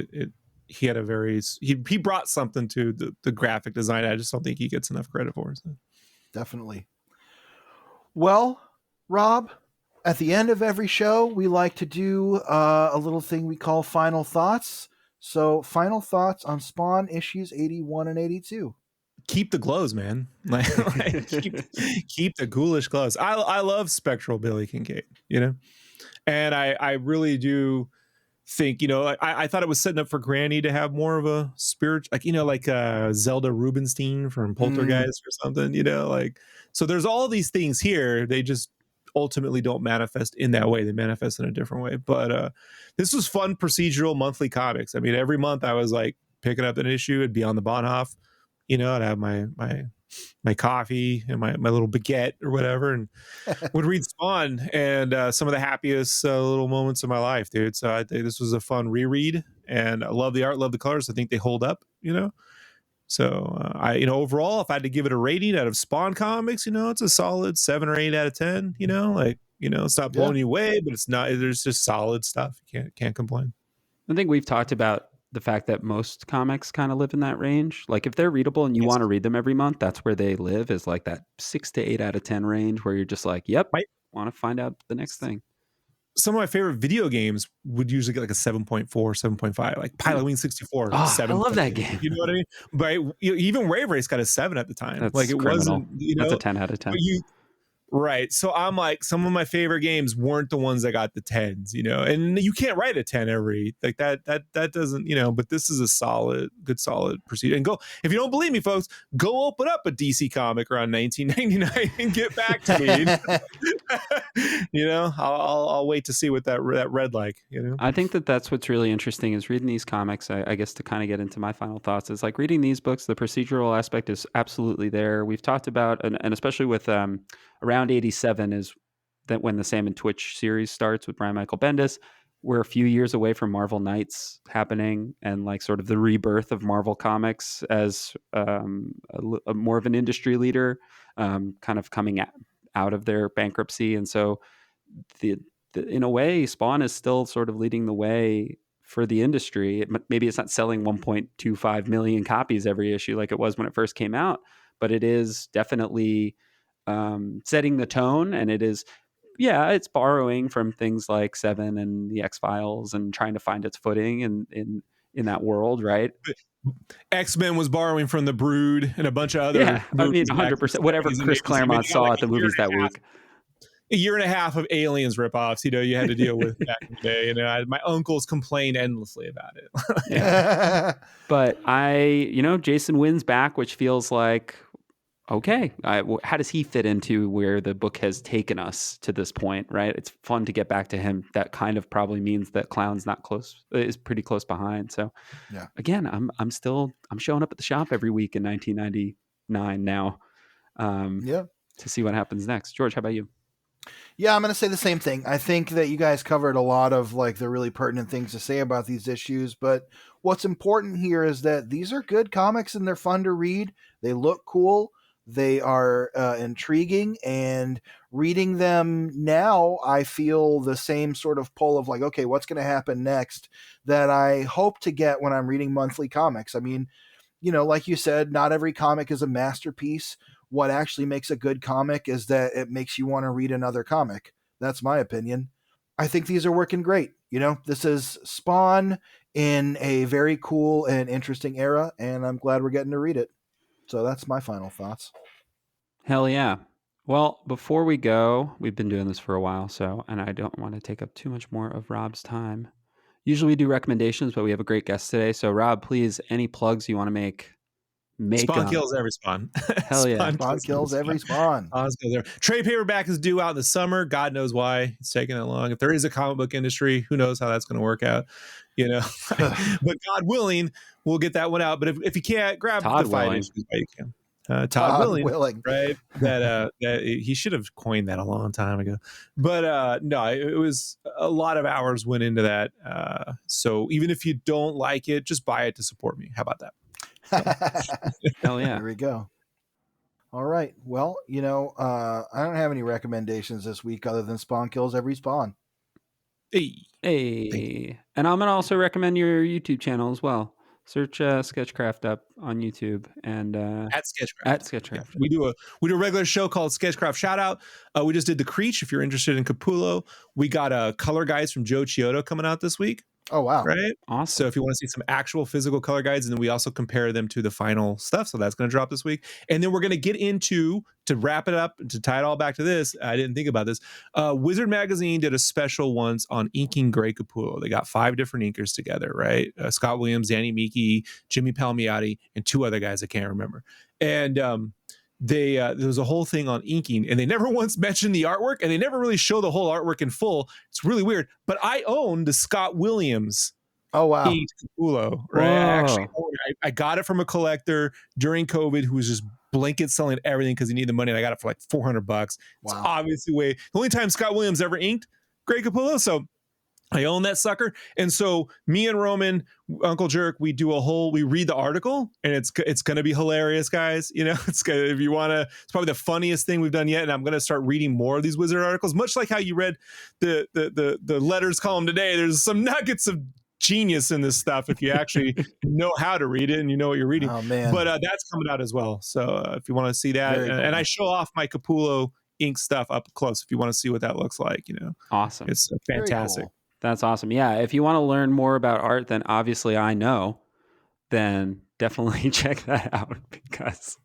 he had a very he brought something to the graphic design. I just don't think he gets enough credit for it. So. Definitely. Well, Rob, at the end of every show, we like to do a little thing we call final thoughts. So, final thoughts on Spawn issues 81 and 82. Keep the glows, man. Keep the ghoulish glows. I love spectral Billy Kincaid, you know, and I really do think, you know, I thought it was setting up for Granny to have more of a spirit, like, you know, like Zelda Rubinstein from Poltergeist or something, you know, like, so there's all these things here. They just ultimately don't manifest in that way. They manifest in a different way. But this was fun procedural monthly comics. I mean, every month I was like picking up an issue. It'd be on the Bahnhof. You know, I'd have my coffee and my little baguette or whatever, and would read Spawn, and some of the happiest little moments of my life, dude. So I think this was a fun reread, and I love the art, love the colors. I think they hold up, you know. So overall, if I had to give it a rating out of Spawn comics, you know, it's a solid 7 or 8 out of 10. You know, like, you know, it's not blowing you away, but it's not. There's just solid stuff. You can't complain. I think we've talked about the fact that most comics kind of live in that range. Like if they're readable and you want to read them every month, that's where they live, is like that 6 to 8 out of 10 range where you're just like, yep, want to find out the next thing. Some of my favorite video games would usually get like a 7.4, 7.5, like Pilot Wing 64. Oh, 7. I love that game. You know what I mean? But even Wave Race got a 7 at the time. That's like it criminal. wasn't, you know, that's a 10 out of 10. But right. So I'm like, some of my favorite games weren't the ones that got the 10s, you know, and you can't write a 10 every like that doesn't, you know, but this is a solid procedure. And go, if you don't believe me, folks, go open up a DC comic around 1999 and get back to me. You know, I'll wait to see what that read like, you know. I think that's what's really interesting is reading these comics. I guess to kind of get into my final thoughts is like reading these books, the procedural aspect is absolutely there. We've talked about, and especially with around 87 is that when the Sam and Twitch series starts with Brian Michael Bendis. We're a few years away from Marvel Knights happening and like sort of the rebirth of Marvel Comics as a more of an industry leader, kind of coming out of their bankruptcy. And so in a way, Spawn is still sort of leading the way for the industry. Maybe it's not selling 1.25 million copies every issue like it was when it first came out, but it is definitely setting the tone, and it is, it's borrowing from things like Seven and the X-Files and trying to find its footing in that world, right? X-Men was borrowing from the Brood and a bunch of other. Yeah, I mean, 100%. Whatever Chris Claremont saw at the movies that week. A year and a half of Aliens ripoffs, you know, you had to deal with back in the day. You know, my uncles complained endlessly about it. Yeah. But Jason Wynn's back, which feels like, okay, how does he fit into where the book has taken us to this point, right? It's fun to get back to him. That kind of probably means that Clown's is pretty close behind. So again, I'm showing up at the shop every week in 1999 now to see what happens next. George, how about you? Yeah, I'm going to say the same thing. I think that you guys covered a lot of like the really pertinent things to say about these issues, but what's important here is that these are good comics and they're fun to read. They look cool. They are intriguing, and reading them now, I feel the same sort of pull of like, okay, what's going to happen next that I hope to get when I'm reading monthly comics. I mean, you know, like you said, not every comic is a masterpiece. What actually makes a good comic is that it makes you want to read another comic. That's my opinion. I think these are working great. You know, this is Spawn in a very cool and interesting era, and I'm glad we're getting to read it. So that's my final thoughts. Hell yeah. Well, before we go, we've been doing this for a while, and I don't want to take up too much more of Rob's time. Usually we do recommendations, but we have a great guest today. So Rob, please, any plugs you want to make Spawn kills every Spawn. Hell yeah. Spawn kills every Spawn. Trade paperback is due out in the summer. God knows why it's taking that long. If there is a comic book industry, who knows how that's going to work out, you know. But God willing, we'll get that one out. But if you can't, grab Todd the 5 willing. issues while you can. Todd willing, right? That he should have coined that a long time ago. But no, it was a lot of hours went into that. So even if you don't like it, just buy it to support me. How about that? Hell yeah. There we go. All right. Well, you know, I don't have any recommendations this week other than Spawn kills every Spawn. Hey. And I'm going to also recommend your YouTube channel as well. Search Sketchcraft up on YouTube and at Sketchcraft. At Sketchcraft. Yeah. We do a regular show called Sketchcraft Shout Out. We just did the Creech. If you're interested in Capullo, we got color guides from Joe Chiodo coming out this week. Oh, wow. Right. Awesome. So if you want to see some actual physical color guides, and then we also compare them to the final stuff. So that's going to drop this week. And then we're going to get into, to wrap it up, to tie it all back to this, I didn't think about this. Wizard Magazine did a special once on inking Grey Capullo. They got 5 different inkers together, right? Scott Williams, Danny Miki, Jimmy Palmiotti, and 2 other guys I can't remember. And there was a whole thing on inking, and they never once mentioned the artwork, and they never really show the whole artwork in full. It's really weird. But I own the Scott Williams inked Capullo, right? I got it from a collector during COVID who was just blanket selling everything because he needed the money, and I got it for like $400. Wow. It's obviously the only time Scott Williams ever inked Grey Capullo. So I own that sucker. And so me and Roman, Uncle Jerk, we read the article, and it's going to be hilarious, guys. You know, it's probably the funniest thing we've done yet. And I'm going to start reading more of these Wizard articles, much like how you read the letters column today. There's some nuggets of genius in this stuff if you actually know how to read it and you know what you're reading. Oh man. But that's coming out as well. So if you want to see that, Very cool. and I show off my Capullo ink stuff up close if you want to see what that looks like. Awesome. It's fantastic. Cool. That's awesome. Yeah, if you want to learn more about art, then obviously I know, then definitely check that out, because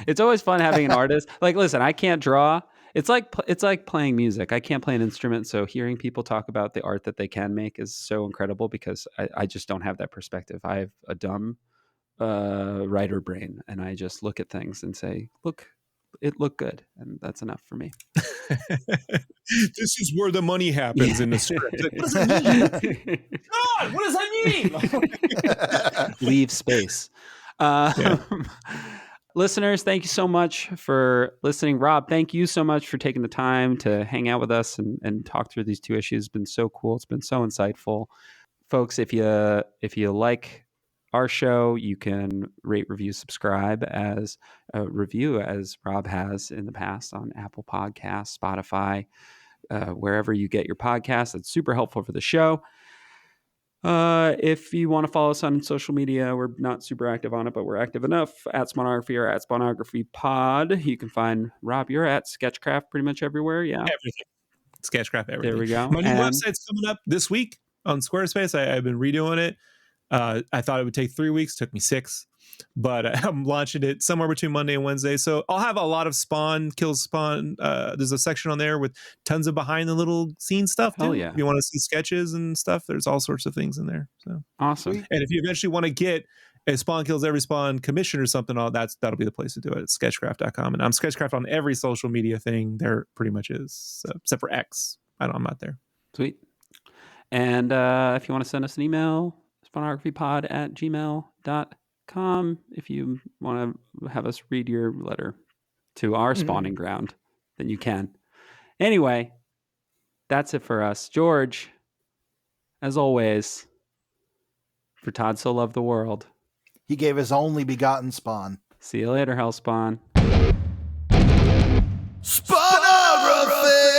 it's always fun having an artist. Like, listen, I can't draw. It's like playing music. I can't play an instrument, so hearing people talk about the art that they can make is so incredible, because I just don't have that perspective. I have a dumb writer brain, and I just look at things and say, look, it looked good, and that's enough for me. This is where the money happens in the script. Like, what does that mean? God, what does that mean? Leave space. Listeners, thank you so much for listening. Rob, thank you so much for taking the time to hang out with us and talk through these two issues. It's been so cool. It's been so insightful. Folks, if you like our show, you can rate, review, subscribe as a review, as Rob has in the past on Apple Podcasts, Spotify, wherever you get your podcasts. That's super helpful for the show. If you want to follow us on social media, we're not super active on it, but we're active enough at Spawnography or at Spawnography Pod. You can find Rob, you're at Sketchcraft pretty much everywhere. Yeah. Everything. Sketchcraft, everything. There we go. My new website's coming up this week on Squarespace. I've been redoing it. I thought it would take 3 weeks. Took me 6. But I'm launching it somewhere between Monday and Wednesday. So I'll have a lot of Spawn, Kills Spawn. There's a section on there with tons of behind the little scene stuff. Oh, yeah. If you want to see sketches and stuff, there's all sorts of things in there. So awesome. And if you eventually want to get a Spawn Kills Every Spawn commission or something, that'll be the place to do it. It's sketchcraft.com. And I'm Sketchcraft on every social media thing there pretty much is, except for X. I'm not there. Sweet. And if you want to send us an email, spawnographypod@gmail.com, if you want to have us read your letter to our spawning ground, then you can. Anyway, that's it for us. George, as always, for Todd so loved the world, he gave his only begotten spawn. See you later, Hellspawn. Spawnography!